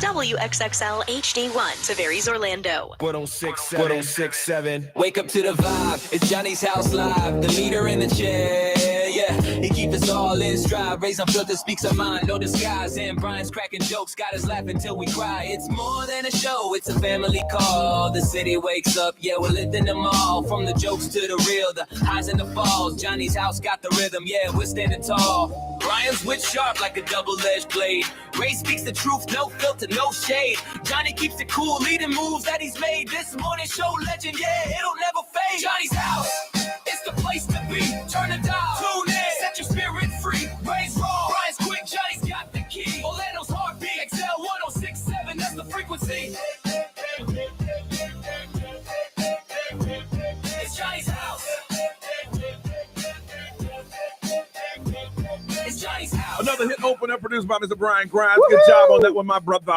WXXL HD1, Tavares, Orlando. 1067. Wake up to the vibe. It's Johnny's House Live. The leader in the chair. Yeah, he keeps us all in stride. Raise on filter, speaks our mind. No disguise. And Brian's cracking jokes. Got us laughing till we cry. It's more than a show. It's a family call. The city wakes up. Yeah, we're lifting them all. From the jokes to the real. The highs and the falls. Johnny's house got the rhythm. Yeah, we're standing tall. Brian's wit sharp like a double-edged blade. Ray speaks the truth. No filter, no shade. Johnny keeps it cool. Leading moves that he's made. This morning show legend. Yeah, it'll never fade. Johnny's house. It's the place to be. Turn the dial. Tune in. Set your spirit free. Ray's raw. Brian's quick. Johnny's got the key. Orlando's heartbeat. XL 1067. That's the frequency. It's Johnny's house. It's Johnny's house. Another hit opener produced by Mr. Brian Grimes. Good job on that one, my brother.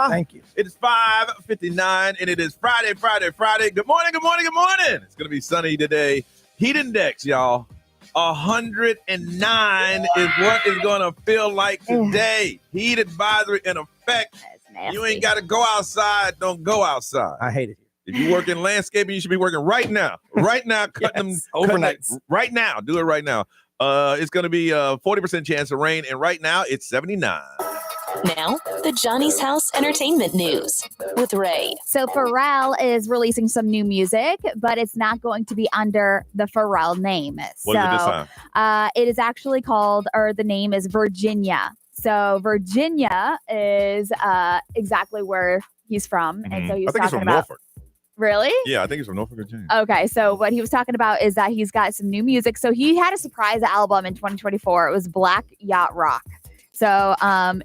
Thank you. It is 5:59, and it is Friday. Good morning. It's going to be sunny today. Heat index, y'all. 109 is what it's going to feel like today. Heat advisory in effect. You ain't got to go outside. Don't go outside. I hate it. If you work in landscaping, you should be working right now. Right now, cutting them overnights. Right now. Do it right now. It's going to be a 40% chance of rain, and right now it's 79. Now, the Johnny's House Entertainment News with Ray. So Pharrell is releasing some new music, but it's not going to be under the Pharrell name. What is it this time? It is actually called, or the name is Virginia. So Virginia is exactly where he's from. And so he's I think he's talking from about... Norfolk. Really? Yeah, I think he's from Norfolk, Virginia. Okay, so what he was talking about is that he's got some new music. So he had a surprise album in 2024. It was Black Yacht Rock. So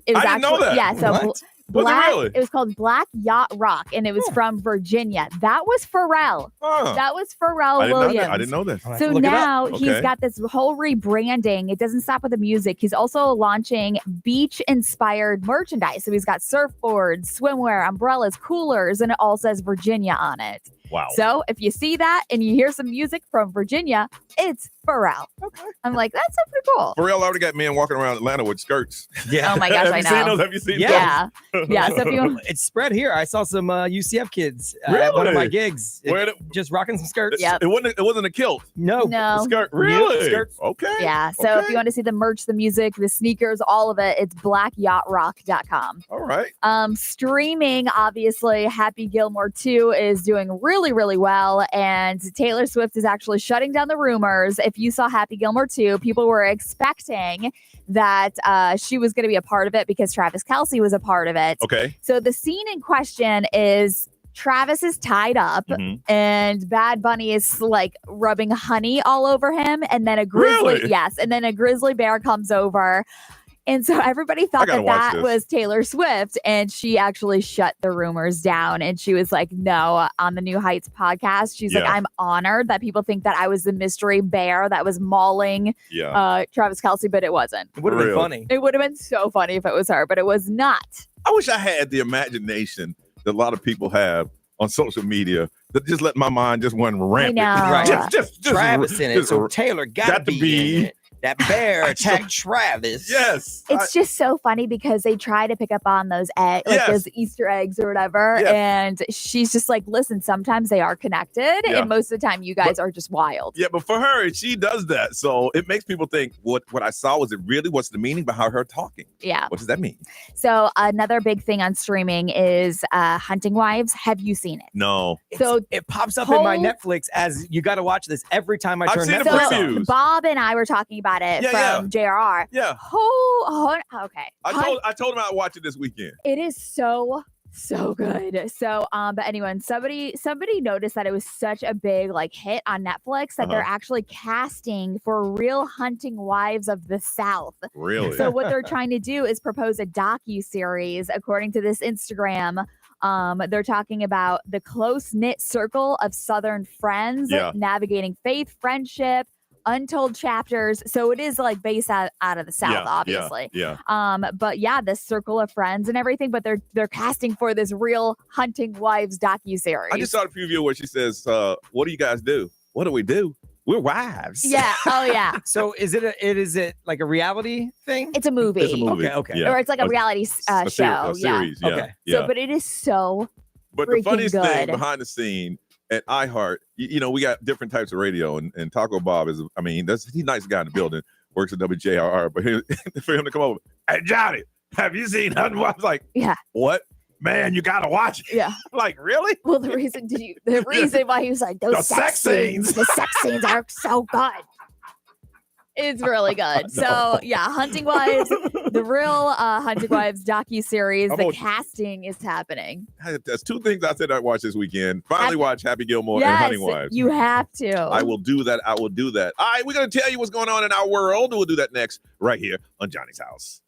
it was I didn't know that. Yeah, so What? Black, Was it really? it was called Black Yacht Rock, and it was from Virginia. That was Pharrell. Huh. That was Pharrell Williams. I didn't know that. So now he's Okay. got this whole rebranding. It doesn't stop with the music. He's also launching beach-inspired merchandise. So he's got surfboards, swimwear, umbrellas, coolers, and it all says Virginia on it. Wow. So if you see that and you hear some music from Virginia, it's Pharrell. Okay. I'm like, that's so pretty cool. Pharrell already got men walking around Atlanta with skirts. Yeah. Oh my gosh, I know. Have you seen those? Yeah. Yeah. So if you It's spread here. I saw some UCF kids at Really? one of my gigs. Where Just rocking some skirts. Yep. It wasn't a kilt. No. No. A skirt. Really? Skirts. Okay. Yeah. So if you want to see the merch, the music, the sneakers, all of it, it's blackyachts.com. All right. Streaming, obviously, Happy Gilmore 2 is doing really, really well. And Taylor Swift is actually shutting down the rumors. If you saw Happy Gilmore 2, people were expecting that she was going to be a part of it because Travis Kelce was a part of it. Okay. So the scene in question is Travis is tied up and Bad Bunny is like rubbing honey all over him. And then a grizzly, Really? yes. And then a grizzly bear comes over. And so everybody thought gotta watch that this. was Taylor Swift, and she actually shut the rumors down. And she was like, no, on the New Heights podcast, she's like, Yeah. I'm honored that people think that I was the mystery bear that was mauling Travis Kelce, but it wasn't. It would have been Real. funny. It would have been so funny if it was her, but it was not. I wish I had the imagination that a lot of people have on social media that just let my mind just run rampant. know. Right. Just Travis in it. just- So Taylor got to be in it. That bear attacked Travis. Yes. It's just so funny because they try to pick up on those Yes. those Easter eggs or whatever. Yes. And she's just like, listen, sometimes they are connected. Yeah. And most of the time you guys are just wild. Yeah, but for her, she does that. So it makes people think, what I saw, was it really? What's the meaning behind her talking? Yeah. What does that mean? So another big thing on streaming is Hunting Wives. Have you seen it? No. So It pops up in my Whole- Netflix as you got to watch this every time I I've turn seen the Netflix previews. on. Bob and I were talking about it Yeah, from JRR. Yeah. Okay. I told him I'd watch it this weekend. It is so good. So but anyway, somebody noticed that it was such a big hit on Netflix that they're actually casting for Real Hunting Wives of the South. Really? So what they're trying to do is propose a docu-series according to this Instagram. They're talking about the close-knit circle of Southern friends navigating faith, friendship, untold chapters. So it is based out of the South, obviously. Yeah. But yeah, this circle of friends and everything, but they're casting for this Real Hunting Wives docu-series. I just saw the preview where she says, what do you guys do? What do we do? We're wives. Yeah. Oh, yeah. So is it like a reality thing? It's a movie. It's a movie. Okay. Yeah. Or it's like a reality A show. series. Yeah. Okay. Yeah. So, but it is so But the freaking funniest thing good. behind the scene at iHeart, we got different types of radio, and Taco Bob is, he's a nice guy in the building, works at WJRR, but for him to come over, hey, Johnny, have you seen Hunting Wives? Like, Yeah. what? Man, you got to watch it. Yeah. Like, really? Well, the reason why he was like, The sex scenes. the sex scenes are so good. It's really good. So yeah, Hunting Wives, the real Hunting Wives docuseries, the casting is happening. There's two things I said I'd watch this weekend. Finally watch Happy Gilmore and Hunting Wives. You have to. I will do that. I will do that. All right, we're going to tell you what's going on in our world. We'll do that next right here on Johnny's House.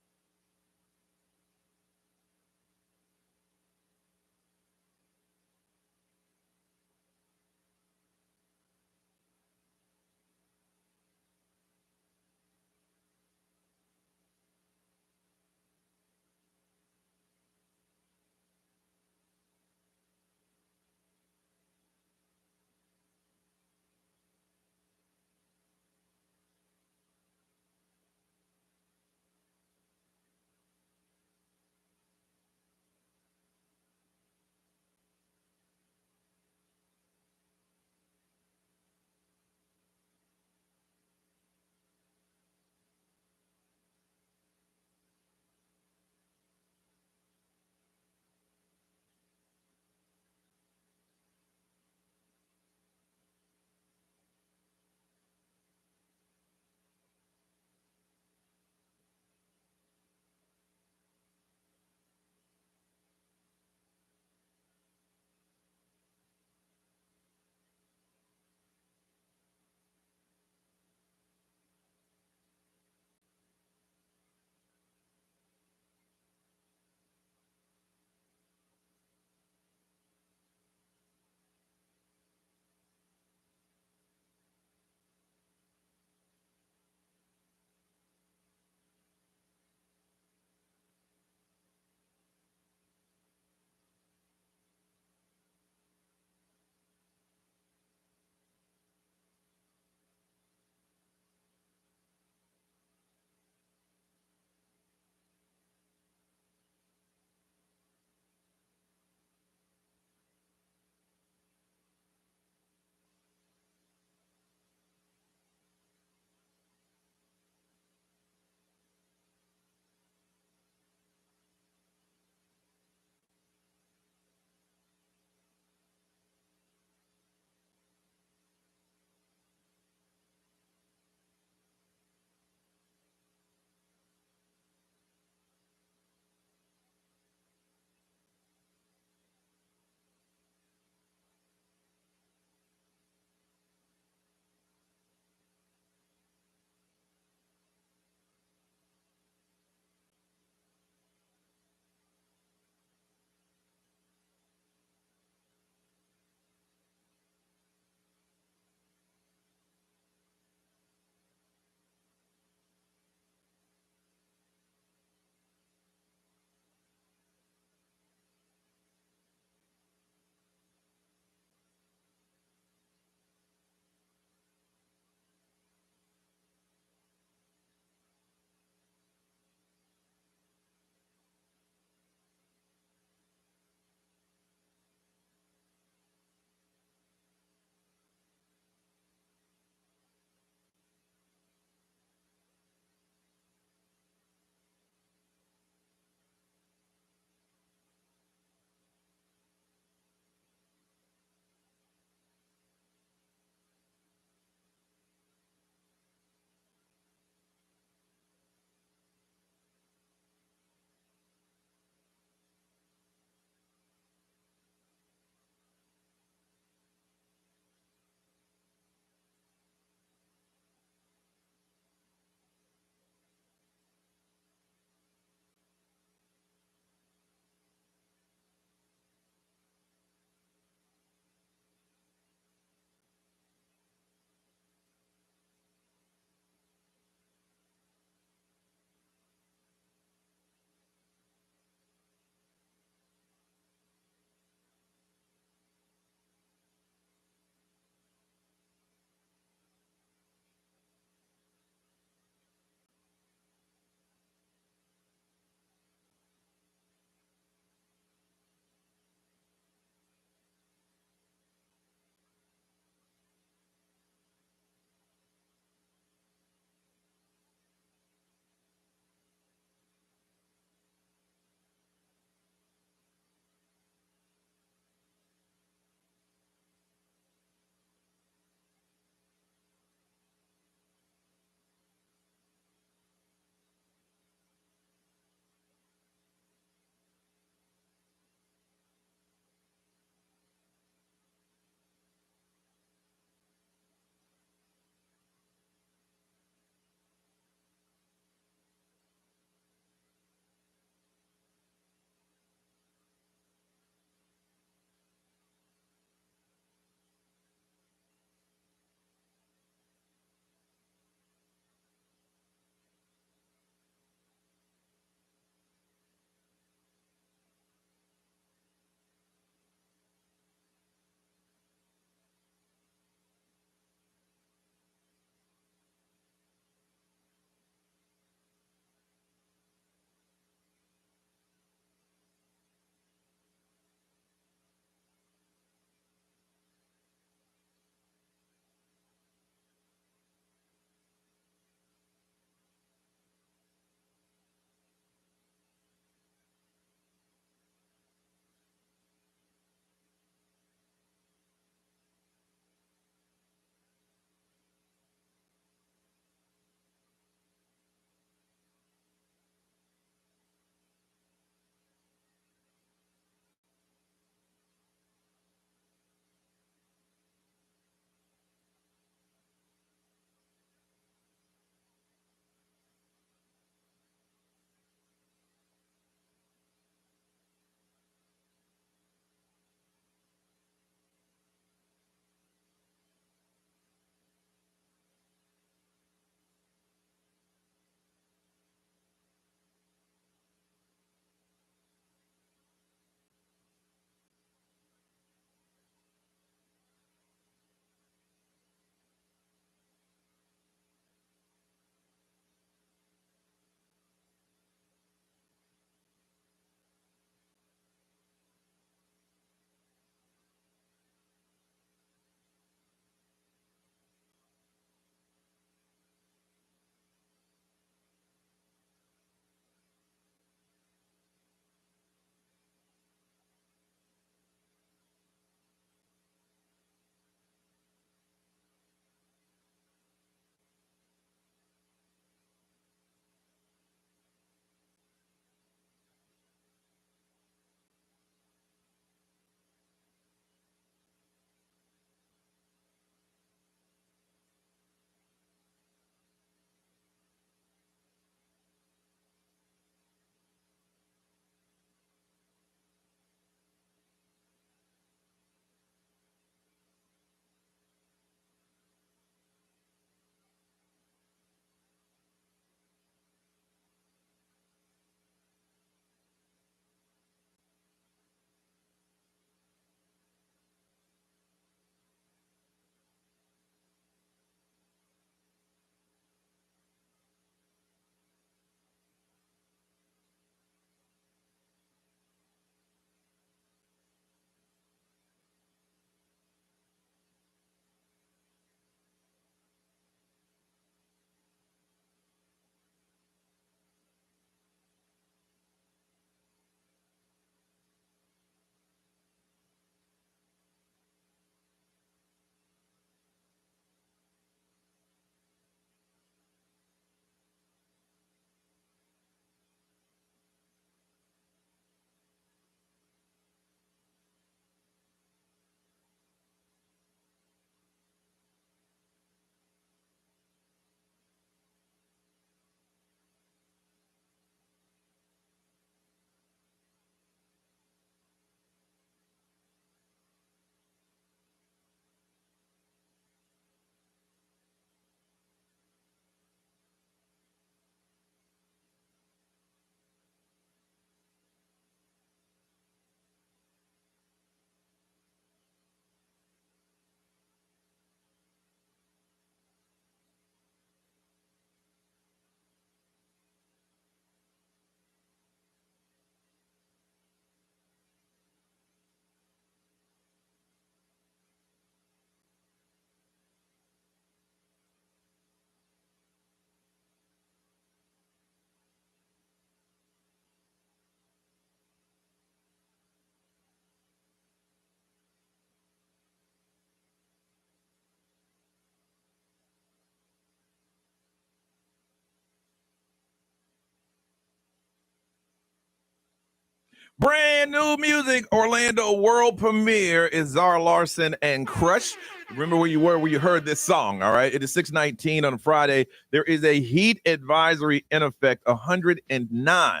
Brand new music, Orlando world premiere is Zara Larsson and Crush. Remember where you were when you heard this song, all right? It is 6:19 on Friday. There is a heat advisory in effect. 109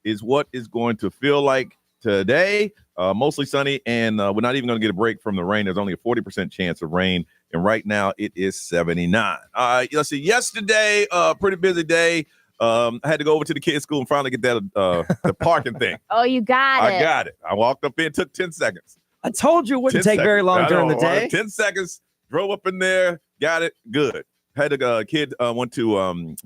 is what is going to feel like today. Mostly sunny, and we're not even going to get a break from the rain. There's only a 40% chance of rain, and right now it is 79. Let's see, yesterday, pretty busy day. I had to go over to the kids' school and finally get that the parking thing. Oh, you got it. I got it. I walked up in, took 10 seconds. I told you it wouldn't take very long during the day. 10 seconds, drove up in there, got it, good. Had a kid went to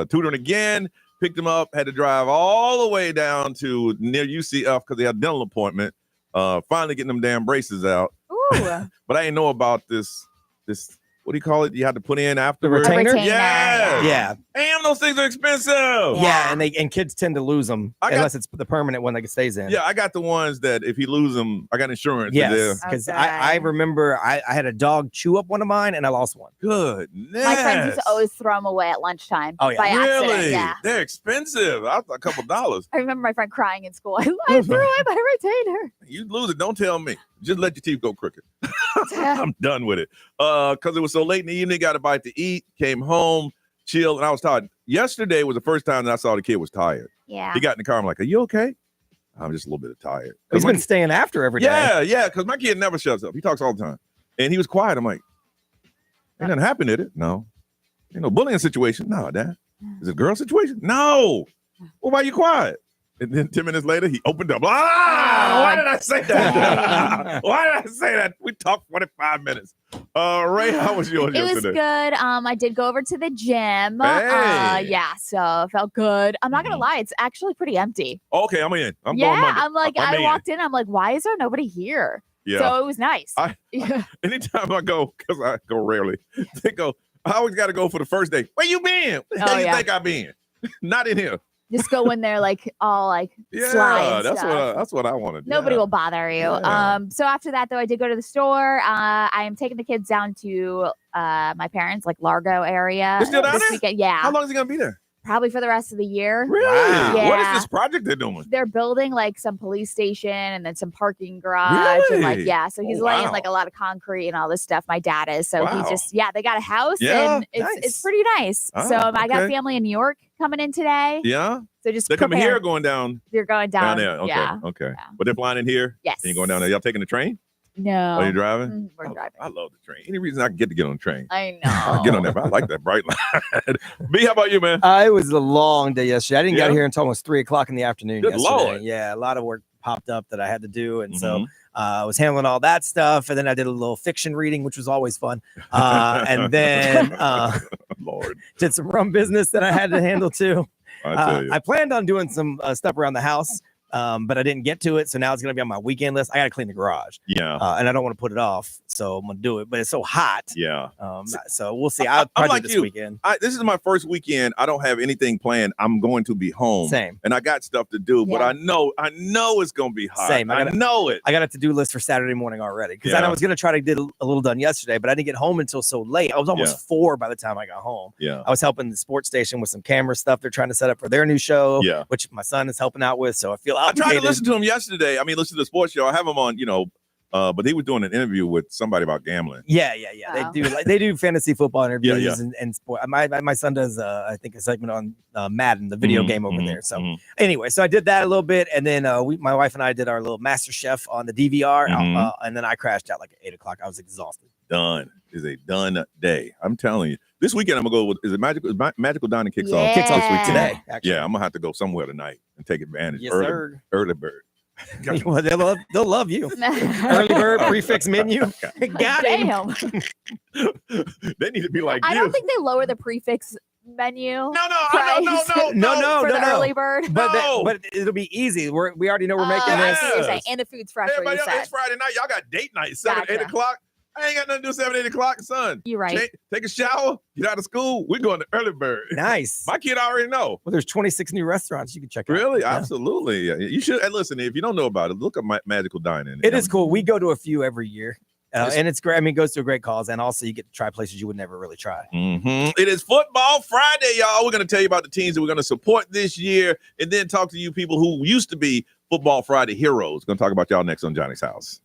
tutoring again, picked him up, had to drive all the way down to near UCF because they had a dental appointment. Finally getting them damn braces out. Ooh. But I didn't know about this. What do you call it? You had to put in afterwards. Retainer? Yeah. Damn, those things are expensive. Yeah, and kids tend to lose them unless it's the permanent one that stays in. Yeah, I got the ones that if he lose them, I got insurance. Yes, because I remember I had a dog chew up one of mine and I lost one. Goodness. My friends used to always throw them away at lunchtime. Oh, yeah. By Really? accident. Yeah. They're expensive. I thought a couple dollars. I remember my friend crying in school. I threw away my retainer. You lose it, don't tell me. Just let your teeth go crooked. I'm done with it. Because it was so late in the evening, got a bite to eat, came home, chilled, and I was tired. Yesterday was the first time that I saw the kid was tired. Yeah. He got in the car. I'm like, are you okay? I'm just a little bit tired. He's been staying after every day. Yeah, because my kid never shuts up. He talks all the time. And he was quiet. I'm like, ain't nothing happened, did it? No. Ain't no bullying situation. No, Dad. Is it a girl situation? No. Well, why are you quiet? And then 10 minutes later, he opened up. Why did I say that? Why did I say that? We talked 45 minutes. Ray, how was yours yesterday? It was good. I did go over to the gym. Hey. Yeah, so it felt good. I'm not gonna lie, it's actually pretty empty. Okay, I'm in. I'm yeah, going Monday. I'm like, I'm I in. walked in, I'm like, why is there nobody here? Yeah. So it was nice. Anytime I go, because I go rarely, they go, I always got to go for the first day. Where you been? Where the hell you think I been? Not in here. Just go in there all Yeah, slide that's what I want to do. Nobody will bother you. Yeah. So after that, though, I did go to the store. I am taking the kids down to my parents, like Largo area. They're still down this there? weekend. Yeah. How long is he going to be there? Probably for the rest of the year. Really? Wow. Yeah. What is this project they're doing? They're building like some police station and then some parking garage. And Really? so he's laying wow. like a lot of concrete and all this stuff. My dad is. So Wow. he just, they got a house Yeah, and it's nice. pretty nice. Oh, So I got okay. family in New York coming in today. Yeah? So just They're coming prepare. here or going down? They're going down. There. Okay. Yeah. Okay. Yeah. But they're flying in here? Yes. And you're going down there. Y'all taking the train? No. Are you driving? We're driving. I love the train. Any reason I can get on the train. I I'll know. get on there. I like that bright line. B, how about you, man? It was a long day yesterday. I didn't get Yeah? here until almost 3:00 in the afternoon. Good yesterday. Lord. Yeah, a lot of work popped up that I had to do, and so Mhm. I was handling all that stuff. And then I did a little fiction reading, which was always fun. And then Lord, did some rum business that I had to handle too. I tell you. I planned on doing some stuff around the house, but I didn't get to it. So now it's going to be on my weekend list. I got to clean the garage, Yeah. and I don't want to put it off. So I'm going to do it. But it's so hot. Yeah. So we'll see. I'll probably like do this you. weekend. This is my first weekend. I don't have anything planned. I'm going to be home. Same. And I got stuff to do, but Yeah. I know it's going to be hot. Same. I know it. I got a to-do list for Saturday morning already because Yeah. I was going to try to get a little done yesterday, but I didn't get home until so late. I was almost 4 by the time I got home. Yeah. I was helping the sports station with some camera stuff they're trying to set up for their new show, Yeah. which my son is helping out with. So I feel I tried obligated. to listen to him yesterday. I mean, listen to the sports show. I have him on, but he was doing an interview with somebody about gambling. Yeah. Oh. They do fantasy football interviews Yeah. and sport. My son does I think a segment on Madden, the video game over there. So anyway, so I did that a little bit, and then my wife and I did our little Master Chef on the DVR, and then I crashed out like at 8:00. I was exhausted. Done. Is a done day. I'm telling you. This weekend I'm gonna go with Magical Dining kicks off. Yeah. Kicks off this week today. Actually. Yeah, I'm gonna have to go somewhere tonight and take advantage. Yes, early, sir. early bird. Well, they'll love you. Early bird prefix menu. Got him. Damn. They need to be like I you. don't think they lower the prefix menu. No, price no. For the no. early bird. But it'll be easy. We already know we're making I this. see what you're saying. Yes. And the food's fresh. Everybody What else, you it's said. Friday night. Y'all got date night, 7, 8 Gotcha. o'clock. I ain't got nothing to do 7, 8 o'clock, son. You're right. Take a shower, get out of school. We're going to early bird. Nice. My kid already know. Well, there's 26 new restaurants you can check out. Really? Yeah. Absolutely. Yeah. You should. And listen, if you don't know about it, look up Magical Dining. It is cool. We go to a few every year. It's- And it's great. I mean, it goes to a great cause. And also, you get to try places you would never really try. It is Football Friday, y'all. We're going to tell you about the teams that we're going to support this year and then talk to you people who used to be Football Friday heroes. Going to talk about y'all next on Johnny's House.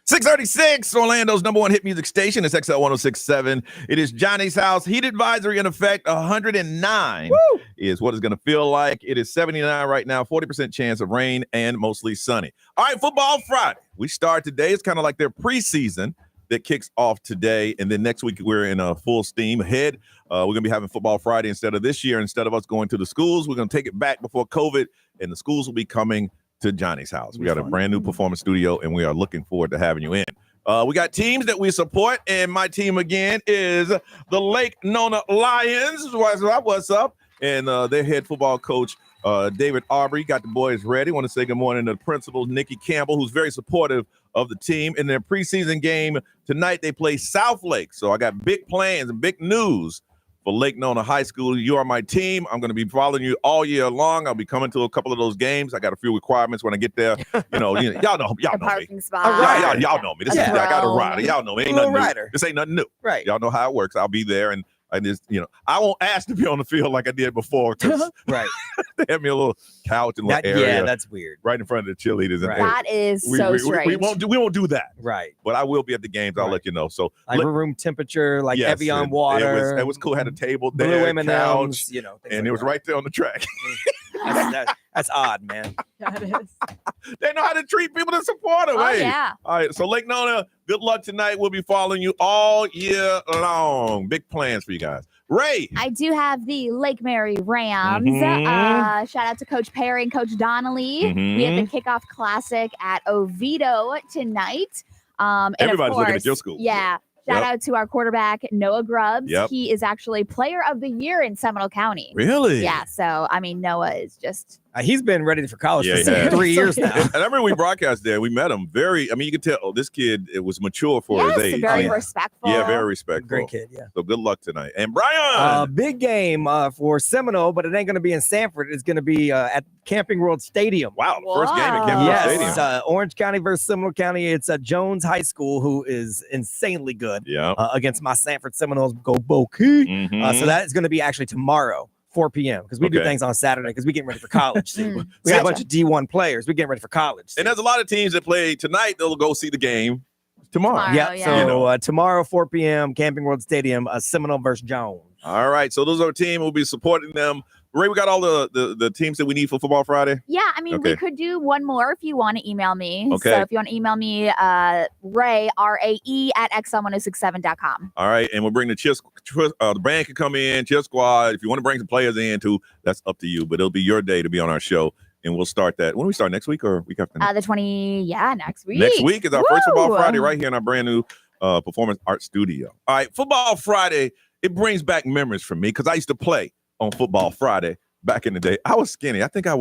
636, Orlando's number one hit music station. It's XL 1067. It is Johnny's house. Heat advisory in effect. 109 is what it's going to feel like. It is 79 right now. 40% chance of rain and mostly sunny. All right, Football Friday. We start today. It's kind of like their preseason that kicks off today. And then next week, we're in full steam ahead. We're going to be having Football Friday instead of this year. Instead of us going to the schools, we're going to take it back before COVID, and the schools will be coming to Johnny's house. We got a brand new performance studio, and we are looking forward to having you in. We got teams that we support, and my team again is the Lake Nona Lions. What's up? And their head football coach, David Aubrey, got the boys ready. Want to say good morning to the principal, Nikki Campbell, who's very supportive of the team. In their preseason game tonight, they play South Lake. So I got big plans and big news for Lake Nona High School. You are my team. I'm going to be following you all year long. I'll be coming to a couple of those games. I got a few requirements when I get there. Y'all know me. Y'all know me. Y'all know me. I got a rider. Y'all know me. Ain't nothing new. This ain't nothing new. Right. Y'all know how it works. I'll be there, and I just, I won't ask to be on the field like I did before. Right. They have me a little couch in the area. Yeah, that's weird. Right in front of the cheerleaders. Right. That is so strange. We won't do that. Right. But I will be at the games. I'll let you know. So like room temperature, like Evian water. It was cool. Had a table there, blue M&Ms, couch, and it was right there on the track. That's odd, man. That is. They know how to treat people that support them. Oh, yeah. All right. So Lake Nona, good luck tonight. We'll be following you all year long. Big plans for you guys. Ray. I do have the Lake Mary Rams. Shout out to Coach Perry and Coach Donnelly. We have the kickoff classic at Oviedo tonight. Everybody's looking at your school. Yeah. Shout out to our quarterback, Noah Grubbs. Yep. He is actually player of the year in Seminole County. Really? Yeah. So, Noah is just... he's been ready for college for 3 years now. And I remember we broadcast there. We met him. You can tell this kid, it was mature for his age. Very respectful. Yeah, very respectful. Great kid, yeah. So good luck tonight. And Brian! Big game for Seminole, but it ain't going to be in Sanford. It's going to be at Camping World Stadium. Wow, first game at Camping World Stadium. Yes, Orange County versus Seminole County. It's Jones High School, who is insanely good against my Sanford Seminoles. Go Boki. So that is going to be actually tomorrow. 4 p.m. because we do things on Saturday because we're getting ready for college. We have a bunch of D1 players. We're getting ready for college. And there's a lot of teams that play tonight. They'll go see the game tomorrow. So tomorrow, 4 p.m., Camping World Stadium, Seminole versus Jones. All right. So those are our team. We'll be supporting them. Ray, we got all the teams that we need for Football Friday? Yeah, we could do one more if you want to email me. Okay. So if you want to email me, Ray, RAE, at XL1067.com. All right, and we'll bring the band can come in, cheer squad. If you want to bring some players in too, that's up to you. But it'll be your day to be on our show, and we'll start that. When do we start, next week or week after? The 20, next week. Next week is our first Football Friday right here in our brand new performance art studio. All right, Football Friday, it brings back memories for me because I used to play on Football Friday back in the day. I was skinny. I think I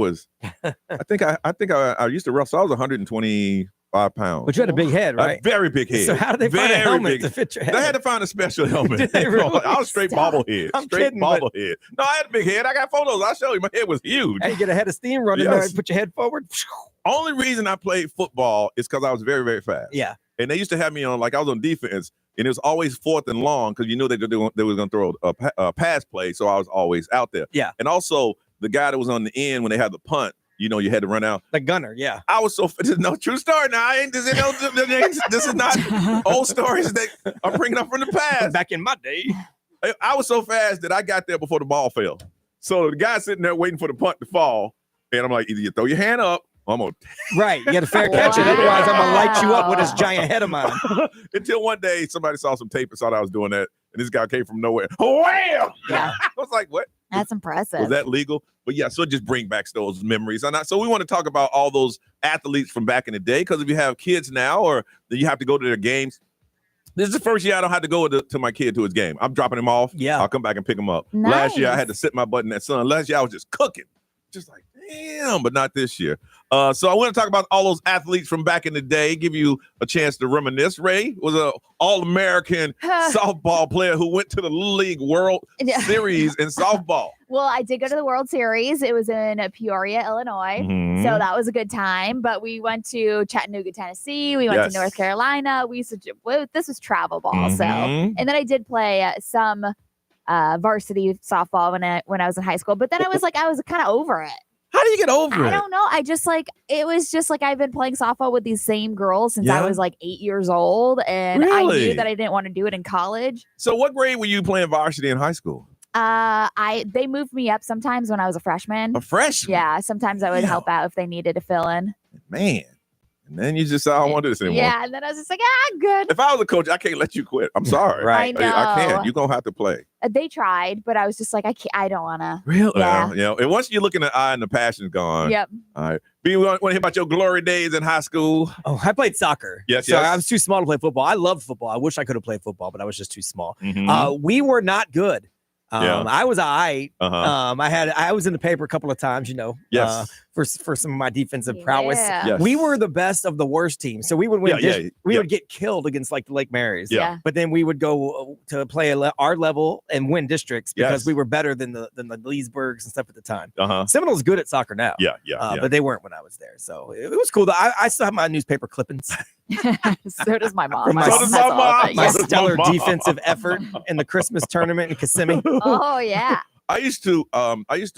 used to wrestle. I was 125 pounds. But you had a big head, right? A very big head. So how did they find a helmet to fit your head? They had to find a special helmet. Did they really? I was straight bobblehead. I'm kidding, bobblehead. No, I had a big head. I got photos. I'll show you. My head was huge. Hey, you get a head of steam running there and put your head forward. Only reason I played football is because I was very, very fast. Yeah. And they used to have me on, like I was on defense, and it was always 4th and long because you knew they were going to throw a pass play, so I was always out there. Yeah. And also, the guy that was on the end when they had the punt, you had to run out. The gunner, yeah. I was this is no true story now. This is not old stories that I'm bringing up from the past. Back in my day. I was so fast that I got there before the ball fell. So the guy sitting there waiting for the punt to fall, and I'm like, either you throw your hand up, I'm going to... Right, you had a fair catch it. Otherwise, I'm going to light you up with this giant head of mine. Until one day, somebody saw some tape and saw that I was doing that, and this guy came from nowhere. Wham! Yeah. I was like, what? That's impressive. Was that legal? But yeah, so just bring back those memories. So we want to talk about all those athletes from back in the day, because if you have kids now or you have to go to their games, this is the first year I don't have to go to my kid to his game. I'm dropping him off. Yeah. I'll come back and pick him up. Nice. Last year, I had to sit my butt in that sun. Last year, I was just cooking. Just like, damn, but not this year. So I want to talk about all those athletes from back in the day, give you a chance to reminisce. Ray was an All-American softball player who went to the Little League World Series in softball. Well, I did go to the World Series. It was in Peoria, Illinois. So that was a good time. But we went to Chattanooga, Tennessee. We went to North Carolina. This was travel ball. So, and then I did play some varsity softball when I was in high school. But then I was kind of over it. How do you get over it? I don't know. It was just like I've been playing softball with these same girls since I was like 8 years old. And I knew that I didn't want to do it in college. So what grade were you playing varsity in high school? They moved me up sometimes when I was a freshman. A freshman? Yeah. Sometimes I would help out if they needed to fill in. Man. And then you just said, I don't want to do this anymore. Yeah. And then I was just like, I'm good. If I was a coach, I can't let you quit. I'm sorry. Right. I know. I can't. You're going to have to play. They tried, but I was just like, I don't want to. Really? Yeah. And once you look in the eye and the passion's gone. Yep. All right. B, we want to hear about your glory days in high school. Oh, I played soccer. Yes, so yes. I was too small to play football. I loved football. I wish I could have played football, but I was just too small. We were not good. I was all right. I was in the paper a couple of times, for some of my defensive prowess. Yes. We were the best of the worst teams. So we would win. We would get killed against like the Lake Marys. Yeah. But then we would go to play our level and win districts because we were better than the Leesburgs and stuff at the time. Seminole's good at soccer now. Yeah. But they weren't when I was there. So it was cool. I still have my newspaper clippings. So does my mom. My So does my mom. My So does stellar my mom. defensive effort in the Christmas tournament in Kissimmee. Oh yeah. I used to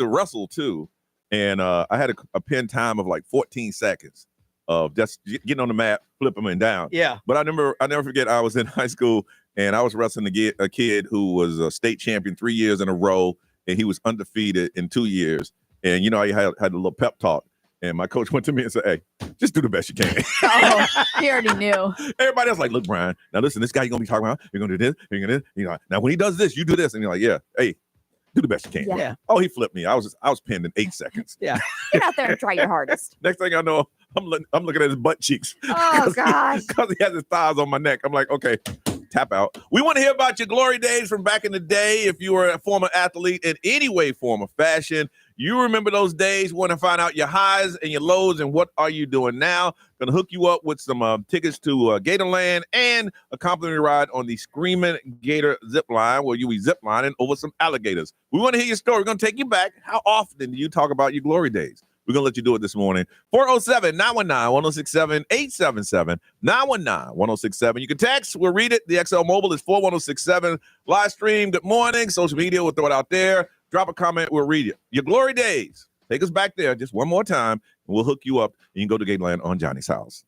wrestle too, and I had a pin time of like 14 seconds of just getting on the mat, flip them and down. Yeah. But I never forget. I was in high school and I was wrestling a kid who was a state champion 3 years in a row, and he was undefeated in 2 years. And I had a little pep talk. And my coach went to me and said, "Hey, just do the best you can." Oh, he already knew. Everybody else like, "Look, Brian, now listen, this guy you're gonna be talking about, you're gonna do this, you're gonna do this. Now when he does this, you do this." And you're like, "Yeah, hey, do the best you can." Yeah. Oh, he flipped me. I was pinned in 8 seconds. Yeah. Get out there and try your hardest. Next thing I know, I'm looking at his butt cheeks. Oh gosh. Because he has his thighs on my neck. I'm like, okay, tap out. We want to hear about your glory days from back in the day. If you were a former athlete in any way, form, or fashion, you remember those days. Want to find out your highs and your lows and what are you doing now. Going to hook you up with some tickets to Gatorland and a complimentary ride on the Screaming Gator zip line where you'll be zip lining over some alligators. We want to hear your story. We're going to take you back. How often do you talk about your glory days? We're going to let you do it this morning. 407-919-1067, 877-919-1067. You can text. We'll read it. The XL Mobile is 41067. Live stream. Good morning. Social media. We'll throw it out there. Drop a comment. We'll read it. Your glory days. Take us back there just one more time, and we'll hook you up. And you can go to Gatorland on Johnny's house.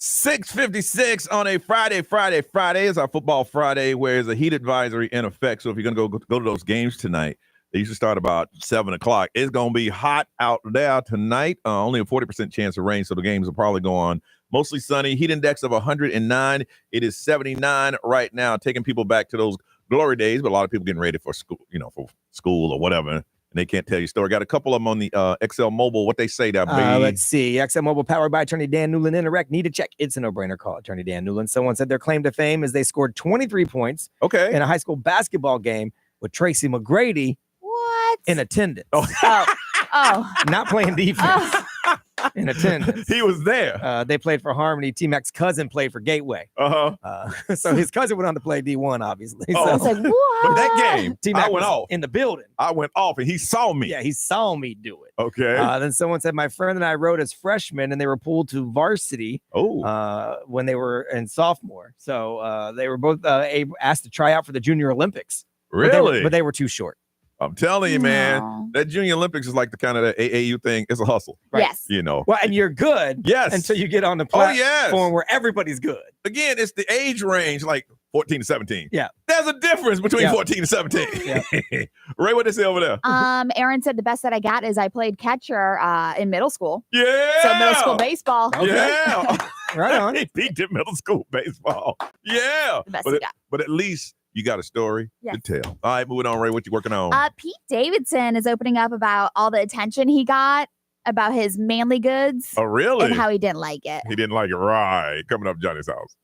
6:56 on a Friday is our football Friday, where there's a heat advisory in effect. So if you're going to go to those games tonight, they usually start about 7 o'clock. It's going to be hot out there tonight. Only a 40% chance of rain, so the games will probably go on. Mostly sunny. Heat index of 109. It is 79 right now, taking people back to those glory days. But a lot of people getting ready for school, or whatever, and they can't tell you a story. Got a couple of them on the XL Mobile. What they say there, baby? Let's see. XL Mobile, powered by Attorney Dan Newland. Interact. Need a check? It's a no-brainer. Call Attorney Dan Newland. Someone said their claim to fame is they scored 23 points in a high school basketball game with Tracy McGrady. What? In attendance. Oh. Not playing defense. In attendance. He was there. They played for Harmony. T-Mac's cousin played for Gateway. So his cousin went on to play D1, obviously. I was like, what? But that game, T-Mac I went off. in the building. I went off, and he saw me. Yeah, he saw me do it. Okay. Then someone said, my friend and I rode as freshmen, and they were pulled to varsity when they were in sophomore. So they were both asked to try out for the Junior Olympics. Really? But they were too short. I'm telling you, man, that Junior Olympics is like the kind of the AAU thing. It's a hustle. Right? Yes. You know. Well, and you're good. Yes. Until you get on the platform where everybody's good. Again, it's the age range, like 14 to 17. Yeah. There's a difference between 14 and 17. Yeah. Ray, what they say over there? Aaron said the best that I got is I played catcher in middle school. Yeah. So middle school baseball. Okay. Yeah. Right on. He peaked in middle school baseball. Yeah. The best I got. But at least you got a story to tell. All right, moving on, Ray. What you working on? Pete Davidson is opening up about all the attention he got about his manly goods. Oh, really? And how he didn't like it. He didn't like it. Right. Coming up, Johnny's house.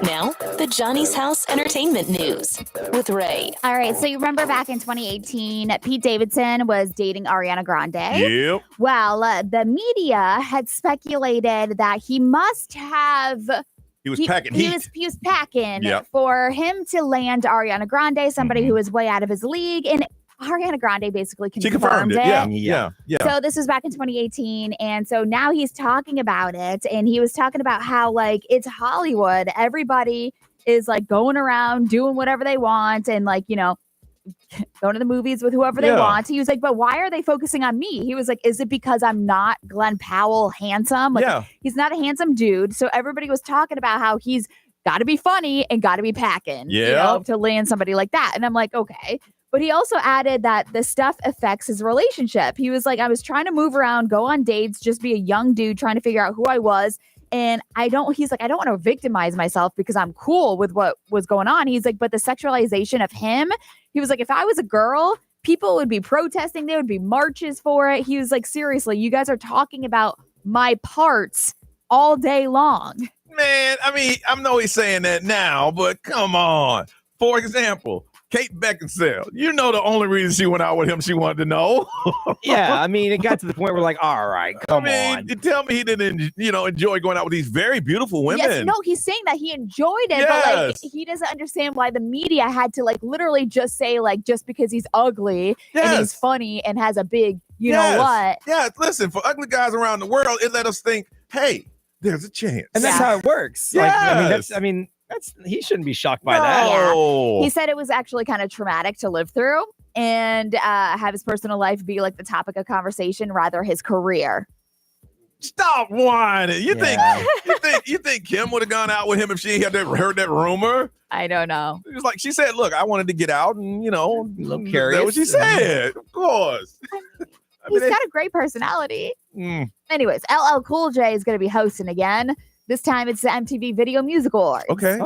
Now, the Johnny's House Entertainment News with Ray. All right, so you remember back in 2018, Pete Davidson was dating Ariana Grande? Yep. Well, the media had speculated that he must have... He was packing heat. He was packing Yep. for him to land Ariana Grande, somebody who was way out of his league. And Ariana Grande basically confirmed it. Yeah. So this was back in 2018. And so now he's talking about it. And he was talking about how, like, it's Hollywood. Everybody is, like, going around doing whatever they want and, like, you know, going to the movies with whoever they want. He was like, but why are they focusing on me? He was like, is it because I'm not Glenn Powell handsome? Like, he's not a handsome dude. So everybody was talking about how he's got to be funny and got to be packing, you know, to land somebody like that. And I'm like, okay. But he also added that the stuff affects his relationship. He was like, I was trying to move around, go on dates, just be a young dude trying to figure out who I was. And he's like, I don't want to victimize myself because I'm cool with what was going on. He's like, but the sexualization of him, he was like, if I was a girl, people would be protesting. There would be marches for it. He was like, seriously, you guys are talking about my parts all day long. Man, I mean, I know he's saying that now, but come on. For example, Kate Beckinsale, you know the only reason she went out with him, she wanted to know. Yeah, I mean, it got to the point where like, all right, come on. Tell me he didn't, enjoy going out with these very beautiful women. Yes, no, he's saying that he enjoyed it, but like he doesn't understand why the media had to like literally just say like just because he's ugly and he's funny and has a big, you know what? Yeah, listen, for ugly guys around the world, it let us think, hey, there's a chance. And that's how it works. Yes. He shouldn't be shocked by that. Yeah. He said it was actually kind of traumatic to live through and have his personal life be like the topic of conversation, rather his career. Stop whining. You think Kim would have gone out with him if she had heard that rumor? I don't know. It was like she said, look, I wanted to get out and, a little curious. That's what she said. Of course. He's got a great personality. Anyways, LL Cool J is going to be hosting again. This time it's the MTV Video Music Awards. Okay.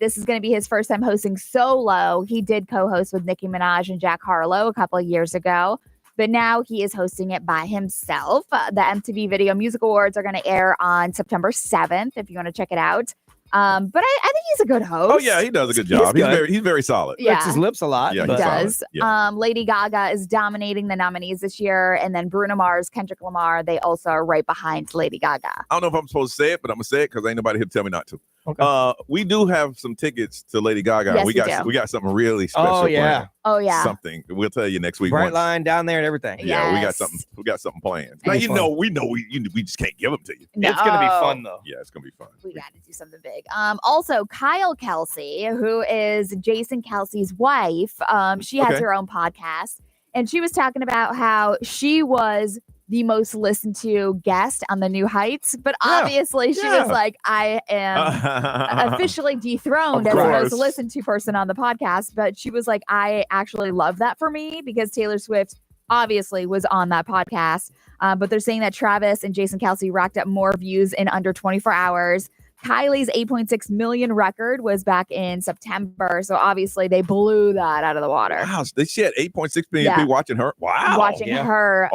This is going to be his first time hosting solo. He did co-host with Nicki Minaj and Jack Harlow a couple of years ago, but now he is hosting it by himself. The MTV Video Music Awards are going to air on September 7th if you want to check it out. But I think he's a good host. Oh yeah, he does a good job. He's very solid. Licks his lips a lot. Yeah, he does. Yeah. Lady Gaga is dominating the nominees this year, and then Bruno Mars, Kendrick Lamar, they also are right behind Lady Gaga. I don't know if I'm supposed to say it, but I'm gonna say it because ain't nobody here to tell me not to. Okay. We do have some tickets to Lady Gaga. Yes, we got something really special. Oh yeah. Planned. Oh yeah. Something we'll tell you next week. Bright line down there and everything. Yeah, Yes. we got something planned. Now we just can't give them to you. No. It's gonna be fun though. Yeah, it's gonna be fun. We got to do something big. Also, Kyle Kelsey, who is Jason Kelsey's wife, she has her own podcast, and she was talking about how she was the most listened to guest on The New Heights, but obviously she was like, I am officially dethroned as the most listened to person on the podcast. But she was like, I actually love that for me because Taylor Swift obviously was on that podcast. But they're saying that Travis and Jason Kelsey racked up more views in under 24 hours. Kylie's 8.6 million record was back in September. So obviously they blew that out of the water. Wow. She had 8.6 million people watching her. Wow. Watching her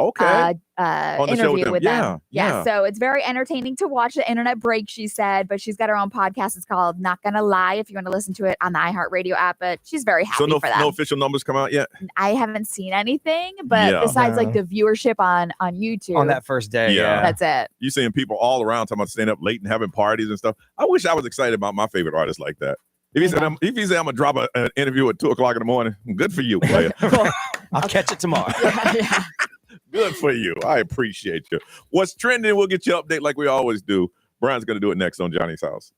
interview with them. Yeah. So it's very entertaining to watch. The internet break, she said, but she's got her own podcast. It's called Not Gonna Lie, if you want to listen to it on the iHeartRadio app. But she's very happy for that. No official numbers come out yet? I haven't seen anything, but besides like the viewership on YouTube. On that first day. Yeah. That's it. You seeing people all around talking about staying up late and having parties and stuff. I wish I was excited about my favorite artist like that. If he said I'm gonna drop an interview at 2:00 in the morning, good for you, player. I'll catch it tomorrow. Good for you. I appreciate you. What's trending? We'll get you update like we always do. Brian's gonna do it next on Johnny's House.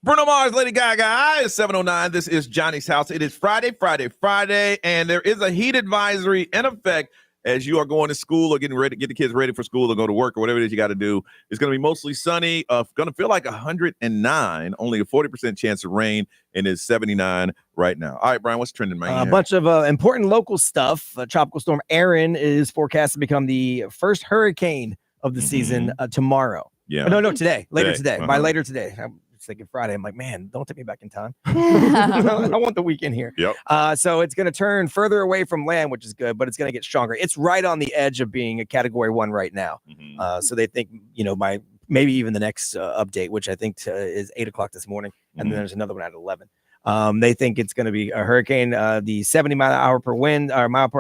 Bruno Mars, Lady Gaga. It's 7:09. This is Johnny's House. It is Friday, and there is a heat advisory in effect as you are going to school or getting ready, get the kids ready for school or go to work or whatever it is you got to do. It's going to be mostly sunny. Going to feel like 109, only a 40% chance of rain, and it's 79 right now. All right, Brian, what's trending, man? A bunch of important local stuff. Tropical storm Aaron is forecast to become the first hurricane of the season tomorrow. Yeah. No, today. Later today. Uh-huh. By later today. I'm thinking Friday. I'm like, man, don't take me back in time. I want the weekend here. Yep. So it's going to turn further away from land, which is good, but it's going to get stronger. It's right on the edge of being a Category 1 right now. So they think, by maybe even the next update, which I think is 8 o'clock this morning, and then there's another one at 11. They think it's going to be a hurricane. The 70 mile per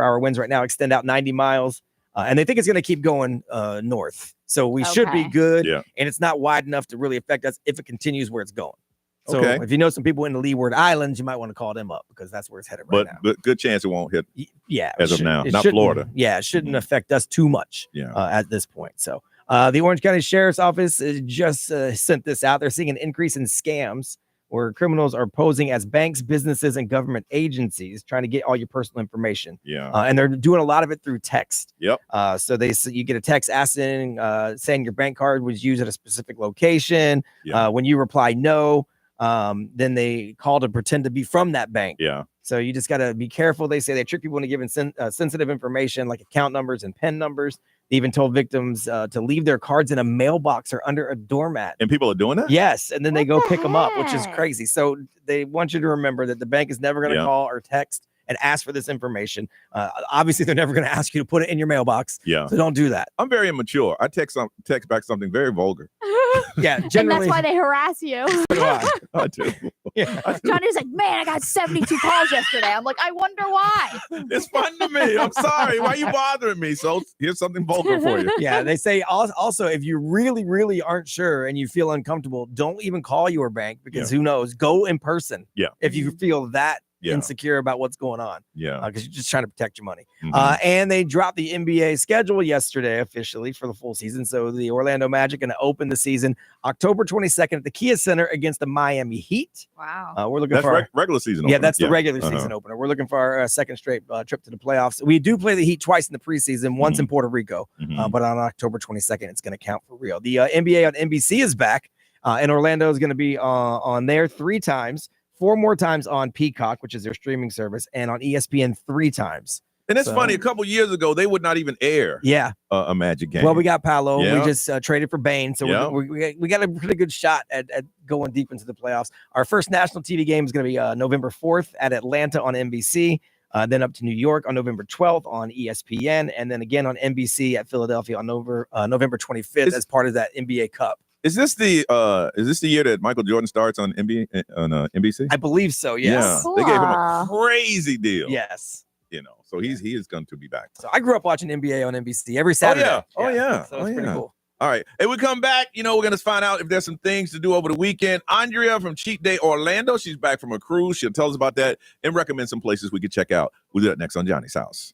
hour winds right now extend out 90 miles. And they think it's going to keep going north. So we should be good. Yeah. And it's not wide enough to really affect us if it continues where it's going. So Okay. if you know some people in the Leeward Islands, you might want to call them up because that's where it's headed right now. But good chance it won't hit as of now. It Not shouldn't- Florida. Yeah, it shouldn't affect us too much at this point. So the Orange County Sheriff's Office just sent this out. They're seeing an increase in scams where criminals are posing as banks, businesses, and government agencies trying to get all your personal information. Yeah. And they're doing a lot of it through text. Yep. So you get a text asking, saying your bank card was used at a specific location. Yeah. When you reply no, then they call to pretend to be from that bank. Yeah. So you just got to be careful. They say they trick people into giving sensitive information like account numbers and PIN numbers. They even told victims to leave their cards in a mailbox or under a doormat. And people are doing that? Yes. And then they go pick them up, which is heck? crazy. So they want you to remember that the bank is never going to call or text and ask for this information. Obviously, they're never going to ask you to put it in your mailbox. Yeah. So don't do that. I'm very immature. I text back something very vulgar. Yeah. And Generally, that's why they harass you. I do. yeah. Johnny's like, man, I got 72 calls yesterday. I'm like, I wonder why. It's fun to me. I'm sorry. Why are you bothering me? So here's something vulgar for you. Yeah, they say also if you really, really aren't sure and you feel uncomfortable, don't even call your bank because who knows? Go in person. Yeah. If you feel that Yeah. insecure about what's going on. Yeah. Because you're just trying to protect your money. Mhm. And they dropped the NBA schedule yesterday officially for the full season. So the Orlando Magic going to open the season October 22nd at the Kia Center against the Miami Heat. Wow. We're looking That's for regular season. Yeah, opener. that's the regular season opener. We're looking for our second straight trip to the playoffs. We do play the Heat twice in the preseason, once in Puerto Rico, but on October 22nd, it's going to count for real. The NBA on NBC is back, and Orlando is going to be on there 3 times, 4 more times on Peacock, which is their streaming service, and on ESPN 3 times. And it's funny, a couple years ago, they would not even air a Magic game. Well, we got Paolo. Yeah. We just traded for Bane. So we got a pretty good shot at going deep into the playoffs. Our first national TV game is going to be November 4th at Atlanta on NBC, then up to New York on November 12th on ESPN, and then again on NBC at Philadelphia on November 25th as part of that NBA Cup. Is this the year that Michael Jordan starts on NBC? I believe so, yes. Yeah. Cool. They gave him a crazy deal. Yes. So he is going to be back. So I grew up watching NBA on NBC every Saturday. Oh yeah. So it's pretty cool. All right. And we come back, we're going to find out if there's some things to do over the weekend. Andrea from Cheat Day Orlando, she's back from a cruise. She'll tell us about that and recommend some places we could check out. We'll do that next on Johnny's House.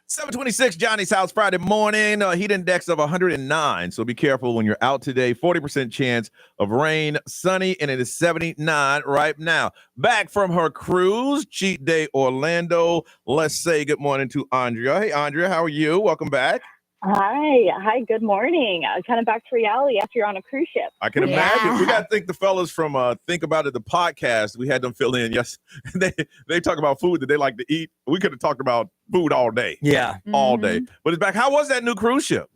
726 Johnny's House Friday morning. Heat index of 109. So be careful when you're out today. 40% chance of rain, sunny, and it is 79 right now. Back from her cruise, Cheat Day Orlando. Let's say good morning to Andrea. Hey, Andrea, how are you? Welcome back. Hi, good morning. Kind of back to reality after you're on a cruise ship. I can imagine. We got to thank the fellas from Think About It, the podcast. We had them fill in. Yes, they talk about food that they like to eat. We could have talked about food all day. Yeah. All day. But it's back. How was that new cruise ship?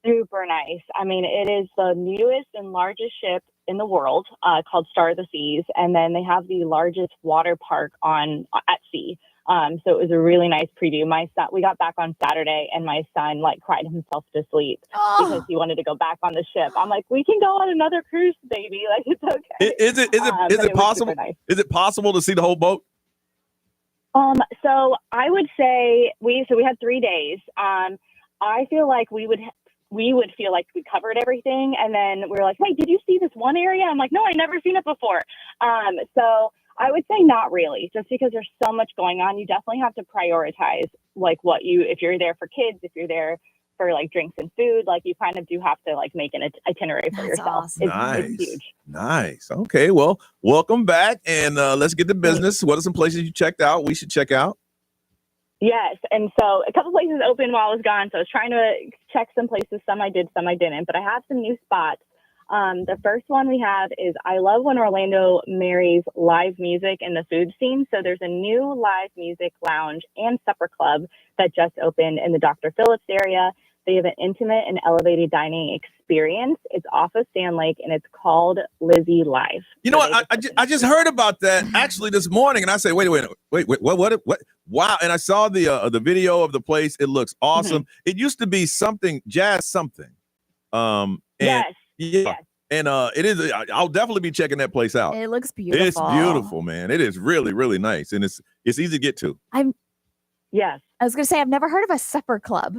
Super nice. I mean, it is the newest and largest ship in the world called Star of the Seas. And then they have the largest water park at sea. So it was a really nice preview. We got back on Saturday and my son cried himself to sleep because he wanted to go back on the ship. I'm like, we can go on another cruise, baby. It's okay. Is it possible? Nice. Is it possible to see the whole boat? So I would say we had 3 days. I feel like we would feel like we covered everything. And then we were like, wait, did you see this one area? I'm like, no, I've never seen it before. So I would say not really, just because there's so much going on. You definitely have to prioritize if you're there for kids, if you're there for drinks and food, you kind of do have to make an itinerary for yourself. Awesome. It's huge. Nice. Okay. Well, welcome back. And let's get to business. What are some places you checked out? We should check out. Yes. And so a couple places opened while I was gone. So I was trying to check some places. Some I did, some I didn't, but I have some new spots. The first one we have is I love when Orlando marries live music and the food scene. So there's a new live music lounge and supper club that just opened in the Dr. Phillips area. They have an intimate and elevated dining experience. It's off of Sand Lake and it's called Lizzie Live. You know what? I just heard about that actually this morning, and I said, wait, what? Wow! And I saw the video of the place. It looks awesome. Mm-hmm. It used to be something jazz something. Yes. Yeah. Yes. And it is. I'll definitely be checking that place out. It looks beautiful. It's beautiful, man. It is really, really nice, and it's easy to get to. Yes. I was gonna say I've never heard of a supper club.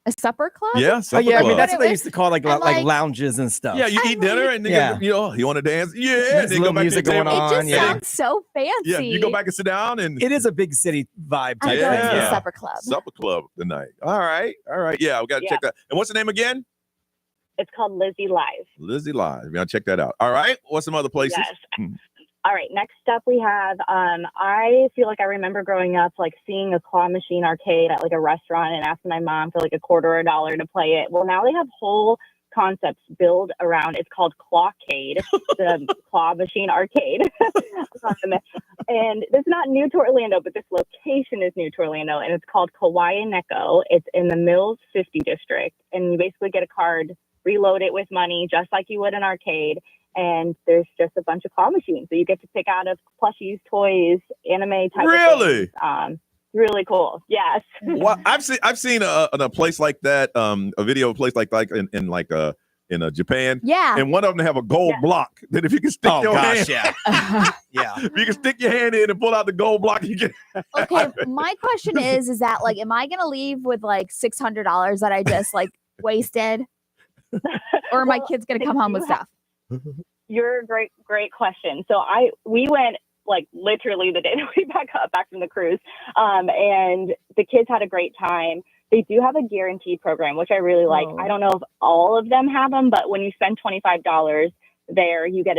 A supper club? Yeah. Club. I mean that's what they used to call like lounges and stuff. Yeah, you eat dinner and then you want to dance. Yeah, and then go back music to going on. It just sounds so fancy. Yeah, you go back and sit down, and it is a big city vibe. I'm going to the supper club. Supper club tonight. All right. Yeah, we got to check that. And what's the name again? It's called Lizzie Live. Lizzie Live. We gotta check that out. All right. What's some other places? Yes. All right. Next up, we have. I feel like I remember growing up, seeing a claw machine arcade at a restaurant and asking my mom for $1 or $1 to play it. Well, now they have whole concepts built around. It's called Clawcade, the claw machine arcade. And it's not new to Orlando, but this location is new to Orlando, and it's called Kawaii Neko. It's in the Mills 50 district, and you basically get a card, reload it with money, just like you would an arcade. And there's just a bunch of claw machines. So you get to pick out of plushies, toys, anime type of things. Really cool. Yes. Well, I've seen a place like that, a video of a place like in Japan. Yeah. And one of them have a gold block that if you can stick your hand. Yeah. If you can stick your hand in and pull out the gold block, you get. Okay. My question is that am I going to leave with $600 that I just wasted? Or are my kids going to come home with stuff? You're a great question. So we went literally the day that we back from the cruise, and the kids had a great time. They do have a guarantee program, which I really like. I don't know if all of them have them, but when you spend $25 there, you get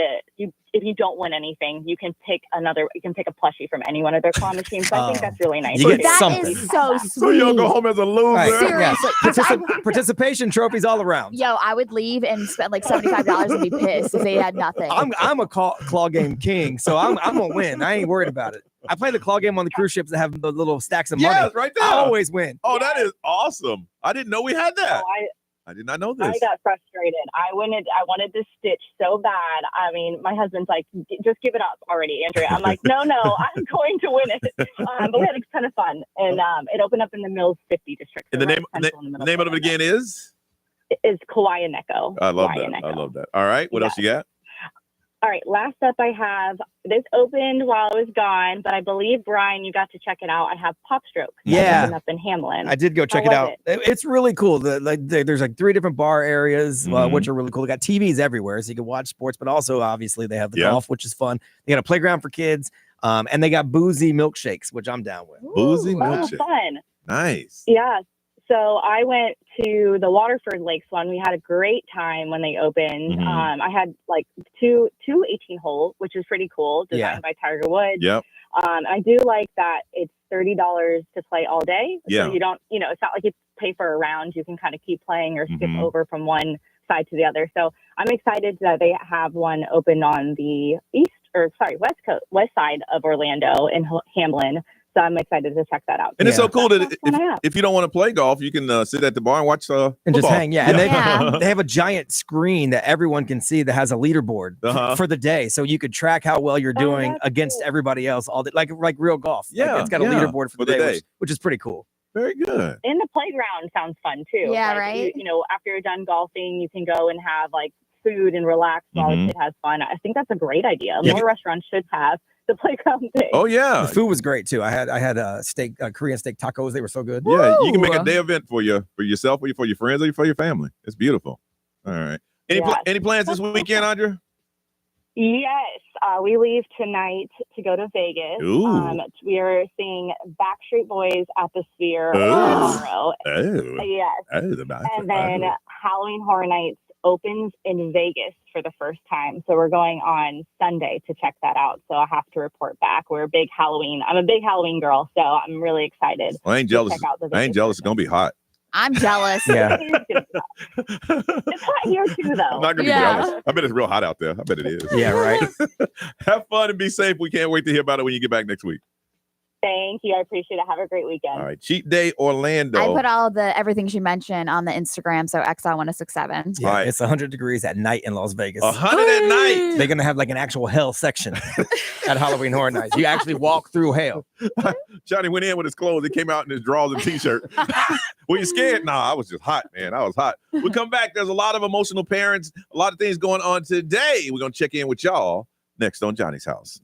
if you don't win anything, you can pick a plushie from any one of their claw machines. So I think that's really nice. You get that something. Is so sweet. So you'll go home as a loser. Right. Seriously. Participation trophies all around. Yo, I would leave and spend $75 and be pissed if they had nothing. I'm a claw game king, so I'm gonna win. I ain't worried about it. I play the claw game on the cruise ships that have the little stacks of money. Yeah, right there. I always win. Oh, that is awesome. I didn't know we had that. I did not know this. I got frustrated. I wanted to stitch so bad. I mean, my husband's like, just give it up already, Andrea. I'm like, no, I'm going to win it. But we had a ton of fun. And it opened up in the Mills 50 district. And the name of it again is? Is Kawaii Neko. I love that. I love that. All right. What else you got? All right. Last up, I have this opened while I was gone, but I believe, Brian, you got to check it out. I have Pop Stroke. Yeah. Up in Hamlin. I did go check it out. It's really cool. There's 3 different bar areas, which are really cool. They got TVs everywhere, so you can watch sports, but also obviously they have the golf, which is fun. They got a playground for kids, and they got boozy milkshakes, which I'm down with. Boozy milkshake. Fun. Nice. Yeah. So I went to the Waterford Lakes one. We had a great time when they opened. Mhm. I had like two 18-hole, which is pretty cool, designed by Tiger Woods. Yep. I do like that it's $30 to play all day. Yeah. So you don't, it's not like you pay for a round. You can kind of keep playing or skip over from one side to the other. So I'm excited that they have one open on the west side of Orlando in Hamlin. So I'm excited to check that out. And it's so cool that if you don't want to play golf, you can sit at the bar and watch football. And just hang. Yeah. And they have a giant screen that everyone can see that has a leaderboard for the day. So you could track how well you're doing against everybody else all day, like real golf. Yeah. Like it's got a leaderboard for the day. Which is pretty cool. Very good. And the playground sounds fun too. Yeah, like, right. After you're done golfing, you can go and have like food and relax while the kid has fun. I think that's a great idea. More restaurants should have the playground thing. Oh yeah, the food was great too. I had a steak, Korean steak tacos. They were so good. Yeah, you can make a day event for yourself, or for your friends, or for your family. It's beautiful. All right. Any plans this weekend, Andrea? Yes, we leave tonight to go to Vegas. We are seeing Backstreet Boys at the Sphere tomorrow. Yes. And then Halloween Horror Nights opens in Vegas for the first time. So we're going on Sunday to check that out. So I have to report back. I'm a big Halloween girl, so I'm really excited. Well, I ain't jealous. It's going to be hot. I'm jealous. Yeah. It's hot here too, though. I'm not going to be jealous. I bet it's real hot out there. I bet it is. Yeah, right. Have fun and be safe. We can't wait to hear about it when you get back next week. Thank you. I appreciate it. Have a great weekend. All right. Cheat Day Orlando. I put all the everything she mentioned on the Instagram. So XL1067. Yeah, right. It's 100 degrees at night in Las Vegas. 100 at night. They're going to have like an actual hell section at Halloween Horror Nights. You actually walk through hell. Johnny went in with his clothes. He came out in his drawers and t-shirt. Were you scared? Nah, I was just hot, man. I was hot. We come back. There's a lot of emotional parents, a lot of things going on today. We're going to check in with y'all next on Johnny's House.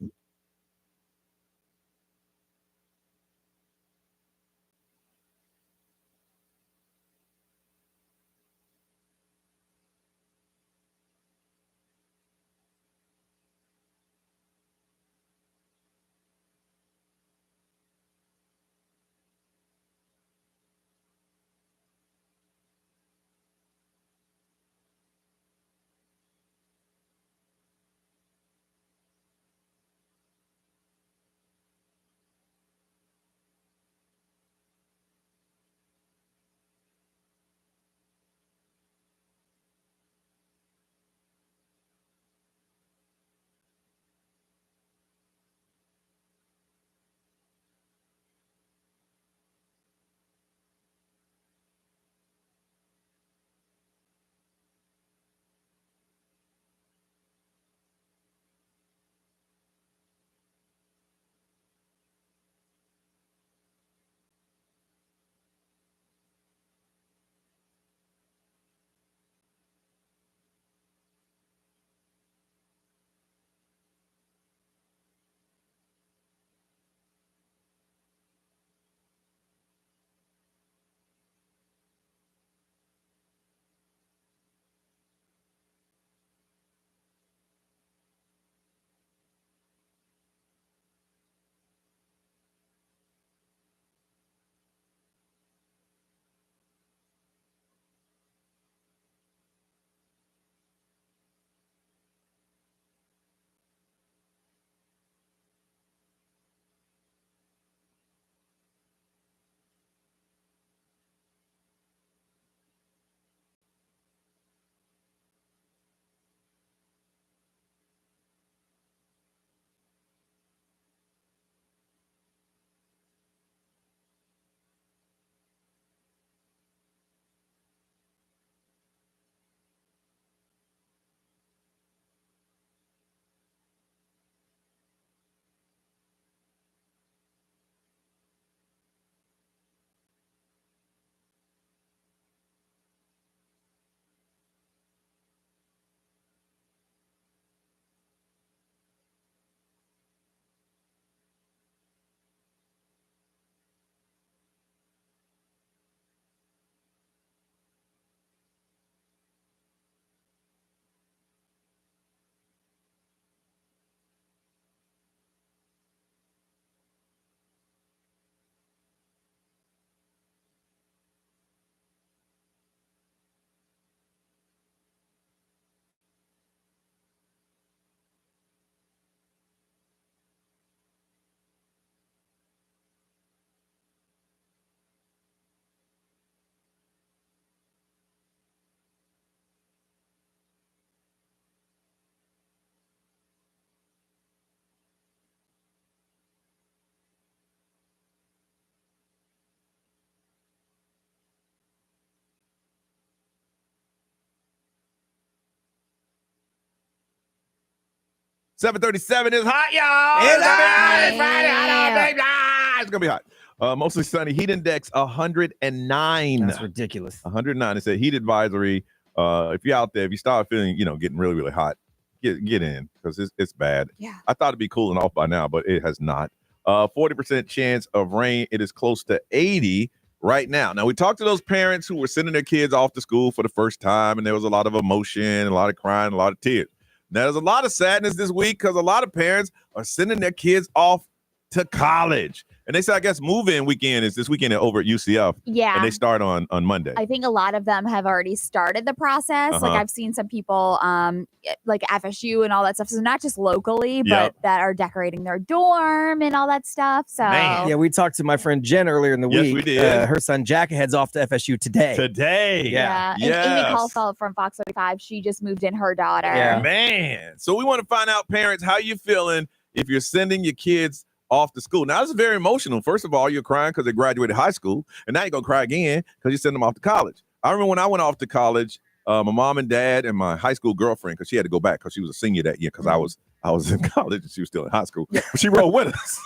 7:37 is hot, y'all. It's It's gonna be hot. Mostly sunny. Heat index 109. That's ridiculous. 109. It's a heat advisory. If you're out there, if you start feeling, getting really, really hot, get in because it's bad. Yeah. I thought it'd be cooling off by now, but it has not. 40% chance of rain. It is close to 80 right now. Now, we talked to those parents who were sending their kids off to school for the first time, and there was a lot of emotion, a lot of crying, a lot of tears. Now, there's a lot of sadness this week because a lot of parents are sending their kids off to college. And they say, I guess, move-in weekend is this weekend over at UCF. Yeah. And they start on Monday. I think a lot of them have already started the process. Uh-huh. Like I've seen some people like FSU and all that stuff. So not just locally, but Yep. that are decorating their dorm and all that stuff. So Man. Yeah, we talked to my friend Jen earlier in the Yes, week. we did. Her son Jack heads off to FSU today. Today. yeah. And Yes. Amy Caulfield from Fox 35, she just moved in her daughter. Yeah. Man. So we want to find out, parents, how you feeling if you're sending your kids off to school. Now, this is very emotional. First of all, you're crying because they graduated high school, and now you're going to cry again because you send them off to college. I remember when I went off to college, my mom and dad and my high school girlfriend, because she had to go back because she was a senior that year because I was in college and she was still in high school. But she rode with us.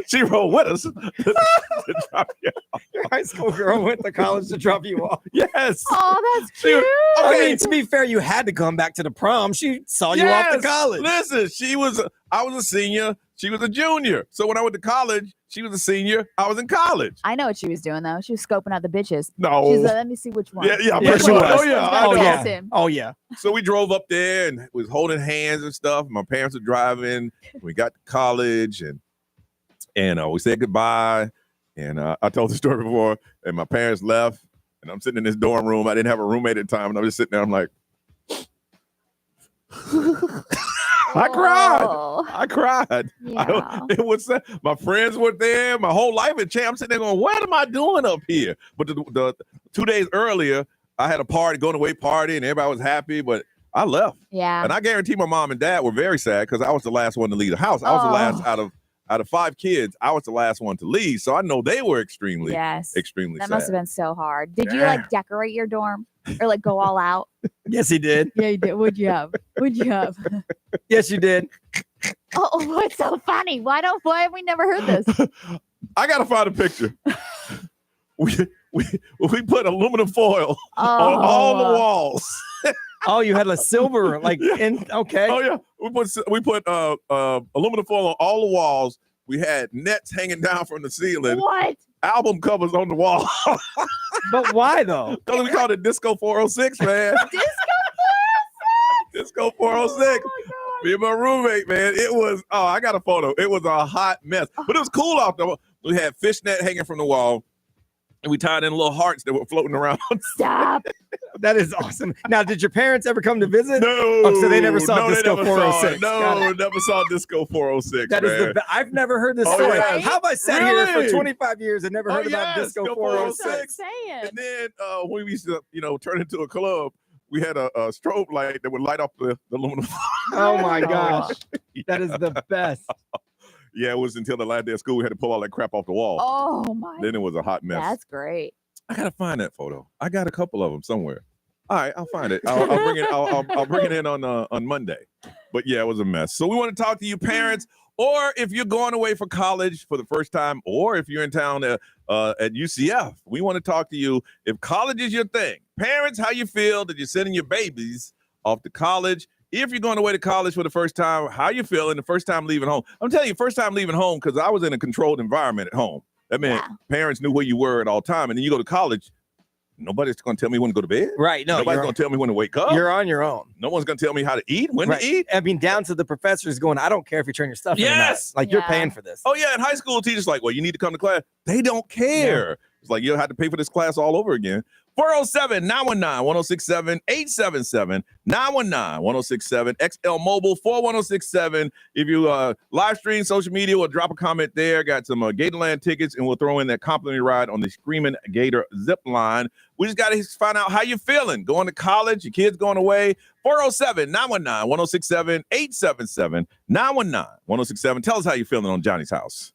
She rode with us to drop you off. Your high school girl went to college to drop you off. Yes. Oh, that's She was- cute. I mean, to be fair, you had to come back to the prom. She saw you off to Yes. college. Listen, I was a senior. She was a junior. So when I went to college, she was a senior. I was in college. I know what she was doing though. She was scoping out the bitches. No. She's like, let me see which one. Yeah, Yeah, pretty she much. was. Oh, yeah. I Oh, know. yeah. yeah. Oh, yeah. So we drove up there and was holding hands and stuff. My parents were driving. We got to college and we said goodbye. And I told the story before. And my parents left. And I'm sitting in this dorm room. I didn't have a roommate at the time. And I'm just sitting there. I'm like, I cried. Oh, I cried. yeah. It was my friends were there. My whole life had changed. I'm sitting there going, "What am I doing up here?" But the 2 days earlier, I had a party, going away party, and everybody was happy. But I left, Yeah. and I guarantee my mom and dad were very sad because I was the last one to leave the house. I was the last out of 5 kids. I was the last one to leave, so I know they were extremely Yes. sad. That must have been so hard. Did you Yeah. like decorate your dorm or like go all out? Yes, he did. Yeah, you did. What'd you have? What'd you have? Yes, you did. Oh, what's so funny? Why have we never heard this? I gotta find a picture. we put aluminum foil on all the walls. Oh, you had a silver, like, okay. Oh yeah, we put aluminum foil on all the walls. We had nets hanging down from the ceiling. What? Album covers on the wall. But why, though? Because we called it Disco 406, man. Disco 406. Me and my roommate, man. It was, I got a photo. It was a hot mess. But it was cool out there. We had fishnet hanging from the wall. And we tied in little hearts that were floating around. Stop. That is awesome. Now, did your parents ever come to visit? No. Oh, so they never saw Disco they never 406. Saw it. Got No, never saw Disco 406. That man. is the best. I've never heard this Oh, story. yes. How have I sat here Really? for 25 years and never heard about yes, Disco Disco 406? That's what I'm saying. And then when we used to, turn into a club, we had a strobe light that would light up the aluminum. Oh my gosh. That is the best. Yeah, it was until the last day of school we had to pull all that crap off the wall. Oh my. Then it was a hot mess. That's great. I gotta find that photo. I got a couple of them somewhere. All right, I'll find it. I'll bring it. I'll bring it in on Monday. But yeah, it was a mess. So we want to talk to you, parents, or if you're going away for college for the first time, or if you're in town at UCF, we want to talk to you. If college is your thing, parents, how you feel that you're sending your babies off to college? If you're going away to college for the first time, how you feeling the first time leaving home? I'm telling you, first time leaving home because I was in a controlled environment at home. That meant parents knew where you were at all time, and then you go to college. Nobody's going to tell me when to go to bed. Right. No, Nobody's going to tell me when to wake up. You're on your own. No one's going to tell me how to eat, when Right. to eat. I mean, down to the professors going, I don't care if you turn your stuff in or not. Yes. Like, you're Yeah. paying for this. Oh, yeah. In high school, teachers like, well, you need to come to class. They don't care. It's like, you'll have to pay for this class all over again. 407-919-1067, 877-919-1067, XL Mobile, 41067. If you live stream social media, we'll drop a comment there. Got some Gatorland tickets, and we'll throw in that complimentary ride on the Screaming Gator zip line. We just got to find out how you're feeling. Going to college, your kids going away. 407-919-1067, 877-919-1067. Tell us how you're feeling on Johnny's House.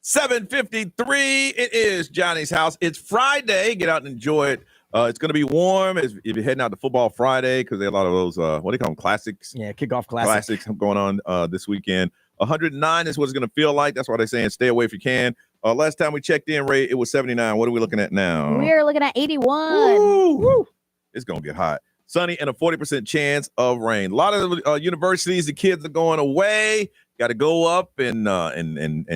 7:53. It is Johnny's house. It's Friday. Get out and enjoy it. It's going to be warm if you're heading out to Football Friday because there are a lot of those, what do you call them, classics? Yeah, kickoff classics going on this weekend. 109 is what it's going to feel like. That's why they're saying stay away if you can. Last time we checked in, Ray, it was 79. What are we looking at now? We're looking at 81. Woo! It's going to get hot. Sunny and a 40% chance of rain. A lot of universities, the kids are going away. Got to go up and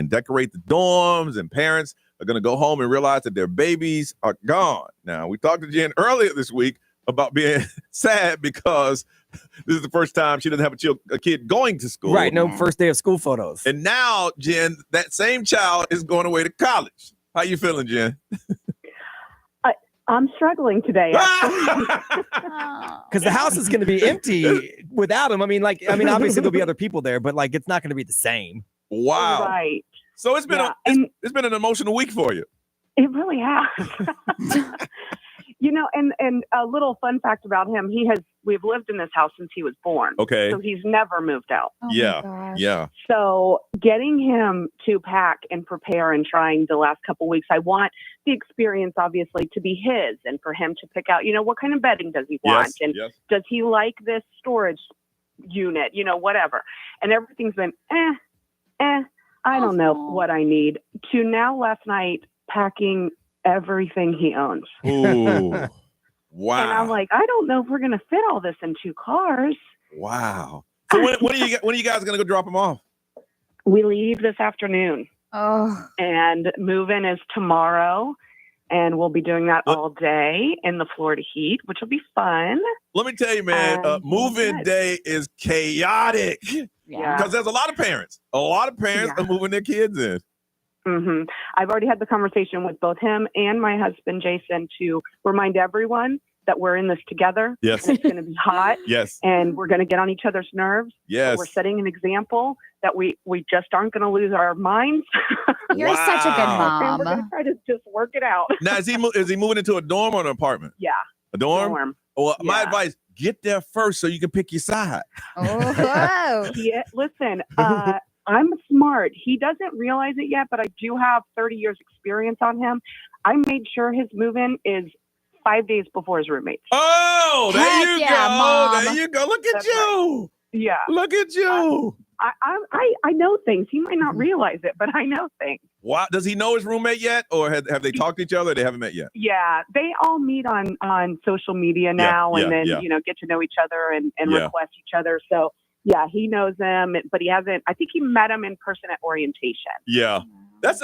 decorate the dorms, and parents are going to go home and realize that their babies are gone. Now, we talked to Jen earlier this week about being sad because this is the first time she doesn't have a kid going to school. Right, no first day of school photos. And now, Jen, that same child is going away to college. How you feeling, Jen? I'm struggling today. Because the house is going to be empty without him. I mean, obviously there'll be other people there, but like it's not going to be the same. Wow. Right. So it's been it's been an emotional week for you. It really has. And a little fun fact about him, we've lived in this house since he was born. Okay. So he's never moved out. Oh Yeah. So getting him to pack and prepare and trying the last couple weeks, I want the experience obviously to be his and for him to pick out, what kind of bedding does he want? Does he like this storage unit, whatever. And everything's been, I don't know what I need. To now last night packing everything he owns. Ooh. Wow. And I'm like, I don't know if we're going to fit all this in 2 cars. Wow. So when are you guys going to go drop him off? We leave this afternoon. Oh. And move-in is tomorrow. And we'll be doing that all day in the Florida heat, which will be fun. Let me tell you, man, move-in day is chaotic. Yeah. Because there's a lot of parents. A lot of parents are moving their kids in. Mm-hmm. I've already had the conversation with both him and my husband, Jason, to remind everyone that we're in this together. Yes. And it's going to be hot. Yes. And we're going to get on each other's nerves. Yes. We're setting an example that we just aren't going to lose our minds. You're such a good mom. And we're going to try to just work it out. Now, is he moving into a dorm or an apartment? Yeah. A dorm? Well, my advice, get there first so you can pick your side. Oh. Yeah, listen, I'm smart. He doesn't realize it yet, but I do have 30 years experience on him. I made sure his move-in is 5 days before his roommates. Oh, there you go. Mom. There you go. Look at you. Right. Yeah. Look at you. I know things. He might not realize it, but I know things. What? Does he know his roommate yet? Or have they talked to each other? Or they haven't met yet? Yeah. They all meet on social media now and then, get to know each other and request each other. So, yeah, he knows them, but he hasn't. I think he met him in person at orientation. Yeah. That's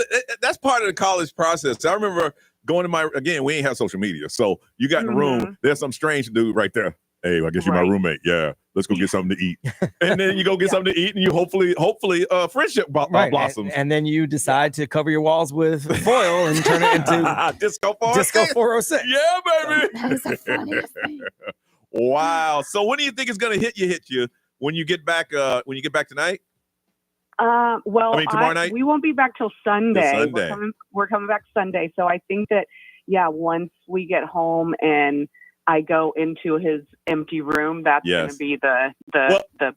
part of the college process. I remember going to we ain't have social media. So you got in the room, there's some strange dude right there. Hey, I guess you're my roommate. Yeah. Let's go get something to eat. And then you go get something to eat and you hopefully friendship blossoms. And then you decide to cover your walls with foil and turn it into Disco 406. Yeah, baby. That is the funniest thing. Wow. So when do you think it's going to hit you when you get back tonight? Tomorrow night? We won't be back till Sunday. Sunday. We're coming back Sunday. So I think that, once we get home and I go into his empty room, that's going to be the. I'm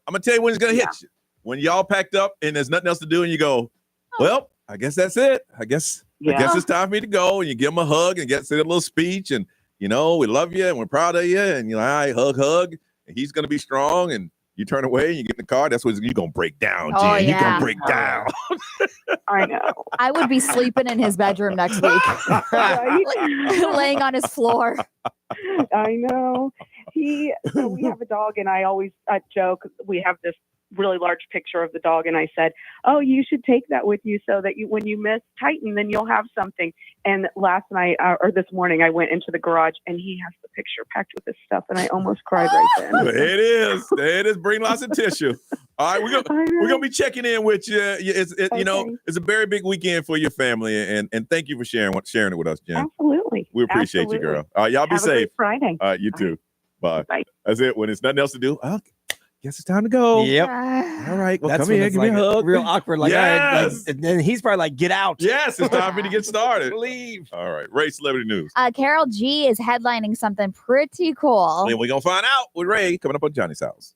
going to tell you when it's going to hit you. When y'all packed up and there's nothing else to do and you go, well, I guess that's it. I guess it's time for me to go. And you give him a hug and say a little speech and, we love you and we're proud of you. And all right, hug. And he's going to be strong. And you turn away and you get in the car. That's when you're going to break down, Jen. You're going to break down. I know. I would be sleeping in his bedroom next week. Laying on his floor. I know. We have a dog and I always joke. We have this really large picture of the dog. And I said, oh, you should take that with you so that when you miss Titan, then you'll have something. And last night or this morning, I went into the garage and he has the picture packed with his stuff. And I almost cried right then. There it is. Bring lots of tissue. All right. We're going to be checking in with you. It's a very big weekend for your family. And thank you for sharing it with us, Jen. Absolutely. We appreciate you, girl. All right. Y'all be have safe. A great Friday. All right. You too. Bye. Bye. That's it. When it's nothing else to do, guess it's time to go. Yep. All right. Well, that's come here. Give me a hug. Real awkward. Yes. And then he's probably like, get out. Yes. It's time for me to get started. Leave. All right. Ray, celebrity news. Carol G is headlining something pretty cool. And we're going to find out with Ray coming up on Johnny's house.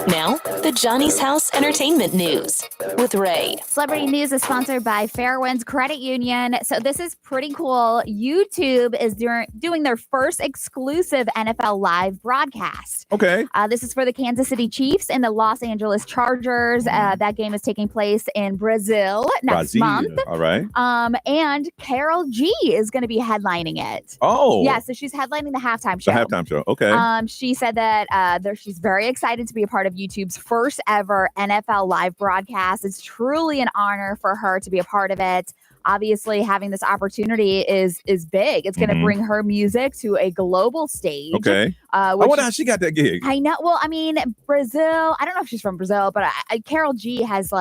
Now, the Johnny's House Entertainment News with Ray. Celebrity news is sponsored by Fairwinds Credit Union. So this is pretty cool. YouTube is doing their first exclusive NFL live broadcast. Okay. This is for the Kansas City Chiefs and the Los Angeles Chargers. That game is taking place in Brazil next month. All right. And Carol G is going to be headlining it. Oh. Yeah, so she's headlining the halftime show. The halftime show. Okay. She said that she's very excited to be a part of YouTube's first ever NFL live broadcast. It's truly an honor for her to be a part of it. Obviously, having this opportunity is big. It's going to bring her music to a global stage. Okay. I wonder how she got that gig. I know. Well, I mean, Brazil. I don't know if she's from Brazil, but Carol G has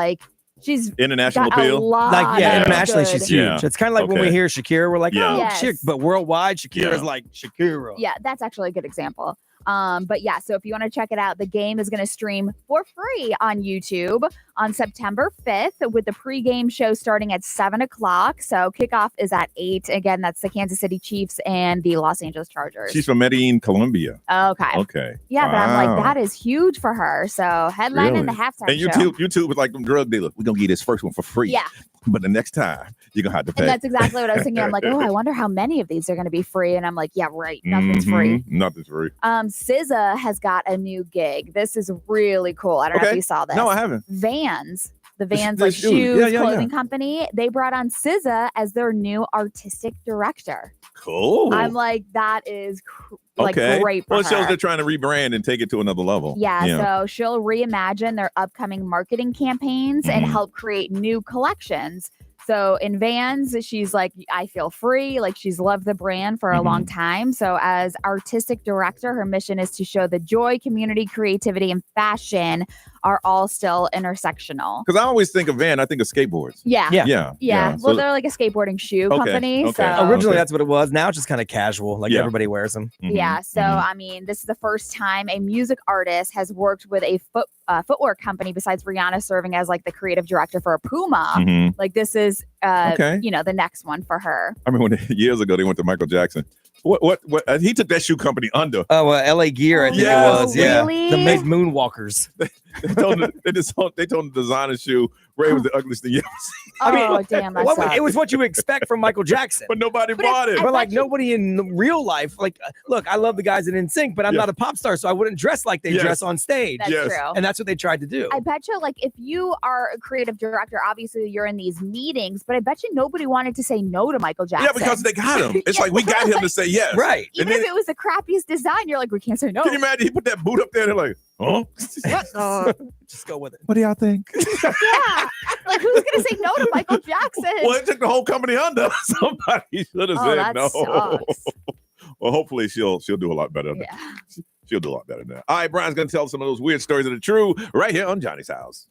she's international got appeal. Internationally, she's huge. Yeah. It's kind of like when we hear Shakira, we're like, Yes. but worldwide, Shakira's like Shakira. Yeah, that's actually a good example. But yeah, so if you want to check it out, the game is going to stream for free on YouTube on September 5th with the pregame show starting at 7 o'clock. So kickoff is at 8. Again, that's the Kansas City Chiefs and the Los Angeles Chargers. She's from Medellin, Colombia. Okay. Yeah, but I'm like, that is huge for her. So headlining the halftime and show. YouTube was like them drug dealers. We're going to get this first one for free. Yeah. But the next time, you're going to have to pay. And that's exactly what I was thinking. I'm like, I wonder how many of these are going to be free. And I'm like, yeah, right. Nothing's free. Nothing's free. SZA has got a new gig. This is really cool. I don't know if you saw this. No, I haven't. Vans, the Vans The shoes clothing company, they brought on SZA as their new artistic director. Cool. I'm like, that is great for Well, it shows her. they're trying to rebrand and take it to another level. Yeah, so she'll reimagine their upcoming marketing campaigns and help create new collections. So in Vans, she's like, I feel free. Like she's loved the brand for a long time. So as artistic director, her mission is to show the joy, community, creativity, and fashion are all still intersectional. Because I always think of Van, I think of skateboards. Yeah. So, Well, they're like a skateboarding shoe company. Okay. So Originally, that's what it was. Now it's just kind of casual. Like everybody wears them. yeah. So I mean, this is the first time a music artist has worked with a footwear company besides Rihanna serving as like the creative director for a Puma. Like this is the next one for her. I mean, years ago they went to Michael Jackson. What he took that shoe company under. Oh, LA Gear, I think it was. Really? The big moonwalkers. They told him to design a shoe. Ray was the ugliest thing you ever seen. Damn, that sucks. It was what you expect from Michael Jackson. But nobody bought it. But like nobody in real life, like, look, I love the guys in NSYNC, but I'm not a pop star, so I wouldn't dress like they dress on stage. That's true. And that's what they tried to do. I bet you, like, if you are a creative director, obviously you're in these meetings, but I bet you nobody wanted to say no to Michael Jackson. Yeah, because they got him. It's like we got him to say yes. Right. Even if it was the crappiest design, you're like, we can't say no. Can you imagine he put that boot up there and they're like, huh? Just go with it. What do y'all think? Yeah. Like, who's going to say no to Michael Jackson? Well, it took the whole company under. Somebody should have said that no. sucks. Well, hopefully she'll do a lot better. Yeah. She'll do a lot better now. All right, Brian's going to tell some of those weird stories that are true right here on Johnny's House.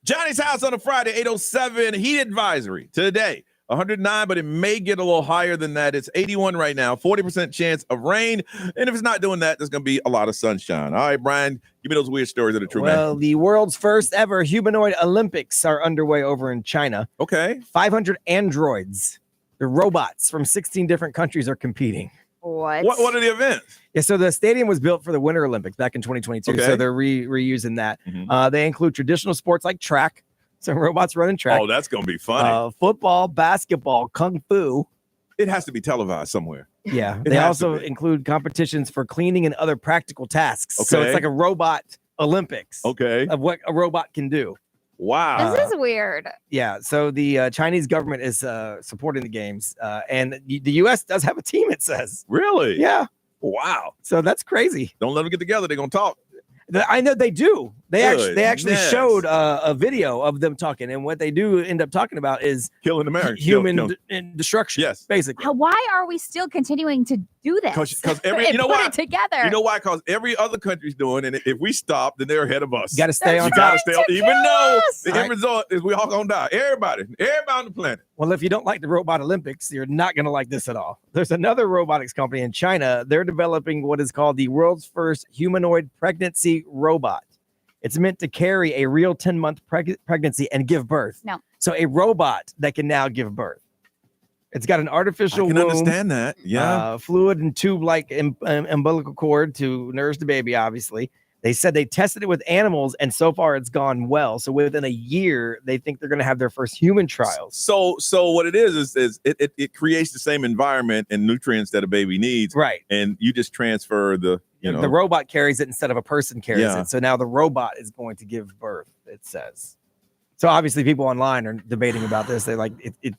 Johnny's house on a Friday, 807. Heat advisory today. 109, but it may get a little higher than that. It's 81 right now, 40% chance of rain. And if it's not doing that, there's going to be a lot of sunshine. All right, Brian, give me those weird stories that are true, Well, man. the world's first ever humanoid Olympics are underway over in China. Okay. 500 androids, the robots from 16 different countries are competing. What are the events? Yeah, so the stadium was built for the Winter Olympics back in 2022. Okay. So they're reusing that. Mhm. They include traditional sports like track. So robots running track. Oh, that's going to be funny. Football, basketball, kung fu. It has to be televised somewhere. Yeah. It They has also to be. include competitions for cleaning and other practical tasks. So Okay. it's like a robot Olympics Okay. of what a robot can do. Wow. This is weird. Yeah. So the Chinese government is supporting the games. And the U.S. does have a team, it says. Really? Yeah. Wow. So that's crazy. Don't let them get together. They're going to talk. I know they do. They actually Goodness. showed a video of them talking, and what they do end up talking about is Killing Americans. human destruction. Yes. Basically. Why are we still continuing to do this? Because every, And you know put why? it together. You know why? Because every other country's doing, and if we stop, then they're ahead of us. Got to stay They're on You top. gotta stay trying on, to even kill though us. the end result is we all gonna die. Everybody on the planet. Well, if you don't like the robot Olympics, you're not going to like this at all. There's another robotics company in China. They're developing what is called the world's first humanoid pregnancy robot. It's meant to carry a real 10-month pregnancy and give birth. No. So a robot that can now give birth. It's got an artificial I can womb, understand that. Yeah. fluid and tube-like umbilical cord to nourish the baby, obviously. They said they tested it with animals, and so far it's gone well. So within a year, they think they're going to have their first human trials. So what it is it creates the same environment and nutrients that a baby needs. Right. And you just transfer the robot carries it instead of a person carries Yeah. it. So now the robot is going to give birth, it says. So obviously people online are debating about this. They like it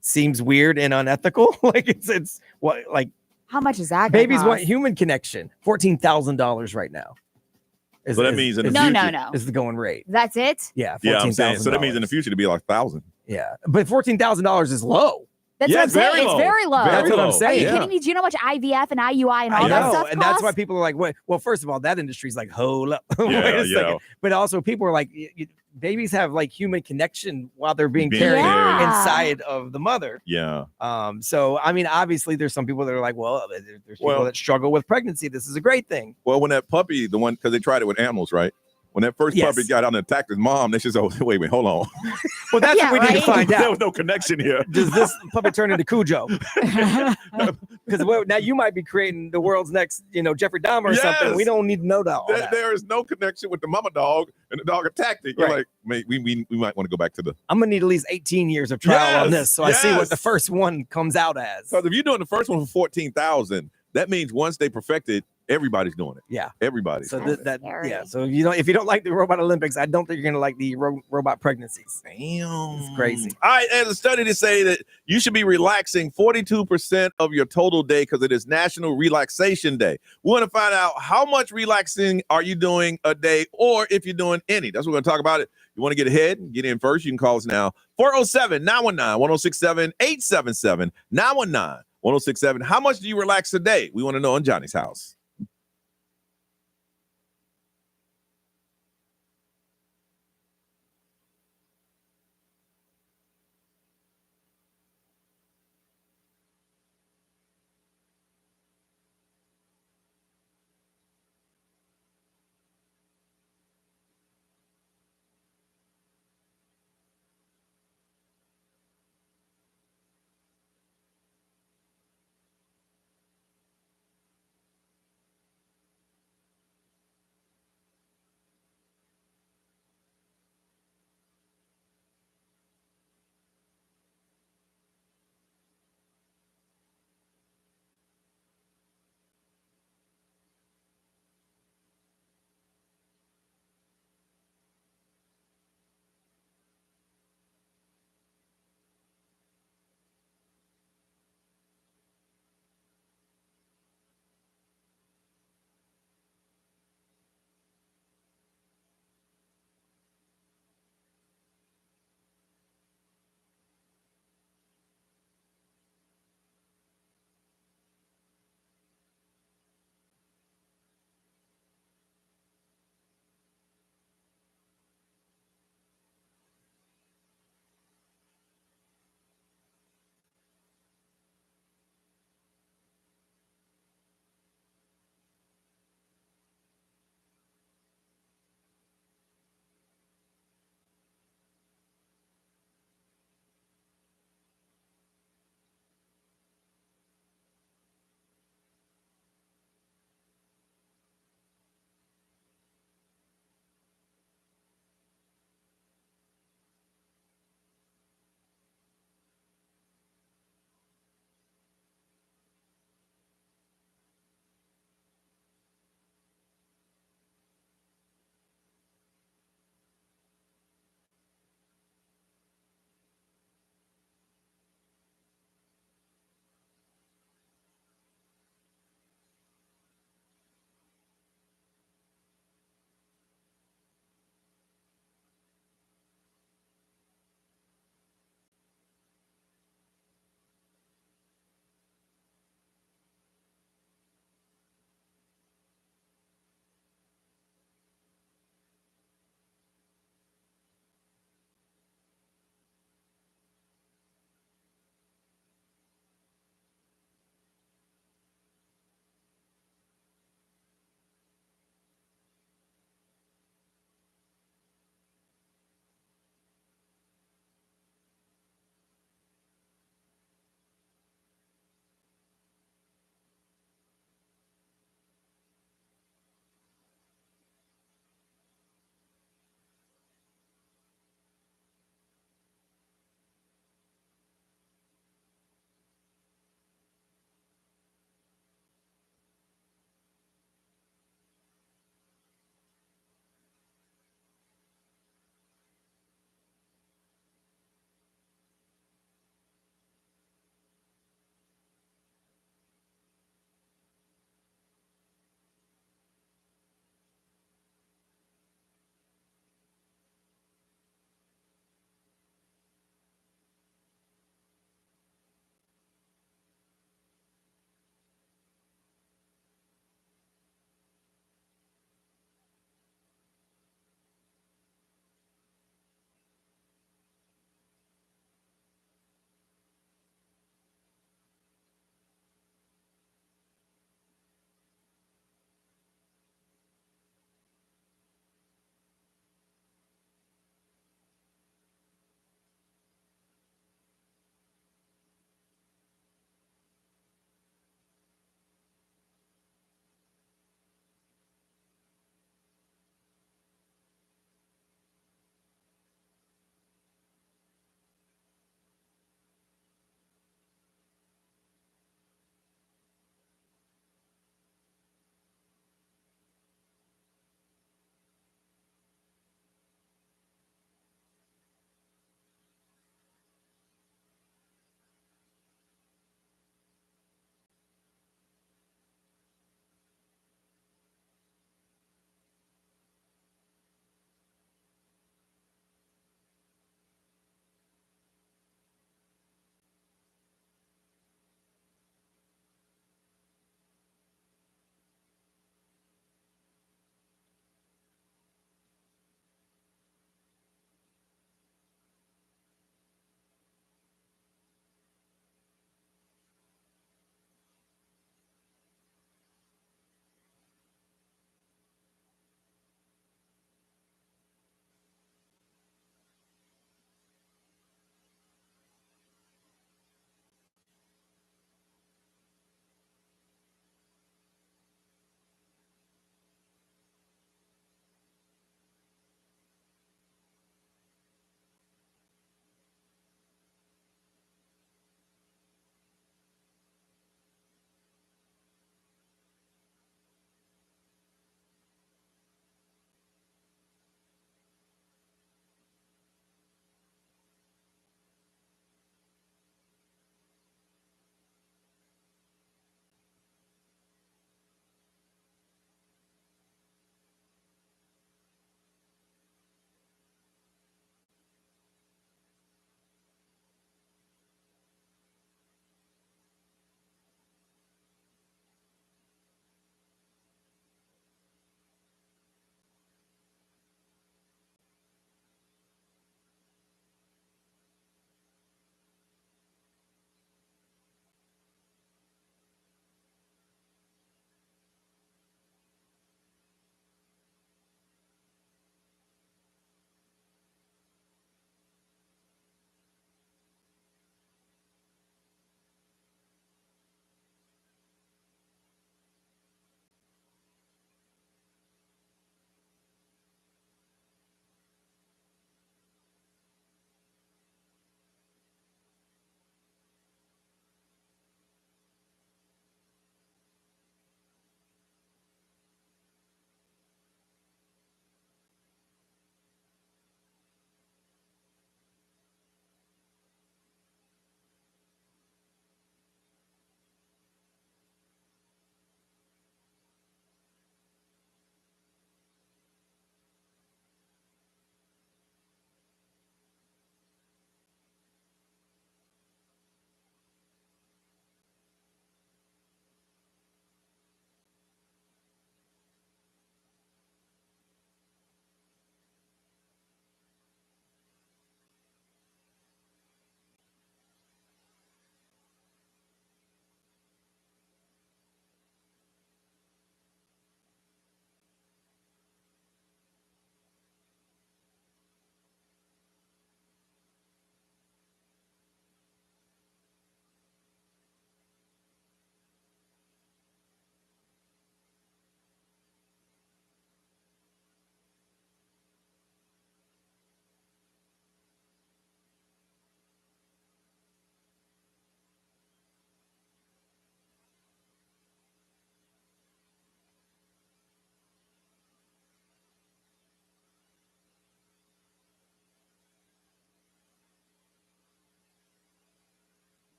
seems weird and unethical. Like it's what like How much is that? babies cost? want human connection. $14,000 right now. So that means in the No, future. no. is the going rate. That's it. Yeah, Yeah, I'm $14,000. saying. So that means in the future to be like 1,000. Yeah, but $14,000 is low. That's Yeah, what I'm saying. very It's low. very low. That's what I'm low. saying. Are you Yeah. kidding me? Do you know how much IVF and IUI and all I that know, stuff and that's costs? why people are like, wait. Well, first of all, that industry's like, hold up, wait Yeah, a yeah. second. But also, people are like, babies have like human connection while they're being Being carried carried. Yeah. inside of the mother. Yeah. So I mean, obviously, there's some people that are like, well, there's people Well- that struggle with pregnancy. This is a great thing. Well, when that puppy, the one, because they tried it with animals, right? When that first Yes. puppy got out and attacked his mom, they just, wait, hold on. Well, that's Yeah, what we need to right? find There out. was no connection here. Does this puppy turn into Cujo? Because now you might be creating the world's next, Jeffrey Dahmer or something. Yes. We don't need to know that. All that. There is no connection with the mama dog, and the dog attacked it. You're Right. like, mate, we might want to go back to the. I'm gonna need at least 18 years of trial on Yes, this, so I see what yes. the first one comes out as. Because if you're doing the first one for 14,000, that means once they perfect it, everybody's doing it. Yeah. Everybody. So That's scary. So if you don't like the robot Olympics, I don't think you're gonna like the robot pregnancies. Damn. It's crazy. All right, there's a study to say that you should be relaxing 42% of your total day because it is National Relaxation Day. We want to find out how much relaxing are you doing a day, or if you're doing any. That's what we're going to talk about. It. You want to get ahead, get in first, you can call us now. 407-919-1067, 877-919-1067. How much do you relax a day? We want to know on Johnny's house.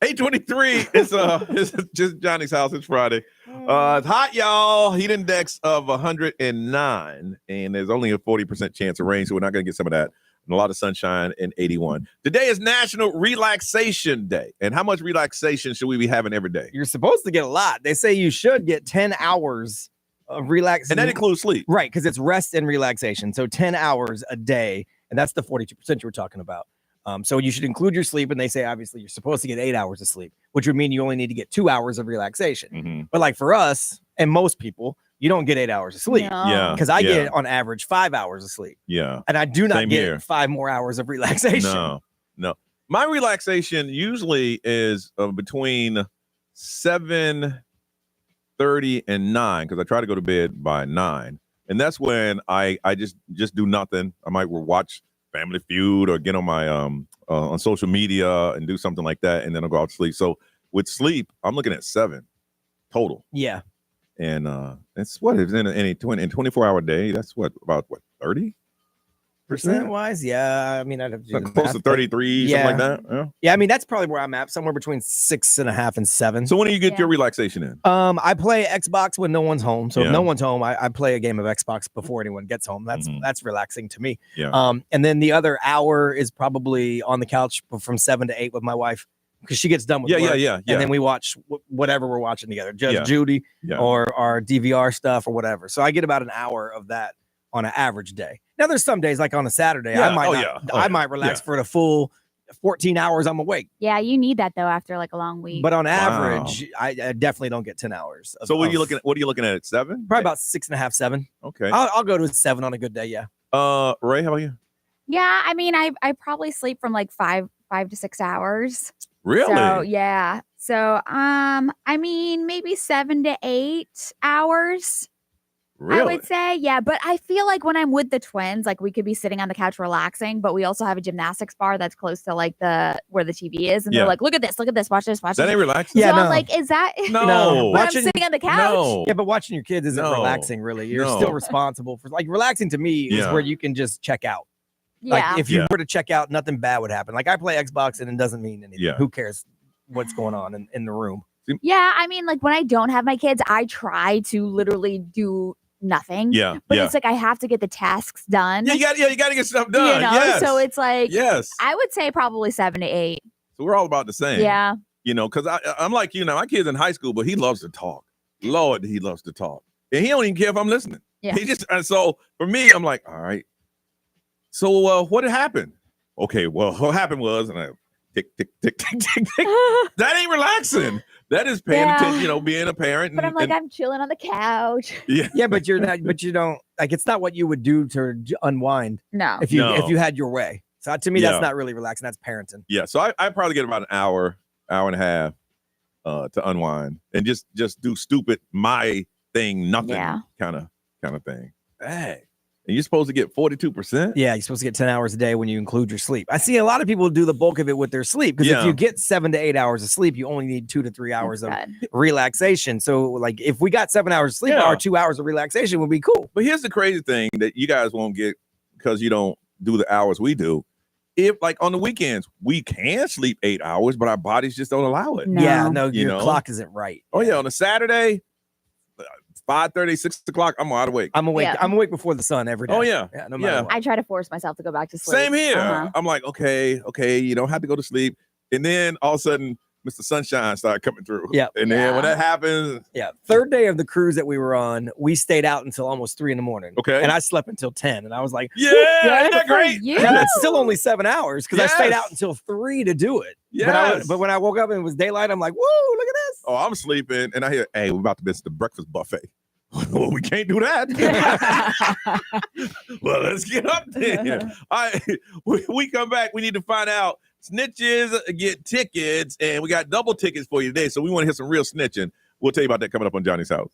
8:23. It's just Johnny's house. It's Friday. It's hot, y'all. Heat index of 109, and there's only a 40% chance of rain, so we're not going to get some of that. And a lot of sunshine and 81. Today is National Relaxation Day. And how much relaxation should we be having every day? You're supposed to get a lot. They say you should get 10 hours of relaxation. And that includes sleep. Right, because it's rest and relaxation. So 10 hours a day, and that's the 42% you were talking about. So you should include your sleep, and they say obviously you're supposed to get 8 hours of sleep, which would mean you only need to get 2 hours of relaxation. Mm-hmm. But like for us and most people, you don't get 8 hours of sleep. No. Yeah. Because I get on average 5 hours of sleep. Yeah. And I do not Same get here. 5 more hours of relaxation. No. My relaxation usually is between 7:30 and 9, because I try to go to bed by 9. And that's when I just do nothing. I might watch Family Feud or get on my on social media and do something like that, and then I'll go out to sleep. So with sleep, I'm looking at 7 total. Yeah. And it's what is in a 24-hour day. That's about 30%? Percent-wise, yeah. I mean, I'd have to do the Close math, to but 33, something like that. Yeah. yeah, I mean, that's probably where I'm at, somewhere between 6.5 and 7. So when do you get Yeah. your relaxation in? I play Xbox when no one's home. So Yeah. if no one's home, I play a game of Xbox before anyone gets home. That's relaxing to me. Yeah. And then the other hour is probably on the couch from 7 to 8 with my wife, because she gets done with work. Yeah. And then we watch whatever we're watching together, Judge Yeah. Judy Yeah. or our DVR stuff or whatever. So I get about an hour of that on an average day. Now there's some days like on a Saturday, Yeah. I might relax for the full 14 hours I'm awake. Yeah, you need that though after like a long week. But on average, I definitely don't get 10 hours. So what are you looking at 7? Probably about 6.5, 7. Okay. I'll go to 7 on a good day. Yeah. Ray, how about you? Yeah, I mean, I probably sleep from like 5 to 6 hours. Really? So yeah. So I mean, maybe 7 to 8 hours. Really? I would say, yeah. But I feel like when I'm with the twins, like we could be sitting on the couch relaxing, but we also have a gymnastics bar that's close to like where the TV is, and Yeah. they're like, look at this, watch this, watch That this. ain't relaxing. Yeah, So no. I'm like, is that No. when I'm Watching- sitting on the couch? No. Yeah, but watching your kids isn't No. relaxing, really. You're No. still responsible for, like, relaxing to me is Yeah. where you can just check out. Yeah. Like, if you Yeah. were to check out, nothing bad would happen. Like, I play Xbox and it doesn't mean anything. Yeah. Who cares what's going on in the room? Yeah, I mean, like when I don't have my kids, I try to literally do nothing. Yeah. But Yeah. it's like I have to get the tasks done. You got to get stuff done. You know, Yes. so it's like Yes. I would say probably 7 to 8. So we're all about the same. Yeah. You know, because I'm like, my kid's in high school, but he loves to talk. Lord, he loves to talk. And he don't even care if I'm listening. Yeah. He just, and so for me, I'm like, all right. So what had happened? Okay, well, what happened was, and I tick, tick, tick, tick, tick, tick. That ain't relaxing. That is paying Yeah. attention, being a parent. But I'm like, I'm chilling on the couch. yeah. Yeah, but you're not, but you don't, like, it's not what you would do to unwind No. if No. you had your way. So to me, Yeah. that's not really relaxing. That's parenting. Yeah. So I probably get about an hour and a half to unwind and just do stupid my thing, nothing Yeah. kind of thing. Hey. And you're supposed to get 42%? Yeah, you're supposed to get 10 hours a day when you include your sleep. I see a lot of people do the bulk of it with their sleep, because Yeah. if you get 7 to 8 hours of sleep, you only need 2 to 3 hours of Good. relaxation. So, like, if we got 7 hours of sleep, Yeah. our 2 hours of relaxation would be cool. But here's the crazy thing that you guys won't get because you don't do the hours we do. If like on the weekends, we can sleep 8 hours, but our bodies just don't allow it. No. Yeah, no, You your know? clock isn't right. Oh yeah, on a Saturday, 5:30, 6 o'clock, I'm wide awake. I'm awake. Yeah. I'm awake before the sun every day. Oh yeah. no matter Yeah. what. I try to force myself to go back to sleep. Same here. Uh-huh. I'm like, okay, you don't have to go to sleep. And then all of a sudden, Mr. Sunshine started coming through. Yep. And then when Yeah. that happens, Yeah. Third day of the cruise that we were on, we stayed out until almost 3 a.m. okay. And I slept until 10. And I was like, yeah, Good isn't that for great? you. now that's still only 7 hours because I stayed Yes. out until 3 to do it. Yes. But when I woke up and it was daylight, I'm like, whoa, look at this. Oh, I'm sleeping, and I hear, hey, we're about to miss the breakfast buffet. Well, we can't do that. Well, let's get up there. All right, we come back. We need to find out. Snitches get tickets, and we got double tickets for you today. So we want to hear some real snitching. We'll tell you about that coming up on Johnny's House.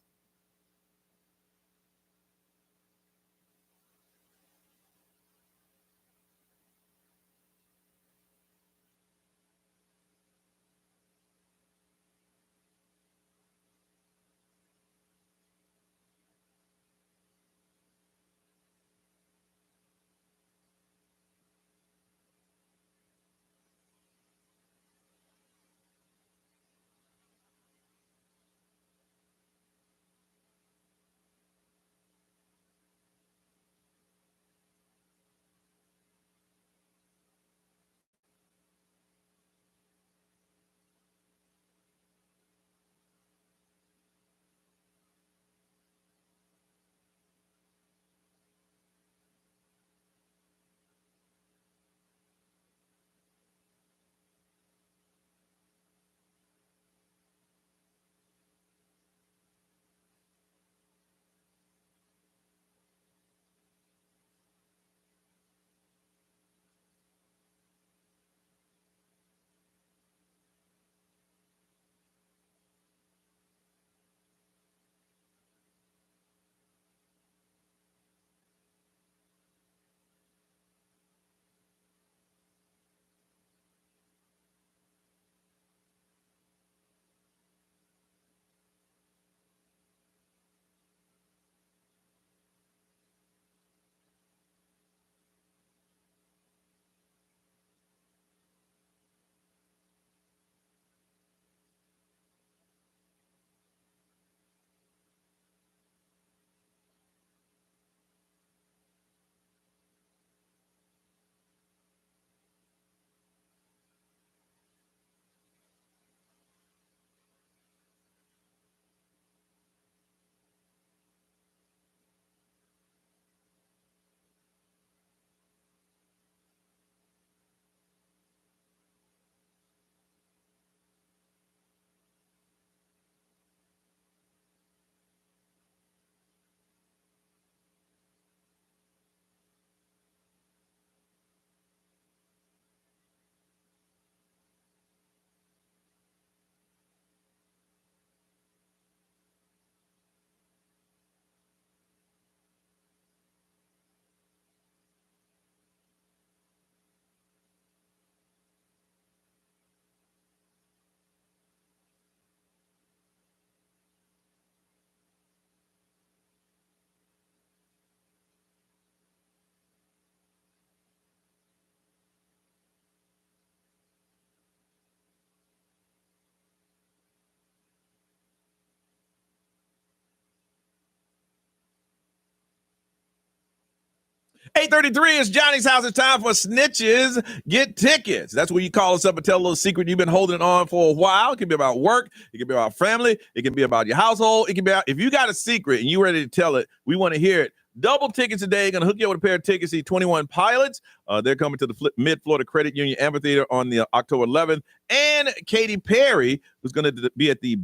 8:33 is Johnny's house. It's time for Snitches Get Tickets. That's where you call us up and tell a little secret you've been holding on for a while. It can be about work. It can be about family. It can be about your household. It can be about, if you got a secret and you're ready to tell it, we want to hear it. Double tickets today. Going to hook you up with a pair of tickets. See 21 Pilots. They're coming to the Mid-Florida Credit Union Amphitheater on the October 11th. And Katy Perry, who's going to be at the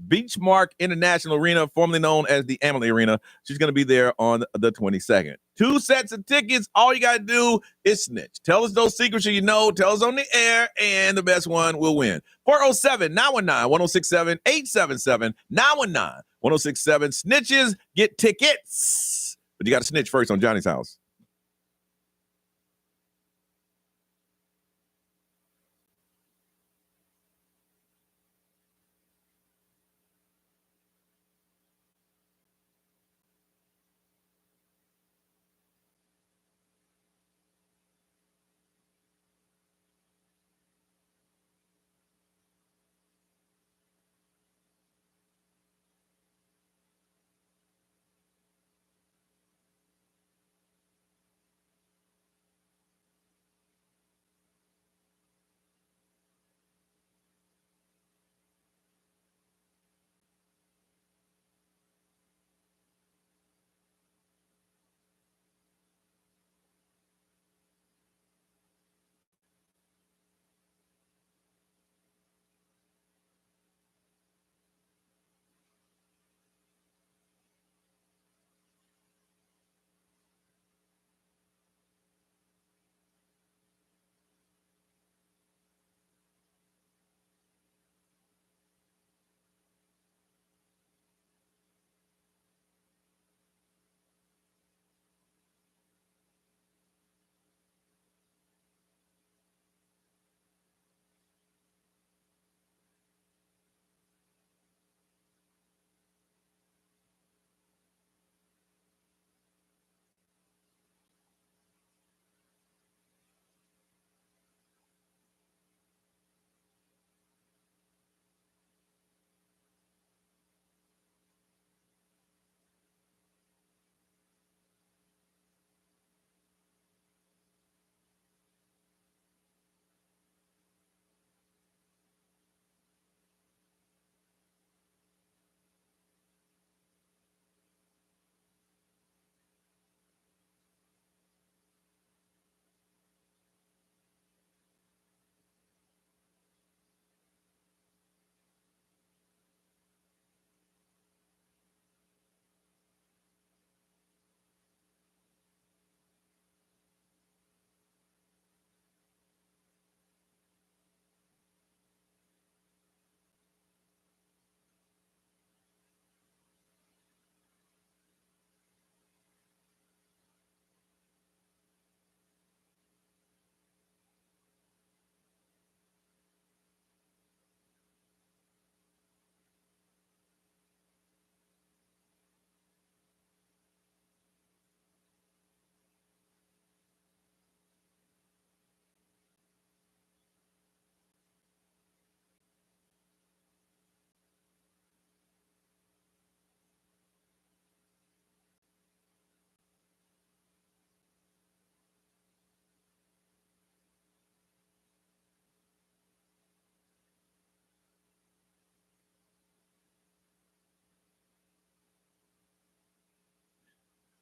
Beachmark International Arena, formerly known as the Amalie Arena. She's going to be there on the 22nd. 2 sets of tickets. All you got to do is snitch. Tell us those secrets you know. Tell us on the air, and the best one will win. 407-919-1067, 877-919-1067. Snitches Get Tickets. But you got to snitch first on Johnny's house.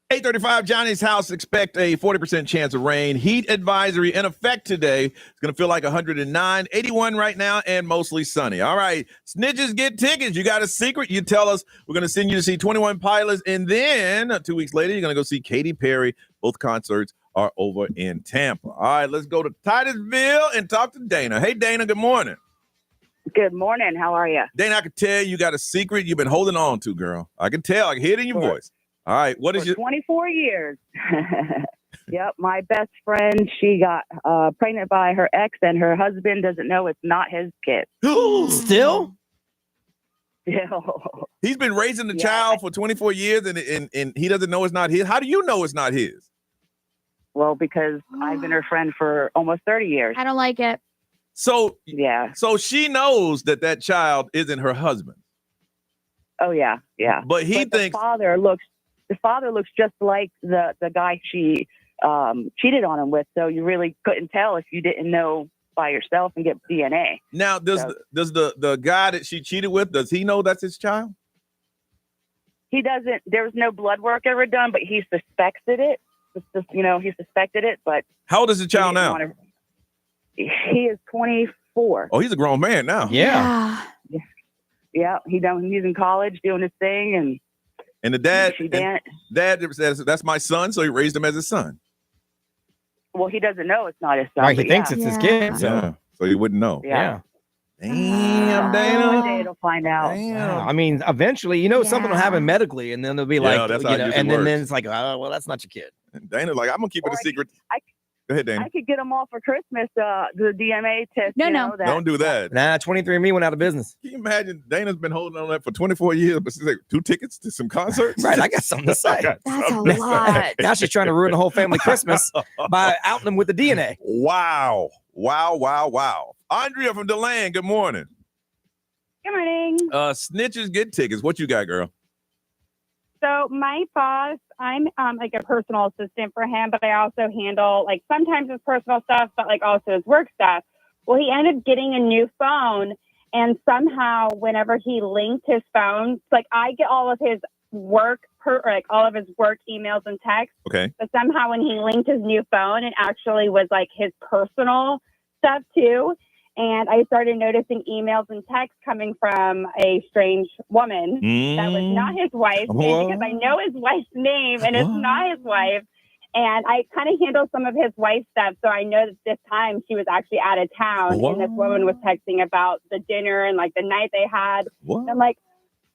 $8:35, Johnny's house. Expect a 40% chance of rain. Heat advisory in effect today. It's going to feel like 109, 81 right now, and mostly sunny. All right, Snitches Get Tickets. You got a secret? You tell us. We're going to send you to see 21 Pilots, and then 2 weeks later, you're going to go see Katy Perry. Both concerts are over in Tampa. All right, let's go to Titusville and talk to Dana. Hey, Dana, good morning. Good morning. How are you? Dana, I can tell you got a secret you've been holding on to, girl. I can tell. I can hear it in your voice. All right, what is your 24 years? Yep, my best friend, she got pregnant by her ex, and her husband doesn't know it's not his kid. Still? Still. He's been raising the child for 24 years, and he doesn't know it's not his. How do you know it's not his? Well, because I've been her friend for almost 30 years. I don't like it. So yeah. So she knows that child isn't her husband. Oh yeah. But he thinks the father looks just like the guy she cheated on him with. So you really couldn't tell if you didn't know by yourself and get DNA. Now, does the guy that she cheated with, does he know that's his child? He doesn't. There was no blood work ever done, but he suspected it. He suspected it. But how old is the child now? He is 24. Oh, he's a grown man now. Yeah. Yeah, he's in college doing his thing, and the dad says that's my son, so he raised him as his son. Well, he doesn't know it's not his son. Right, he thinks it's his kid, so he wouldn't know. Yeah. Damn, Dana. One day it'll find out. Wow. I mean, eventually, something will happen medically, and then they'll be like, that's how it and works. then it's like, oh, well, that's not your kid. And Dana's like, I'm gonna keep it a secret. Go ahead, Dana. I could get them all for Christmas. The DNA test. No. Don't do that. Nah, 23andMe went out of business. Can you imagine? Dana's been holding on that for 24 years, but she's like 2 tickets to some concerts. Right, I got something to say. That's a lot. Now she's trying to ruin the whole family Christmas by outing them with the DNA. Wow. Andrea from DeLand, good morning. Good morning. Snitches Get Tickets. What you got, girl? So my boss, I'm like a personal assistant for him, but I also handle like sometimes his personal stuff, but like also his work stuff. Well, he ended up getting a new phone, and somehow whenever he linked his phone, like I get all of his work all of his work emails and texts. Okay. But somehow when he linked his new phone, it actually was like his personal stuff too. And I started noticing emails and texts coming from a strange woman that was not his wife, because I know his wife's name and it's not his wife. And I kind of handle some of his wife's stuff. So I know that this time she was actually out of town. And this woman was texting about the dinner and like the night they had. And I'm like,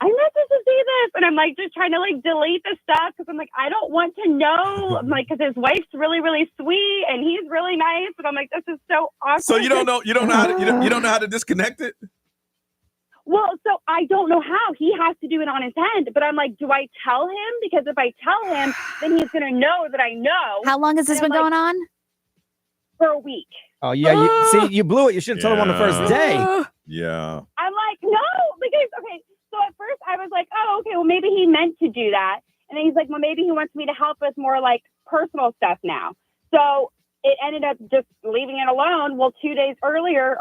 I'm not supposed to see this. And I'm like, just trying to like delete the stuff because I'm like, I don't want to know. I'm like, because his wife's really, really sweet and he's really nice. And I'm like, this is so awkward. So you don't know how to disconnect it? Well, so I don't know how. He has to do it on his end. But I'm like, do I tell him? Because if I tell him, then he's going to know that I know. How long has this been going on? For a week. Oh, yeah. You blew it. You should have told him on the first day. Yeah. I'm like, no, because, okay. So at first I was like, oh, okay, well, maybe he meant to do that. And then he's like, well, maybe he wants me to help with more like personal stuff now. So it ended up just leaving it alone. Well, 2 days later,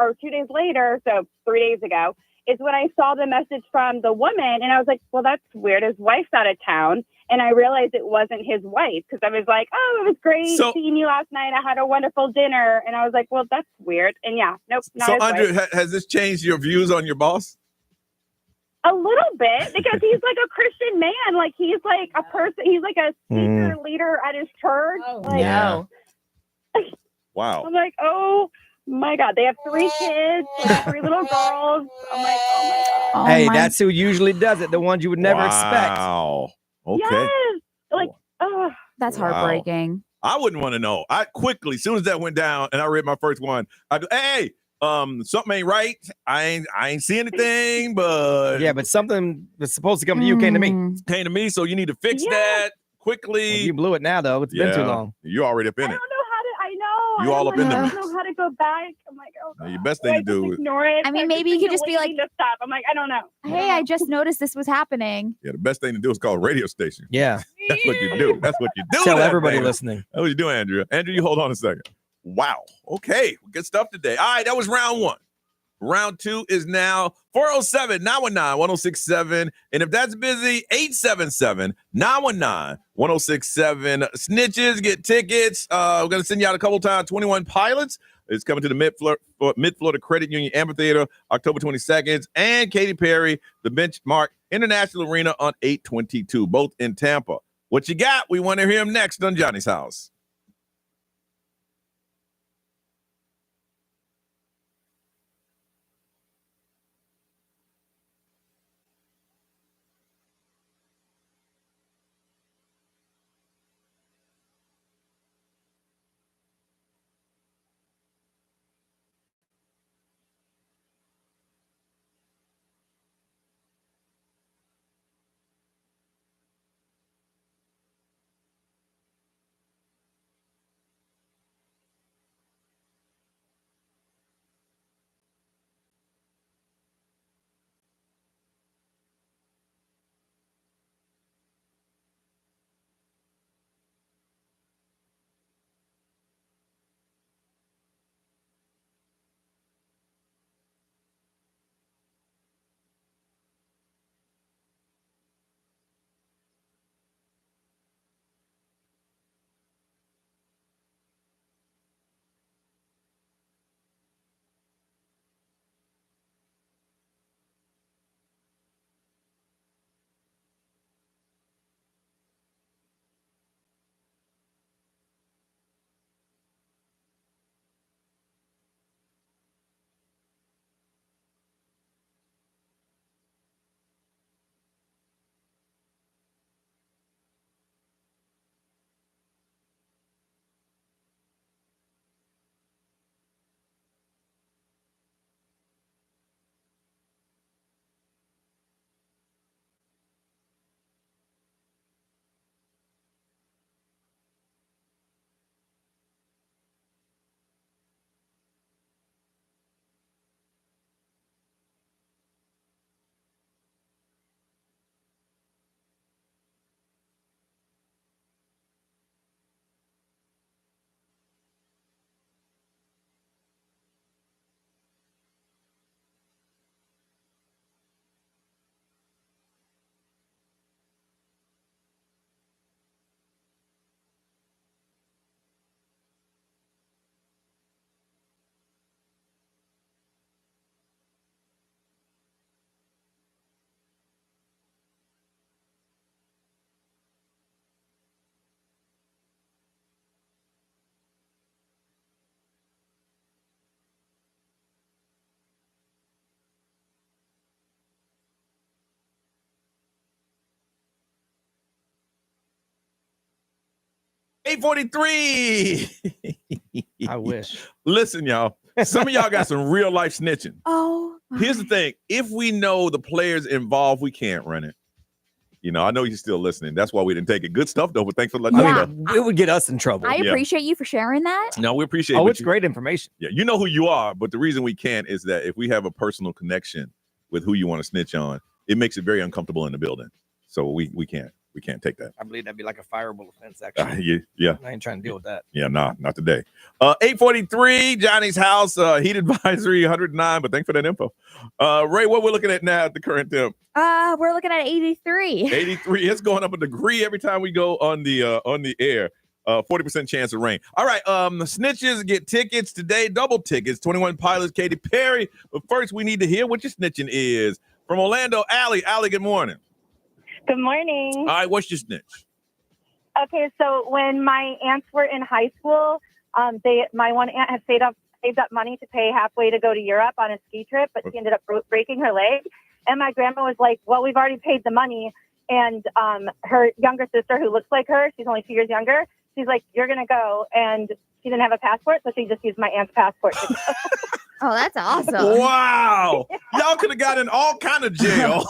so 3 days ago, is when I saw the message from the woman. And I was like, well, that's weird. His wife's out of town. And I realized it wasn't his wife because I was like, oh, it was great seeing you last night. I had a wonderful dinner. And I was like, well, that's weird. And yeah, nope, not so his Andrea, wife. has this changed your views on your boss? A little bit, because he's like a Christian man. Like he's like a person. He's like a speaker leader at his church. No. Wow. I'm like, oh my God. They have 3 kids, like 3 little girls. I'm like, oh my God. Hey, that's who usually does it. The ones you would never expect. Wow. Okay. Yes. Like, That's heartbreaking. I wouldn't want to know. I quickly, as soon as that went down and I read my first one, I'd be, hey, something ain't right. I ain't see anything, but yeah, but something that's supposed to come to you came to me. Came to me, so you need to fix that quickly. Well, you blew it now, though. It's been too long. You're already up in it. I don't know how to. I know. You all up in the I mix. don't know how to go back. I'm like, oh God. Your best thing to do is ignore it. I mean, maybe you could just be like, stop. I'm like, I don't know. Hey, I just noticed this was happening. the best thing to do is call a radio station. Yeah. That's what you do. That's what you do. Tell everybody listening. That's what you do, Andrea. Andrea, you hold on a second. Wow. Okay. Good stuff today. All right. That was round 1. Round 2 is now 407-919-1067. And if that's busy, 877-919-1067. Snitches Get Tickets. We're going to send you out a couple times. 21 Pilots is coming to the Mid-Florida Credit Union Amphitheater October 22nd. And Katy Perry, the Benchmark International Arena on 8/22, both in Tampa. What you got? We want to hear him next on Johnny's House. 8:43. I wish. Listen, y'all. Some of y'all got some real life snitching. Oh. Here's the thing. If we know the players involved, we can't run it. You know, I know you're still listening. That's why we didn't take it. Good stuff, though, but thanks for letting us know. It would get us in trouble. I appreciate you for sharing that. No, we appreciate it. Oh, it's great information. Yeah, you know who you are, but the reason we can't is that if we have a personal connection with who you want to snitch on, it makes it very uncomfortable in the building. So we can't take that. I believe that'd be like a fireable offense, actually. Yeah. I ain't trying to deal with that. Yeah, not today. 8:43, Johnny's house, heat advisory 109, but thanks for that info. Ray, what we're looking at now at the current temp? We're looking at 83. 83. It's going up a degree every time we go on the air. 40% chance of rain. All right, the Snitches Get Tickets today, double tickets, 21 Pilots, Katy Perry. But first, we need to hear what your snitching is. From Orlando, Allie. Allie, good morning. Good morning. All right, what's your snitch? Okay, so when my aunts were in high school, my one aunt had saved up money to pay halfway to go to Europe on a ski trip, but she ended up breaking her leg. And my grandma was like, well, we've already paid the money. And her younger sister, who looks like her, she's only 2 years younger, she's like, you're going to go. And she didn't have a passport, so she just used my aunt's passport to go. Oh, that's awesome. Wow. Y'all could have got in all kind of jail.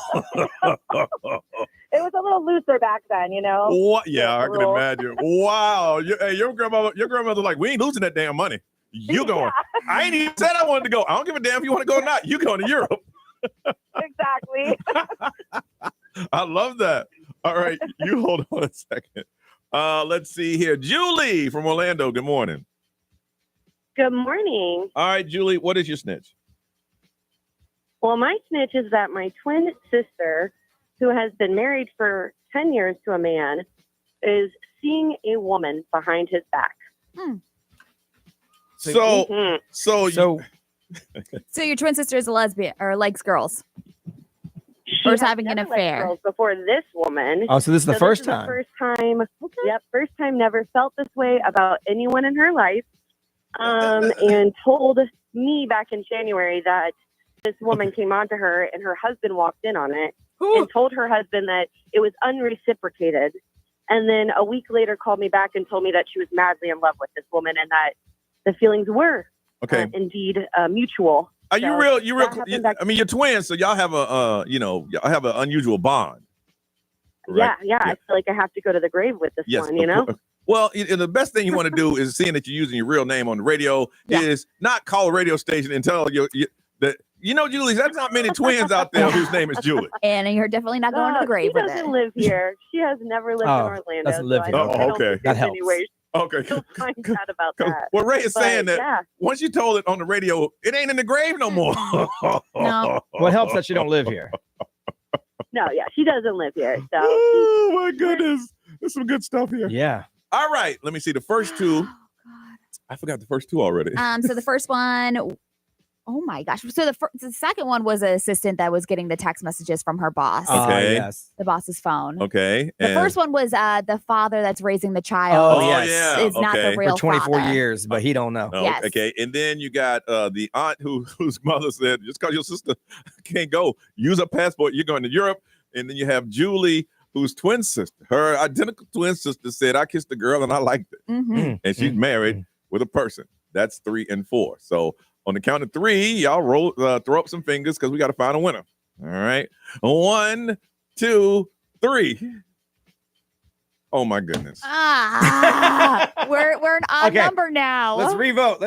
It was a little looser back then, you know? What? Yeah, I can imagine. Wow. Your grandmother like, we ain't losing that damn money. You going. Yeah. I ain't even said I wanted to go. I don't give a damn if you want to go or not. You going to Europe. Exactly. I love that. All right. You hold on a second. Let's see here. Julie from Orlando. Good morning. Good morning. All right, Julie, what is your snitch? Well, my snitch is that my twin sister, who has been married for 10 years to a man, is seeing a woman behind his back. So your twin sister is a lesbian or likes girls? Or is having an affair? Girls before this woman. Oh, so this is the first time. First time. Okay. Yep, first time. Never felt this way about anyone in her life. And told me back in January that this woman came onto her and her husband walked in on it and told her husband that it was unreciprocated. And then a week later called me back and told me that she was madly in love with this woman and that the feelings were indeed mutual. Are you real? I mean, you're twins, so y'all have y'all have an unusual bond. Right? Yeah. I feel like I have to go to the grave with this one, you know? Well, the best thing you want to do is, seeing that you're using your real name on the radio, is not call a radio station and tell you that, Julie, there's not many twins out there whose name is Julie. And you're definitely not going to the grave with it. She doesn't live here. She has never lived in Orlando. Doesn't live here. Okay. That helps. Okay. You'll find out about that. Well, Ray is saying that once you told it on the radio, it ain't in the grave no more. No. Well, it helps that you don't live here. No, she doesn't live here. So. Oh, my goodness. There's some good stuff here. Yeah. All right. Let me see. The first two. I forgot the first two already. So the first one, oh my gosh. So the second one was an assistant that was getting the text messages from her boss. Okay. Yes. The boss's phone. Okay. The first one was the father that's raising the child. Oh, yes. Yeah. Is not the real for 24 father. years, but he don't know. Oh, Yes. Okay. And then you got the aunt whose mother said, just because your sister can't go, use a passport, you're going to Europe. And then you have Julie, whose twin sister, her identical twin sister, said, I kissed a girl and I liked it. Mm-hmm. And she's married with a person. That's 3 and 4. So on the count of 3, y'all throw up some fingers because we got to find a winner. All right. 1, 2, 3. Oh my goodness. We're an odd number now. Let's revote.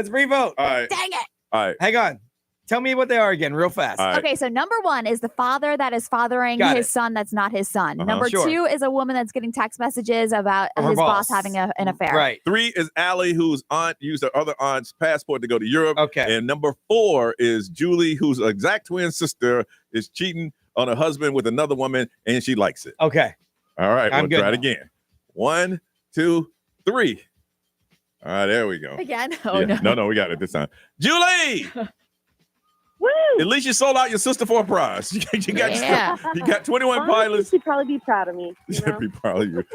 All right. Dang it. All right. Hang on. Tell me what they are again, real fast. All right. Okay, so number 1 is the father that is fathering his son that's not his son. Number 2 is a woman that's getting text messages about his boss having an affair. Right. 3 is Allie, whose aunt used her other aunt's passport to go to Europe. Okay. And number 4 is Julie, whose exact twin sister is cheating on her husband with another woman, and she likes it. Okay. All right, I'm we'll try it good again. 1, 2, 3. All right, there we go. Again? Oh, No, we got it this time. Julie! Woo! At least you sold out your sister for a prize. You got 21 pilots. She'd probably be proud of me. She'd be proud of you.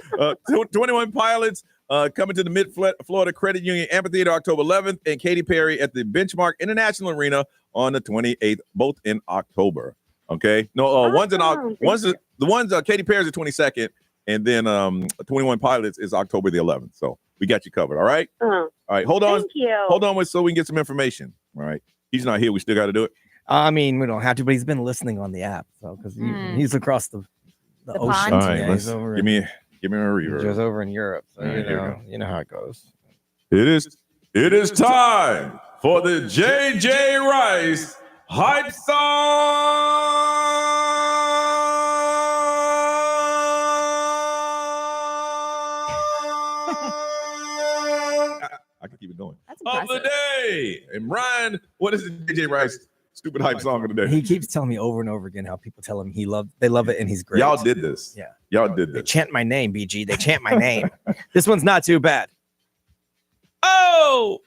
21 pilots coming to the Mid-Florida Credit Union Amphitheater October 11th, and Katy Perry at the Benchmark International Arena on the 28th, both in October. Okay? No, one's Katy Perry's the 22nd, and then 21 Pilots is October the 11th. So We got you covered. All right. Oh, All right. Hold on. thank you. Hold on, so we can get some information. All right. He's not here. We still got to do it. I mean, we don't have to, but he's been listening on the app, so because he's across the ocean. pond. All right. Yeah, he's over give me a reverb. He's over in Europe. So, All right, you know how it goes. It is time for the JJ Rice hype song. I can keep it going. That's Of the impressive. day. And Ryan, what is the JJ Rice stupid hype song of the day? He keeps telling me over and over again how people tell him they love it and he's great. Y'all did this. Yeah. Y'all did They this. chant my name, BG. They chant my name. This one's not too bad. Oh.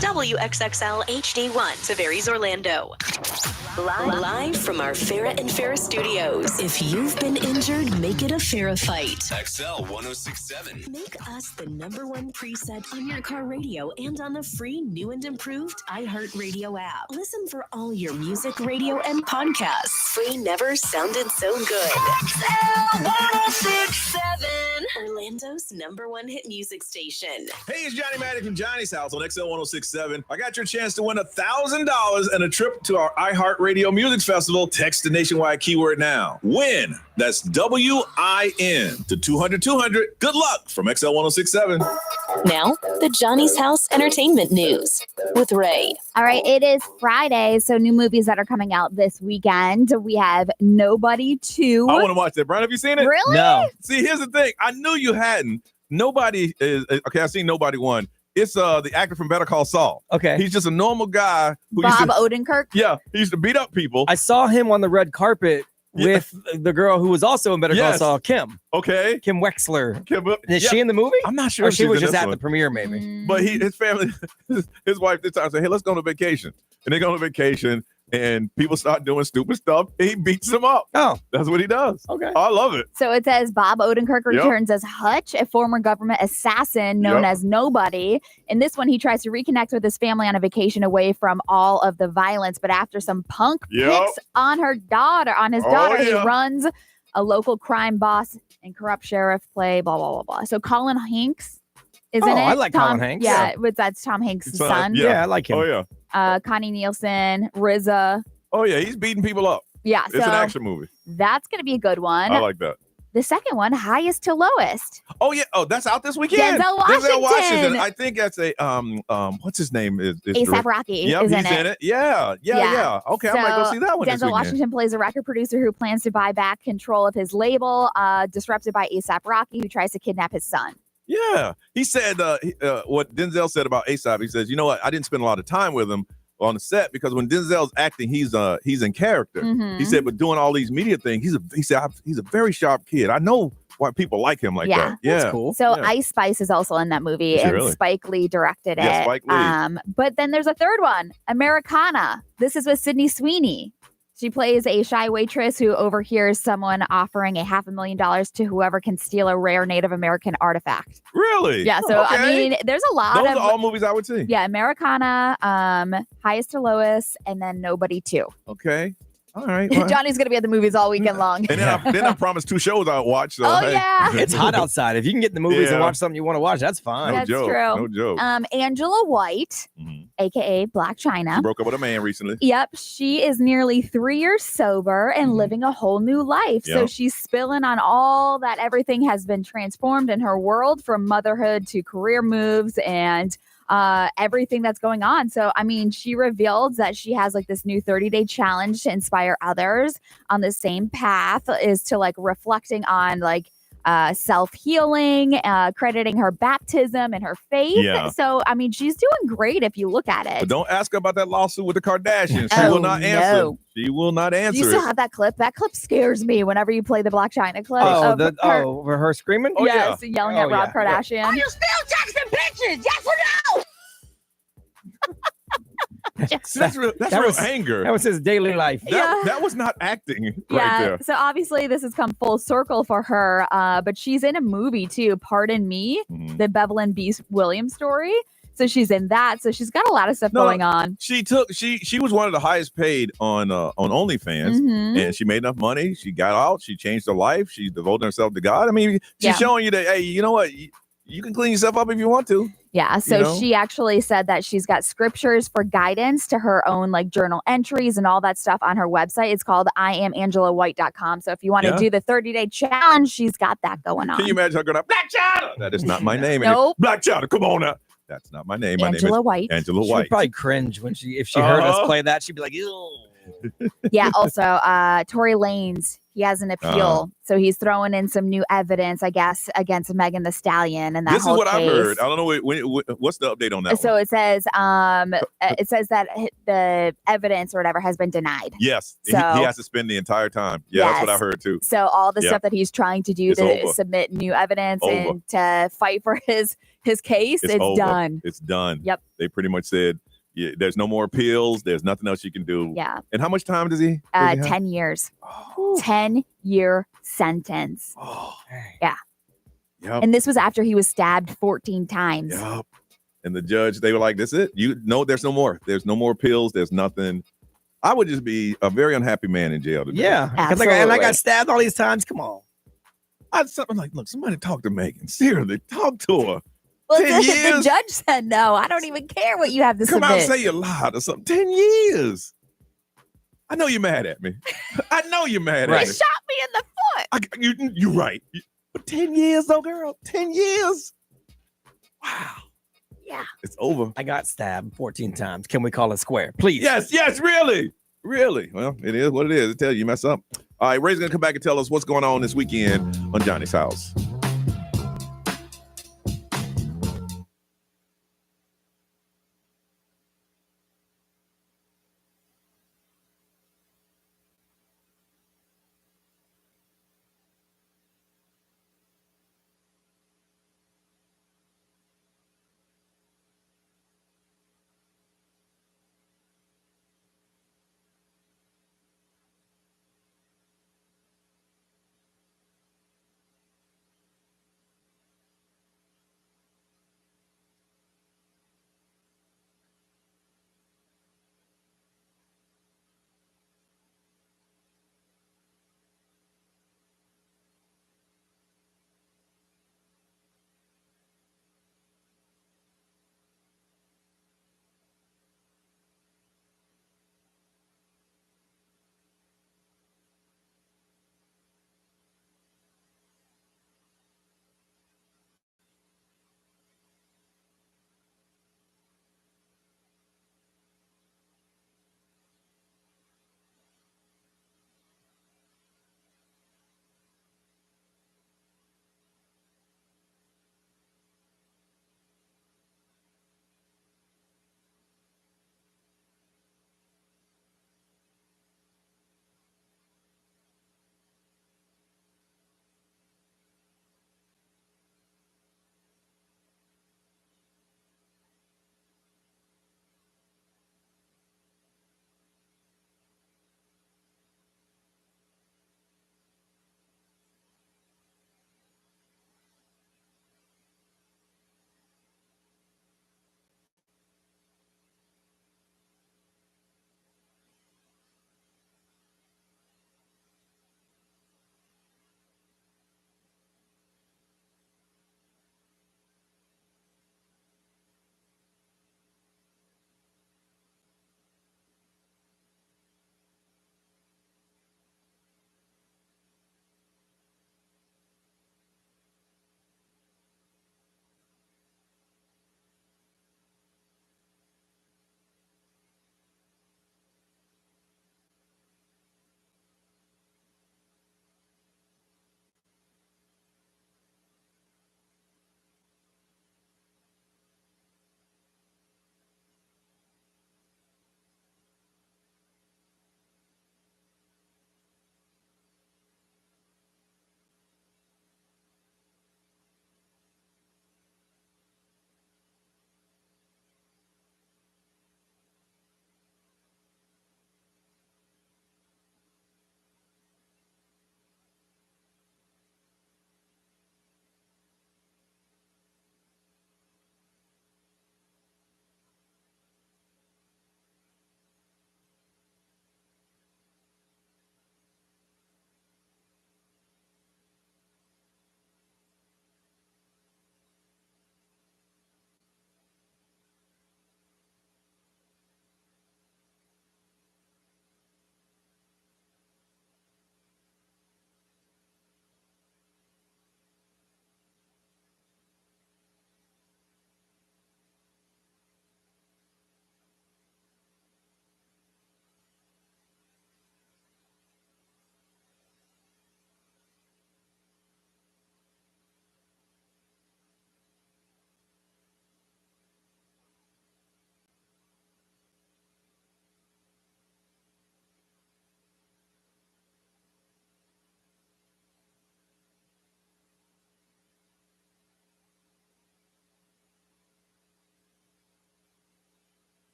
WXXL HD1, Tavares, Orlando. Live from our Farrah and Farrah studios. If you've been injured, make it a Farrah fight. XL 1067. Make us the #1 preset on your car radio and on the free new and improved iHeartRadio app. Listen for all your music, radio, and podcasts. Free never sounded so good. XL 1067. Orlando's #1 hit music station. Hey, it's Johnny Maddox from Johnny's House on XL 1067. I got your chance to win $1,000 and a trip to our iHeartRadio Music Festival. Text the nationwide keyword now. Win. That's WIN to 200-200. Good luck from XL 1067. Now, the Johnny's House Entertainment News with Ray. All right, it is Friday, so new movies that are coming out this weekend. We have Nobody 2. I want to watch that. Brian, have you seen it? Really? No. See, here's the thing. I knew you hadn't. Nobody is okay. I've seen Nobody 1. It's the actor from Better Call Saul. Okay. He's just a normal guy who Bob Odenkirk. Yeah, he used to beat up people. I saw him on the red carpet with the girl who was also in Better Call Saul, Kim. Okay. Kim Wexler. Kim, Is she in the movie? I'm not sure Or if she she's was in just this at one. the premiere, maybe. But his family, his wife this time said, hey, let's go on a vacation. And they go on a vacation and people start doing stupid stuff. And he beats them up. Oh. That's what he does. Okay. I love it. So it says Bob Odenkirk returns as Hutch, a former government assassin known as Nobody. In this one, he tries to reconnect with his family on a vacation away from all of the violence. But after some punk picks on his daughter, he runs a local crime boss and corrupt sheriff play, blah, blah, blah, blah. So Colin Hanks is in it. I like Colin Hanks. Yeah, that's Tom Hanks' son. Yeah, I like him. Oh, yeah. Connie Nielsen, RZA. Oh, yeah. He's beating people up. Yeah. It's an action movie. That's going to be a good one. I like that. The second one, Highest to Lowest. Oh, yeah. Oh, that's out this weekend. Denzel Washington. I think that's a, what's his name? Is A$AP Rocky yep, is he's in it. Yeah. Okay, I might go see that one this Denzel weekend. Washington plays a record producer who plans to buy back control of his label, disrupted by A$AP Rocky, who tries to kidnap his son. Yeah. He said what Denzel said about A$AP. He says, you know what? I didn't spend a lot of time with him on the set because when Denzel's acting, he's in character. Mm-hmm. He said, but doing all these media things, he's a very sharp kid. I know why people like him like that. Yeah. That's cool. So Ice Spice is also in that movie, and really? Spike Lee directed it. Yeah, Spike Lee. But then there's a third one, Americana. This is with Sydney Sweeney. She plays a shy waitress who overhears someone offering $500,000 to whoever can steal a rare Native American artifact. Really? Yeah. So Okay. I mean, there's a lot Those of are all movies I would see. Yeah, Americana, Highest to Lowest, and then Nobody 2. Okay. All right. Well, Johnny's gonna be at the movies all weekend long. and then I promised 2 shows I would watch. So, Oh, hey. yeah. It's hot outside. If you can get in the movies and Yeah. watch something you want to watch, that's fine. No That's joke. true. No joke. Angela White, aka Black China. She broke up with a man recently. Yep, she is nearly 3 years sober and living a whole new life. So Yep. she's spilling on all that everything has been transformed in her world, from motherhood to career moves and everything that's going on. So, I mean, she revealed that she has like this new 30-day challenge to inspire others on the same path, is to like reflecting on like self-healing, crediting her baptism and her faith. Yeah. So, I mean, she's doing great if you look at it. But don't ask her about that lawsuit with the Kardashians. She Oh, will not answer. no. She will not Do answer you still it. have that clip? That clip scares me whenever you play the Black China clip. Oh, of her, for her screaming? Oh, yes, yelling at Oh, Rob yeah. Kardashian. Are you still texting pictures? Yes or no? See, that's real That real was- anger. That was his daily life. That was not acting right Yeah, there. so obviously this has come full circle for her, but she's in a movie too, Pardon Me, Mhm. the Bevelyn B. Williams story. So she's in that. So she's got a lot of stuff No, going on. She was one of the highest paid on OnlyFans, Mhm. and she made enough money. She got out. She changed her life. She devoted herself to God. I mean, she's Yeah. showing you that, hey, you know what? You can clean yourself up if you want to. Yeah, so know? she actually said that she's got scriptures for guidance to her own like journal entries and all that stuff on her website. It's called IamAngelaWhite.com. So if you want to Yeah. do the 30-day challenge, she's got that going on. Can you imagine her going up, Black Chowder? That is not my name. Nope. Black Chowder, come on now. That's not my name. My Angela name is White. Angela She would White. probably cringe if she heard us Uh-huh. play that. She'd be like, ew. Yeah, also Tory Lanez, he has an appeal. So he's throwing in some new evidence, I guess, against Megan Thee Stallion and that This is whole what case. I've heard. I don't know what's the update on that So one. it says that the evidence or whatever has been denied. Yes, he So- has to spend the entire time. Yeah, that's what I Yes. heard too. So all the Yeah. stuff that he's trying to do It's to over. submit new evidence Over. and to fight for his his case, it's over. done. It's done. Yep. They pretty much said, yeah, there's no more appeals. There's nothing else you can do. Yeah. And how much time does he? 10 years. 10-year sentence. Oh. Yeah. Yep. And this was after he was stabbed 14 times. Yep. And the judge, they were like, that's it. There's no more. There's no more appeals. There's nothing. I would just be a very unhappy man in jail today. Yeah. Absolutely. And I got stabbed all these times. Come on. I'm like, look, somebody talk to Megan. Seriously, talk to her. Well, 10 the years? judge said no. I don't even care what you have to Come submit. out and say you lied or something. 10 years. I know you're mad at me. I know you're mad He at me. shot me in the foot. You're right. But 10 years though, girl. 10 years. Wow. Yeah. It's over. I got stabbed 14 times. Can we call it square? Please. Yes, really. Really. Well, it is what it is. I tell you mess up. All right, Ray's going to come back and tell us what's going on this weekend on Johnny's House.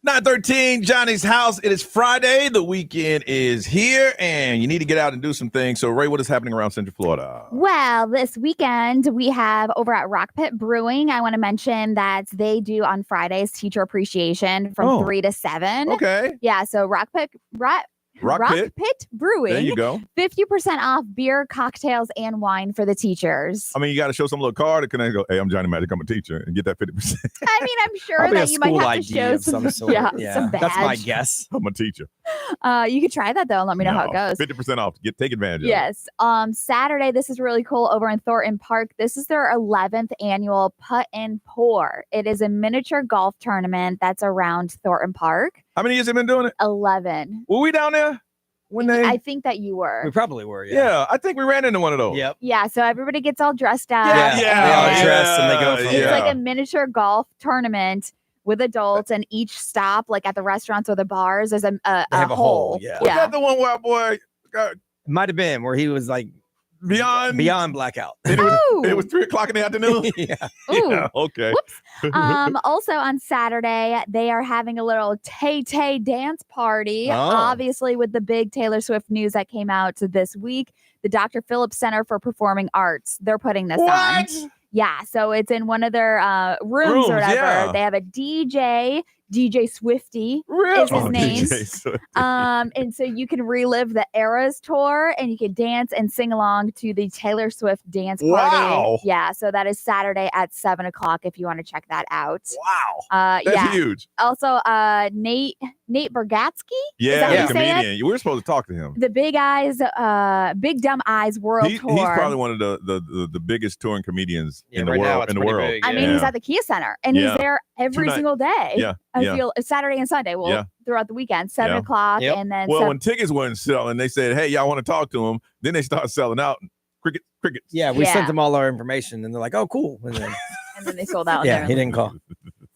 9:13, Johnny's house. It is Friday. The weekend is here, and you need to get out and do some things. So, Ray, what is happening around Central Florida? Well, this weekend we have over at Rock Pit Brewing. I want to mention that they do on Fridays teacher appreciation from 3 to 7. Okay. Yeah, so Rock Pit Brewing. There you go. 50% off beer, cocktails, and wine for the teachers. I mean, you got to show some little card. Or can I go, hey, I'm Johnny Magic, I'm a teacher, and get that 50%? I mean, I'm sure that you might have to show some sort. some badge. That's my guess. I'm a teacher. You could try that though and let me know how it goes. 50% off. Take advantage of it. Yes. Saturday, this is really cool over in Thornton Park. This is their 11th annual Putt and Pour. It is a miniature golf tournament that's around Thornton Park. How many years have you been doing it? 11. Were we down there? I think that you were. We probably were, Yeah, I think we ran into one of those. Yep. Yeah, so everybody gets all dressed up. They all dress and they go from It's like a miniature golf tournament with adults, and each stop, like at the restaurants or the bars, there's a hole. Yeah. Was that the one where our boy got It might have been where he was like beyond blackout. It was 3:00 in the afternoon. Ooh. Okay. Whoops. Also on Saturday, they are having a little Tay dance party. Obviously, with the big Taylor Swift news that came out this week, the Dr. Phillips Center for Performing Arts, they're putting this on. Yeah, so it's in one of their rooms or whatever. Yeah. They have a DJ Swifty is his name. And so you can relive the Eras tour, and you can dance and sing along to the Taylor Swift dance party. Wow. Yeah, so that is Saturday at 7:00 if you want to check that out. Wow. That's huge. Also, Nate Bargatze. Yeah, the comedian. We were supposed to talk to him. The Big Dumb Eyes World Tour. He's probably one of the biggest touring comedians in the right now world. it's pretty big, I mean, he's at the Kia Center, and he's there every single day. Yeah. I feel Saturday and Sunday. Throughout the weekend, 7:00, and then when tickets weren't selling, they said, "Hey, y'all want to talk to him?" Then they start selling out. Crickets. Yeah, we sent them all our information, and they're like, "Oh, cool." And then they sold out. Yeah, he didn't call.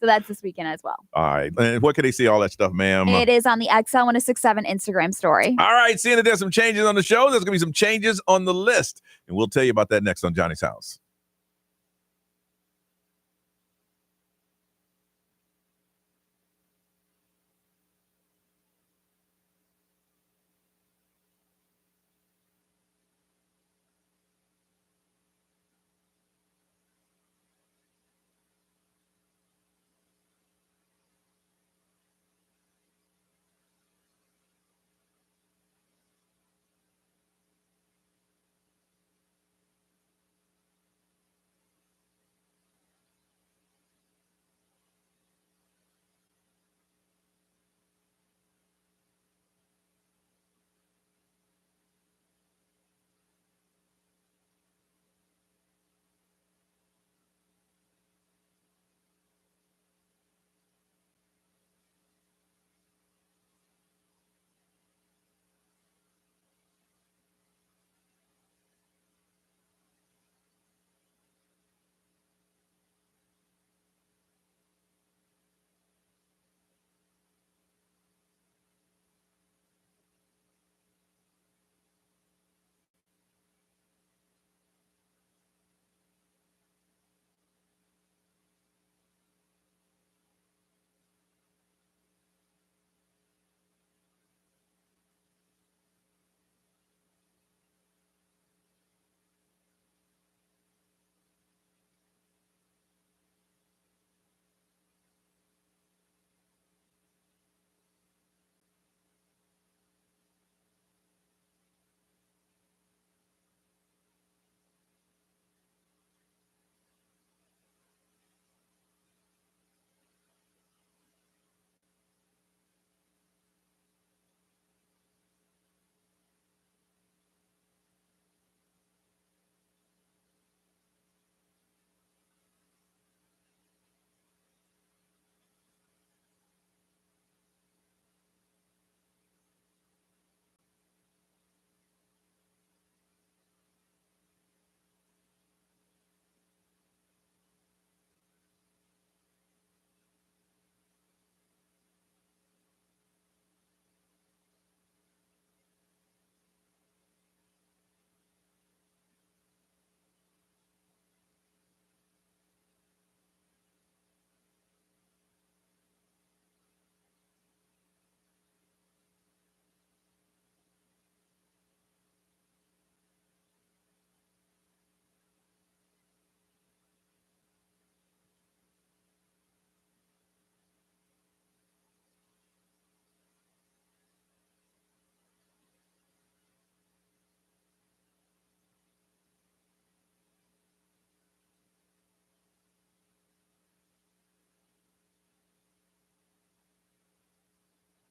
So that's this weekend as well. All right. And what can they see all that stuff, ma'am? It is on the XL1067 Instagram story. All right. Seeing that there's some changes on the show, there's going to be some changes on the list. And we'll tell you about that next on Johnny's House.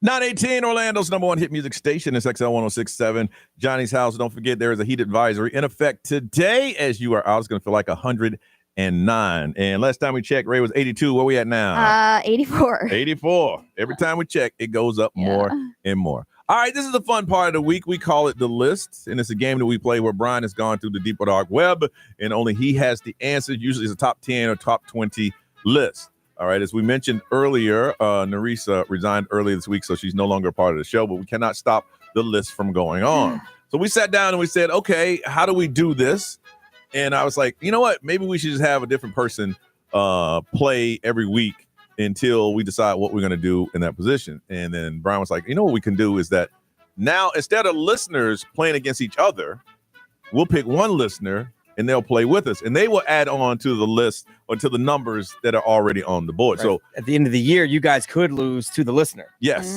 918 Orlando's number one hit music station is XL 1067. Johnny's house. Don't forget there is a heat advisory in effect today as you are out. It's going to feel like 109. And last time we checked, Ray was 82. Where we at now? 84. 84. Every time we check, it goes up more and more. All right, this is the fun part of the week. We call it The List, and it's a game that we play where Brian has gone through the deep dark web, and only he has the answer. Usually it's a top 10 or top 20 list. All right, as we mentioned earlier, Nerissa resigned earlier this week, so she's no longer a part of the show, but we cannot stop the list from going on. So we sat down and we said, okay, how do we do this? And I was like, you know what? Maybe we should just have a different person play every week until we decide what we're going to do in that position. And then Brian was like, you know what we can do is that now instead of listeners playing against each other, we'll pick one listener and they'll play with us, and they will add on to the list or to the numbers that are already on the board. Right. So at the end of the year, you guys could lose to the listener. Yes,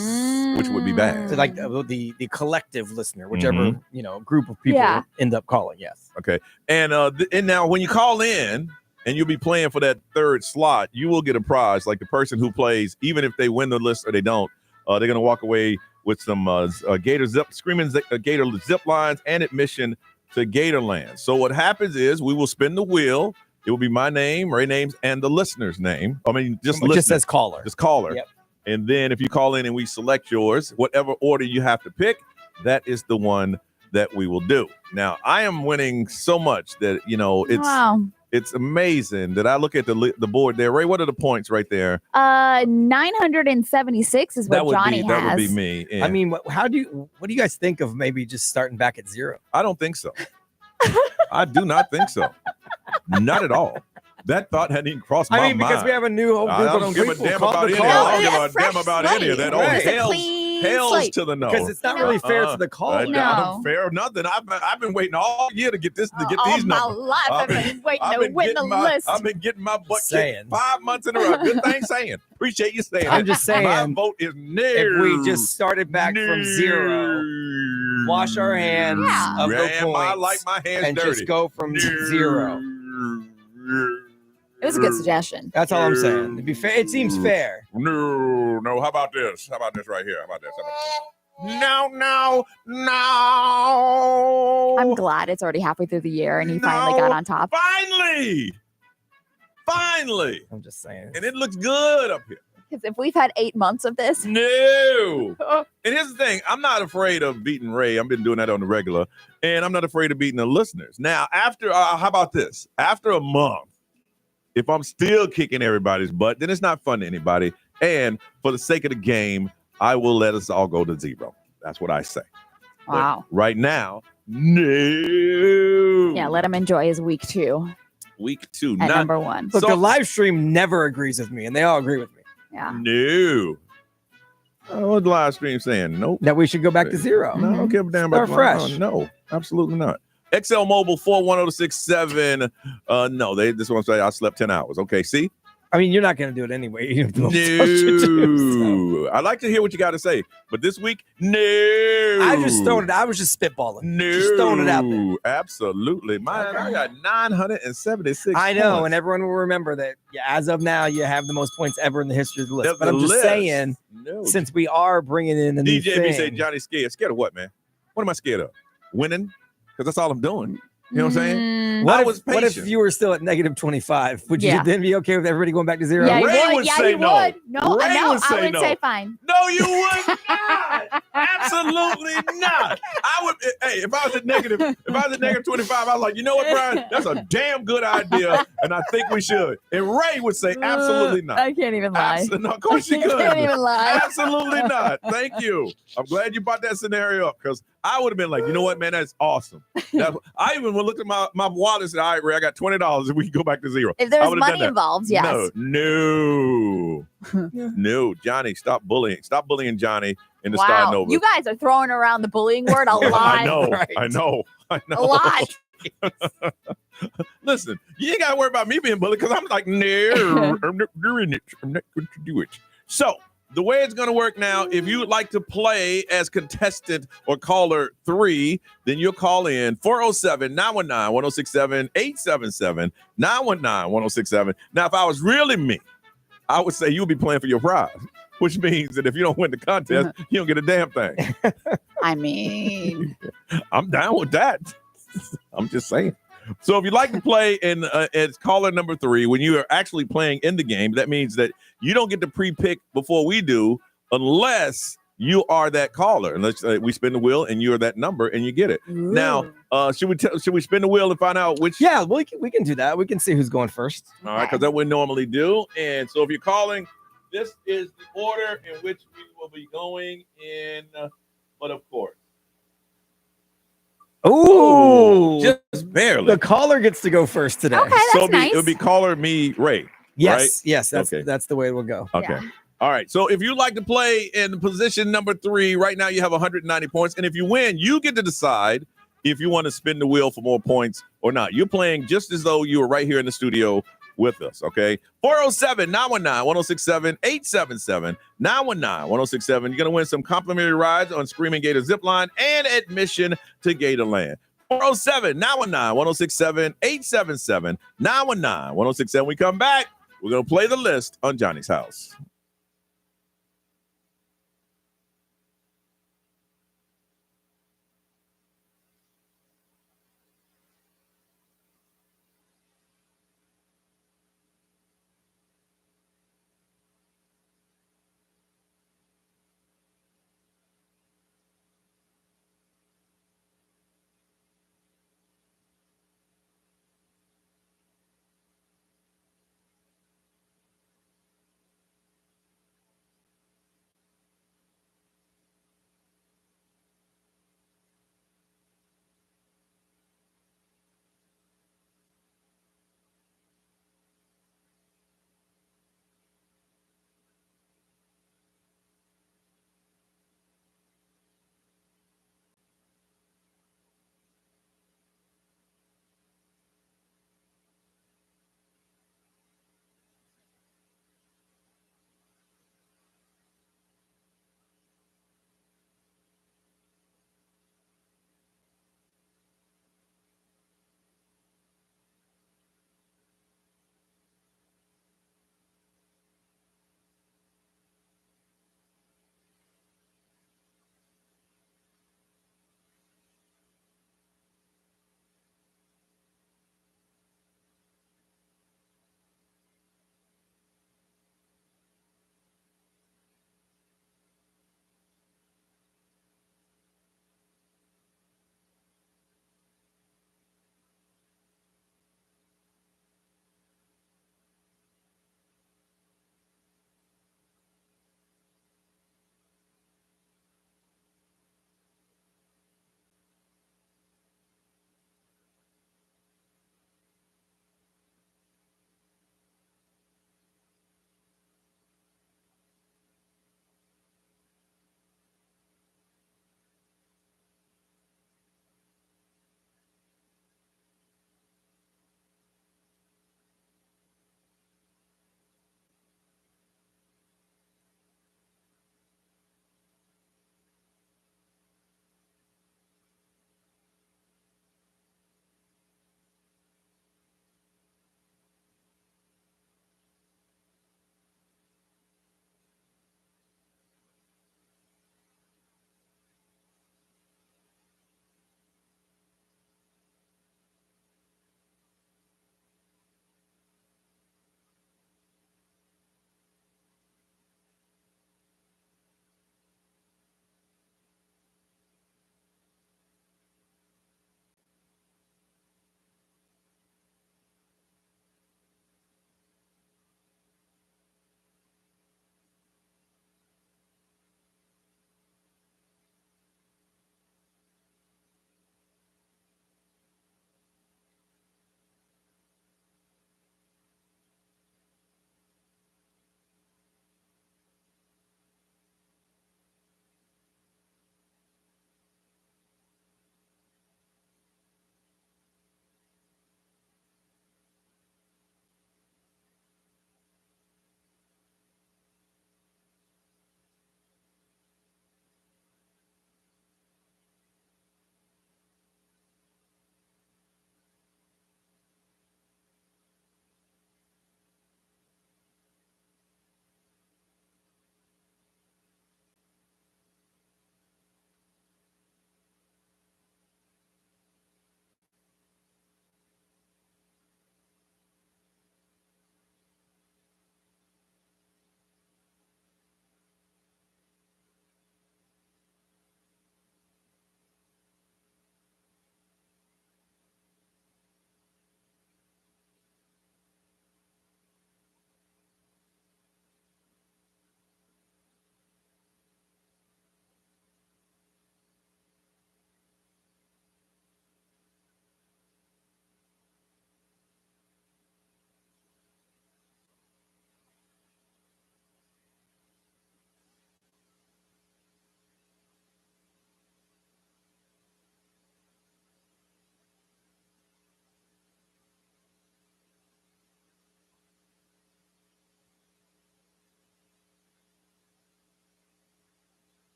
which would be bad. So like the collective listener, whichever group of people end up calling. Yes. Okay. And and now when you call in and you'll be playing for that third slot, you will get a prize. Like the person who plays, even if they win the list or they don't, they're going to walk away with some Gator zip lines and admission to Gatorland. So what happens is we will spin the wheel. It will be my name, Ray names, and the listener's name. I mean, just says caller. Just caller. Yep. And then if you call in and we select yours, whatever order you have to pick, that is the one that we will do. Now, I am winning so much that, it's amazing that I look at the board there. Ray, what are the points right there? 976 is what Johnny has. That would be me. Yeah. I mean, what do you guys think of maybe just starting back at zero? I don't think so. I do not think so. Not at all. That thought hadn't even crossed my mind. Because we have a new whole group I don't give a damn about any of that. I don't give a damn about any of that. Hails to the no. Because it's not really fair to the caller. No. Fair or nothing. I've been waiting all year to get these numbers. All my life I've been waiting to win the list. I've been getting my butt kicked 5 months in a row. Good thing saying. Appreciate you saying I'm just saying. My vote is no. If we just started back from zero, wash our hands of the points, I like my hands and dirty. Just go from zero. It was a good suggestion. That's all I'm saying. It'd be fair. It seems fair. No. How about this? How about this right here? How about this? No. I'm glad it's already halfway through the year and he finally got on top. Finally. I'm just saying. And it looks good up here. Because if we've had 8 months of this. No. And here's the thing. I'm not afraid of beating Ray. I've been doing that on the regular. And I'm not afraid of beating the listeners. Now, after, how about this? After a month, if I'm still kicking everybody's butt, then it's not fun to anybody. And for the sake of the game, I will let us all go to zero. That's what I say. Wow. But right now, no. Yeah, let him enjoy his week 2. Week 2. At number 1. Look, the live stream never agrees with me, and they all agree with me. Yeah. No. What the live stream saying? Nope. That we should go back to zero. No, I don't give a damn about fresh. No, absolutely not. XL Mobile 41067. No, they just want to say I slept 10 hours. Okay, see? I mean, you're not going to do it anyway. No. I'd like to hear what you got to say, but this week, no. I was just spitballing. No. Just throwing it out there. Absolutely. I got 976 I know, points. and everyone will remember that as of now, you have the most points ever in the history of the list. Of But the I'm just list. saying, Since we are bringing in a new DJ thing. say Johnny's scared. Scared of what, man? What am I scared of? Winning? Because that's all I'm doing. You know what I'm saying? What if you were still at negative 25? Would you then be okay with everybody going back to zero? Yeah, Ray would say he no. would. No, Ray no, would say I would no. say fine. No, you would not. Absolutely not. I would. Hey, if I was at negative 25, I was like, you know what, Brian? That's a damn good idea, and I think we should. And Ray would say, absolutely not. I can't even lie. No, of course you could. I can't even lie. Absolutely not. Thank you. I'm glad you brought that scenario up because I would have been like, you know what, man, that's awesome. I even looked at my wallet and said, all right, Ray, I got $20 if we can go back to zero. If there's money involved, yes. No. No, Johnny, stop bullying. Stop bullying Johnny into starting over. You guys are throwing around the bullying word a lot. I know. Right. I know. A lot. Listen, you ain't got to worry about me being bullied because I'm like, no, I'm not doing it. I'm not going to do it. So the way it's going to work now, if you would like to play as contestant or caller 3, then you'll call in 407-919-1067, 877-919-1067. Now, if I was really me, I would say you'll be playing for your prize. which means that if you don't win the contest, you don't get a damn thing. I mean, I'm down with that. I'm just saying. So if you'd like to play in it's caller number 3, when you are actually playing in the game, that means that you don't get to pre-pick before we do unless you are that caller. Unless we spin the wheel and you're that number and you get it. Ooh. Now, should we spin the wheel and find out which? Yeah, we can do that. We can see who's going first. All right, because that we normally do. And so if you're calling, this is the order in which we will be going in. But of course. Ooh, just barely. The caller gets to go first today. Okay, that's So nice. it would be caller, me, Ray. Yes, right? yes, that's Okay. that's the way it will go. Okay. Yeah. All right. So if you'd like to play in position number 3, right now you have 190 points. And if you win, you get to decide if you want to spin the wheel for more points or not. You're playing just as though you were right here in the studio with us. Okay. 407-919-1067, 877-919-1067. You're going to win some complimentary rides on Screaming Gator Zipline and admission to Gatorland. 407-919-1067, 877-919-1067. We come back. We're going to play the list on Johnny's House.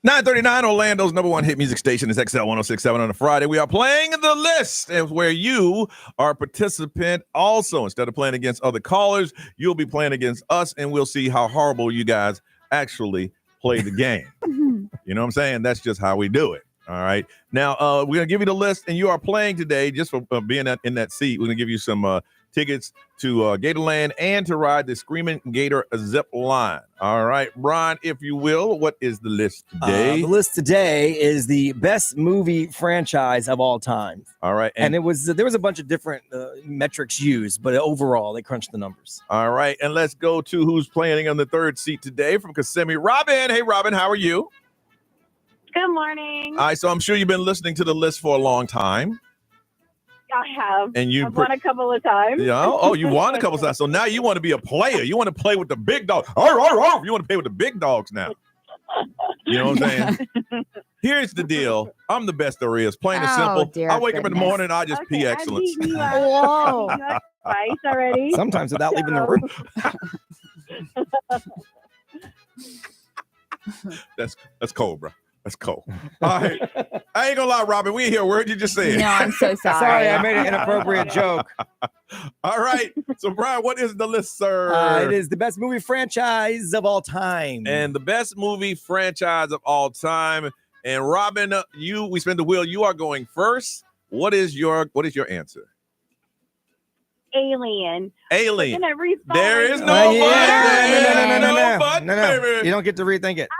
939 Orlando's number one hit music station is XL 1067 on a Friday. We are playing the list, and where you are a participant also. Instead of playing against other callers, you'll be playing against us, and we'll see how horrible you guys actually play the game. You know what I'm saying? That's just how we do it. All right. Now, we're going to give you the list, and you are playing today just for being in that seat. We're going to give you some tickets to Gatorland and to ride the Screaming Gator zip line. All right, Brian, if you will, what is the list today? The list today is the best movie franchise of all time. All right. And there was a bunch of different metrics used, but overall, they crunched the numbers. All right. And let's go to who's playing on the third seat today from Kissimmee. Robin. Hey, Robin, how are you? Good morning. All right. So I'm sure you've been listening to the list for a long time. I have. And I've won a couple of times. Yeah. Oh, you won a couple of times. So now you want to be a player. You want to play with the big dogs. You want to play with the big dogs now. You know what I'm saying? Here's the deal. I'm the best there is. Plain and simple. I wake up in the morning and I just pee excellence. Whoa. Twice already. Sometimes without leaving the room. That's cold, bro. That's cold. All right. I ain't gonna lie, Robin. We ain't hear a word you just said. No, I'm so sorry. Sorry, I made an inappropriate joke. All right. So, Brian, what is the list, sir? It is the best movie franchise of all time. And the best movie franchise of all time. And Robin, we spin the wheel. You are going first. What is your answer? Alien. Alien. There is no button. No. You don't get to rethink it.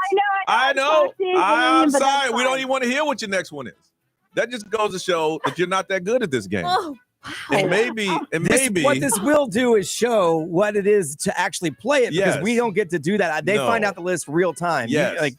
I know. I'm sorry. We don't even want to hear what your next one is. That just goes to show that you're not that good at this game. Oh, wow. And maybe what this will do is show what it is to actually play it, because we don't get to do that. They find out the list real time. Yes.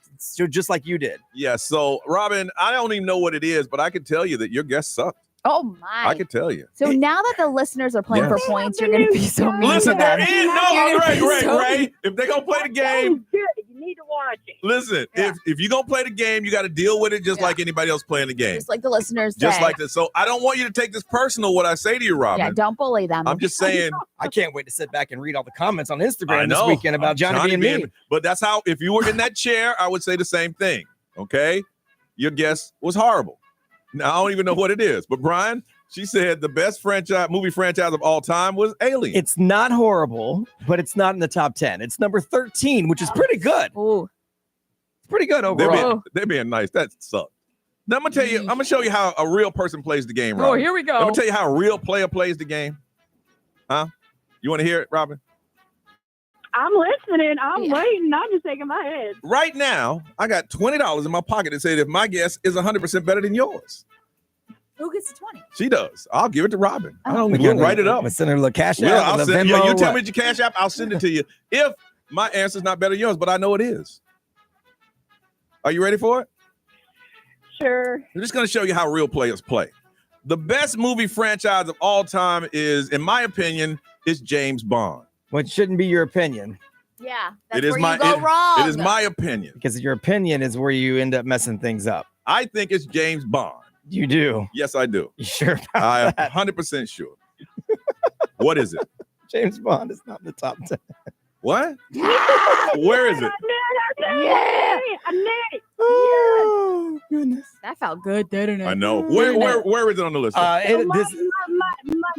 Just like you did. Yeah. So, Robin, I don't even know what it is, but I can tell you that your guess sucked. Oh my! I can tell you. So now that the listeners are playing for points, you're going to be so mean Listen, to them. there is Ray. If they're gonna play the game, you need to watch it. listen. If you're gonna play the game, you got to deal with it just like anybody else playing the game. Just like the listeners Just say. like this. So I don't want you to take this personal. What I say to you, Robin. Yeah, don't bully them. I'm just saying. I can't wait to sit back and read all the comments on Instagram this weekend about Johnny being mean. But that's how. If you were in that chair, I would say the same thing. Okay, your guess was horrible. Now I don't even know what it is, but Brian. She said the best movie franchise of all time was Alien. It's not horrible, but it's not in the top 10. It's number 13, which is pretty good. Ooh. It's pretty good overall. They're being nice. That sucks. Now I'm gonna tell you. I'm gonna show you how a real person plays the game. Robin. Oh, here we go. I'm gonna tell you how a real player plays the game. Huh? You want to hear it, Robin? I'm listening. I'm waiting. I'm just shaking my head. Right now, I got $20 in my pocket that said if my guess is 100% better than yours. Who gets the 20? She does. I'll give it to Robin. We'll write it up. We'll send her a little cash Yeah, app. I'll send, you tell me your cash app, I'll send it to you. If my answer's not better than yours, but I know it is. Are you ready for it? Sure. I'm just going to show you how real players play. The best movie franchise of all time is, in my opinion, is James Bond. Which shouldn't be your opinion. Yeah, that's It is where you go wrong. It is my opinion. Because your opinion is where you end up messing things up. I think it's James Bond. You do. Yes, I do. You sure? I am 100% sure. What is it? James Bond is not in the top 10. What? Where is it? Yeah. I knew it. Oh, goodness. That felt good, didn't it? I know. Where is it on the list? My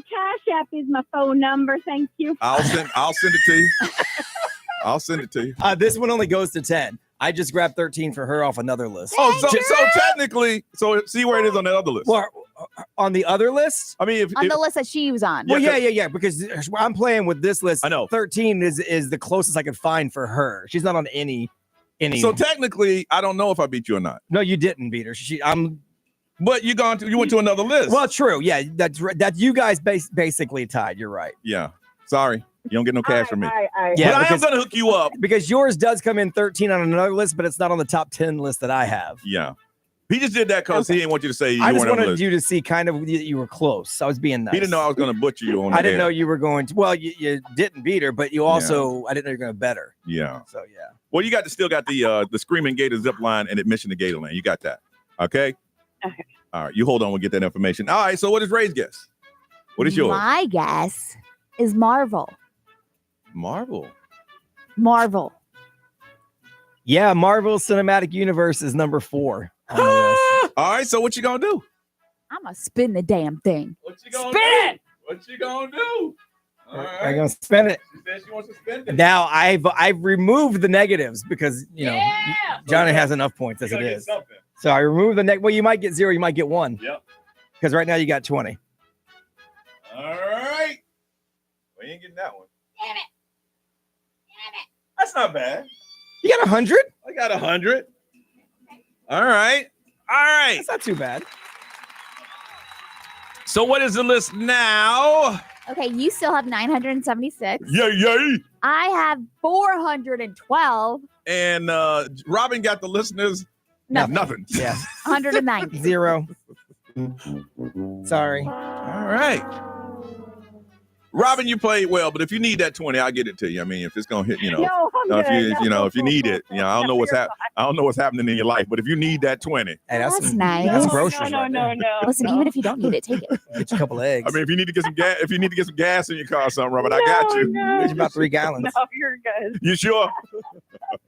cash app is my phone number. Thank you. I'll send it to you. I'll send it to you. This one only goes to 10. I just grabbed 13 for her off another list. Oh, so technically, see where it is on that other list. Well, on the other list? I mean, on the list that she was on. Well, yeah, because I'm playing with this list. I know. 13 is the closest I could find for her. She's not on any. So technically, I don't know if I beat you or not. No, you didn't beat her. But you went to another list. Well, true. Yeah, that's right. That you guys basically tied. You're right. Yeah. Sorry. You don't get no cash from me. Yeah, but I am going to hook you up. Because yours does come in 13 on another list, but it's not on the top 10 list that I have. Yeah. He just did that because he didn't want you to say you I weren't just on the wanted list. you to see kind of that you were close. I was being nice. He didn't know I was going to butcher you on the I didn't air. know you were going to. Well, you didn't beat her, but you also, I didn't know you were going to bet her. Yeah. So, yeah. Well, you still got the Screaming Gator zip line and admission to Gatorland. You got that. Okay? Okay. All right. You hold on. We'll get that information. All right. So what is Ray's guess? What is yours? My guess is Marvel. Marvel. Yeah, Marvel Cinematic Universe is number 4 on the list. All right, so what you gonna do? I'm gonna spin the damn thing. What you gonna Spin it! What you gonna do? All right. I'm gonna spin it. She said she wants to spend it. Now I've removed the negatives because Johnny has enough points as it is. So I removed the well, you might get 0, you might get 1. Yep. Because right now you got 20. All right. We ain't getting that one. Damn it. That's not bad. You got 100? I got 100. All right. That's not too bad. So what is the list now? Okay, you still have 976. Yay. I have 412. And Robin got the listeners. Nothing. Yeah. 190. 0. Sorry. All right. Robin, you played well, but if you need that 20, I'll get it to you. I mean, if it's gonna hit, No, I'm good. if you need it, I don't know what's happening in your life, but if you need that 20, Hey, That's nice. That's No, groceries. No. Listen, even if you don't need it, take it. Get you a couple of eggs. I mean, if you need to get some gas in your car or something, Robin, I got you. No. Get you about 3 gallons. No, you're good. You sure?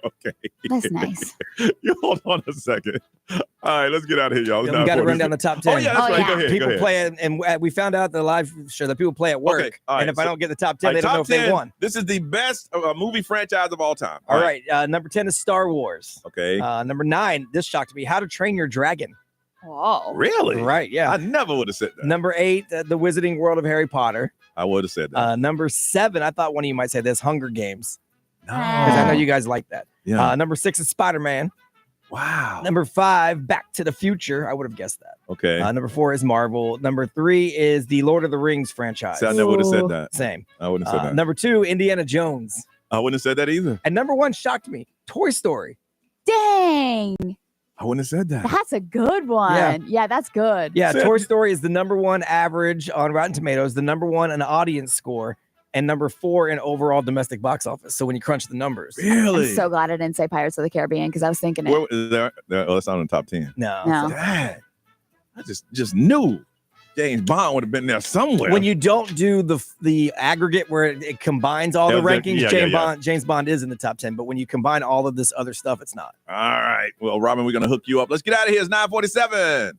Okay. That's nice. You hold on a second. All right, let's get out of here, y'all. We got to run down the top 10. Oh, yeah, that's right. yeah. Go ahead. People go ahead. play it, and we found out the live show that people play at work. Okay, all right, and if I so- don't get the top 10, All right, they don't know top if they 10, won. This is the best movie franchise of all time. All right. Number 10 is Star Wars. Okay. Number 9, this shocked me. How to Train Your Dragon. Whoa. Really? Right. Yeah. I never would have said that. Number 8, The Wizarding World of Harry Potter. I would have said that. Number 7, I thought one of you might say this, Hunger Games. No. Because I know you guys like that. Yeah. Number 6 is Spider-Man. Wow. Number 5, Back to the Future. I would have guessed that. Okay. Number 4 is Marvel. Number 3 is the Lord of the Rings franchise. See, I never would have said that. Same. I wouldn't have said that. Number 2, Indiana Jones. I wouldn't have said that either. And number 1 shocked me, Toy Story. Dang. I wouldn't have said that. That's a good one. Yeah, that's good. Yeah, Said- Toy Story is the number 1 average on Rotten Tomatoes, the number 1 in audience score, and number 4 in overall domestic box office. So when you crunch the numbers, Really? I'm so glad I didn't say Pirates of the Caribbean because I was thinking it. Where, is there, that's not in the top 10. no. No. Dad, I just knew James Bond would have been there somewhere. When you don't do the aggregate where it combines all the Yeah, rankings, yeah. James Bond is in the top 10. But when you combine all of this other stuff, it's not. All right. Well, Robin, we're going to hook you up. Let's get out of here. It's 9:47.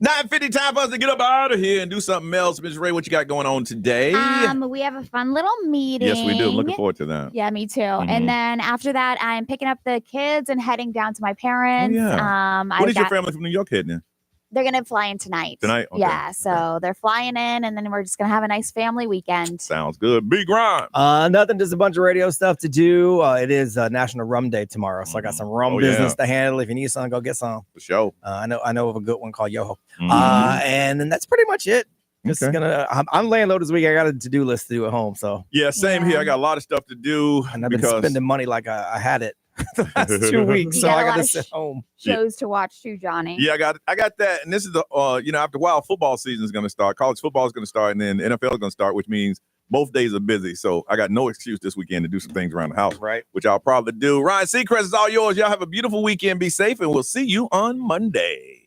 9:50, time for us to get up out of here and do something else. Ms. Ray, what you got going on today? We have a fun little meeting. Yes, we do. I'm looking forward to that. Yeah, me too. And then after that, I'm picking up the kids and heading down to my parents. Oh, yeah. When is your family from New York heading in? They're going to fly in tonight. Tonight? Okay. Yeah, so they're flying in, and then we're just going to have a nice family weekend. Sounds good. Big Grind. Nothing, just a bunch of radio stuff to do. It is National Rum Day tomorrow, so I got some rum business to handle. If you need some, go get some. For sure. I know of a good one called Yoho. And then that's pretty much it. I'm laying low this week. I got a to-do list to do at home. So yeah, same here. I got a lot of stuff to do. And I've been spending money like I had it the last 2 weeks. So I got to sit home. Shows to watch too, Johnny. Yeah, I got that. And this is the after a while, football season is going to start. College football is going to start, and then NFL is going to start, which means both days are busy. So I got no excuse this weekend to do some things around the house, right? Which I'll probably do. Ryan Seacrest is all yours. Y'all have a beautiful weekend. Be safe, and we'll see you on Monday.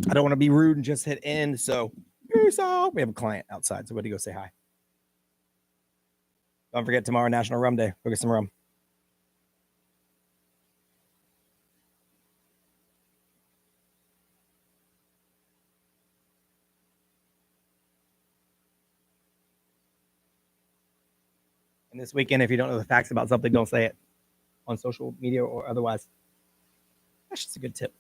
I don't want to be rude and just hit end. So peace out. We have a client outside, so we're to go say hi. Don't forget tomorrow, National Rum Day. Go get some rum. And this weekend, if you don't know the facts about something, don't say it on social media or otherwise. That's just a good tip.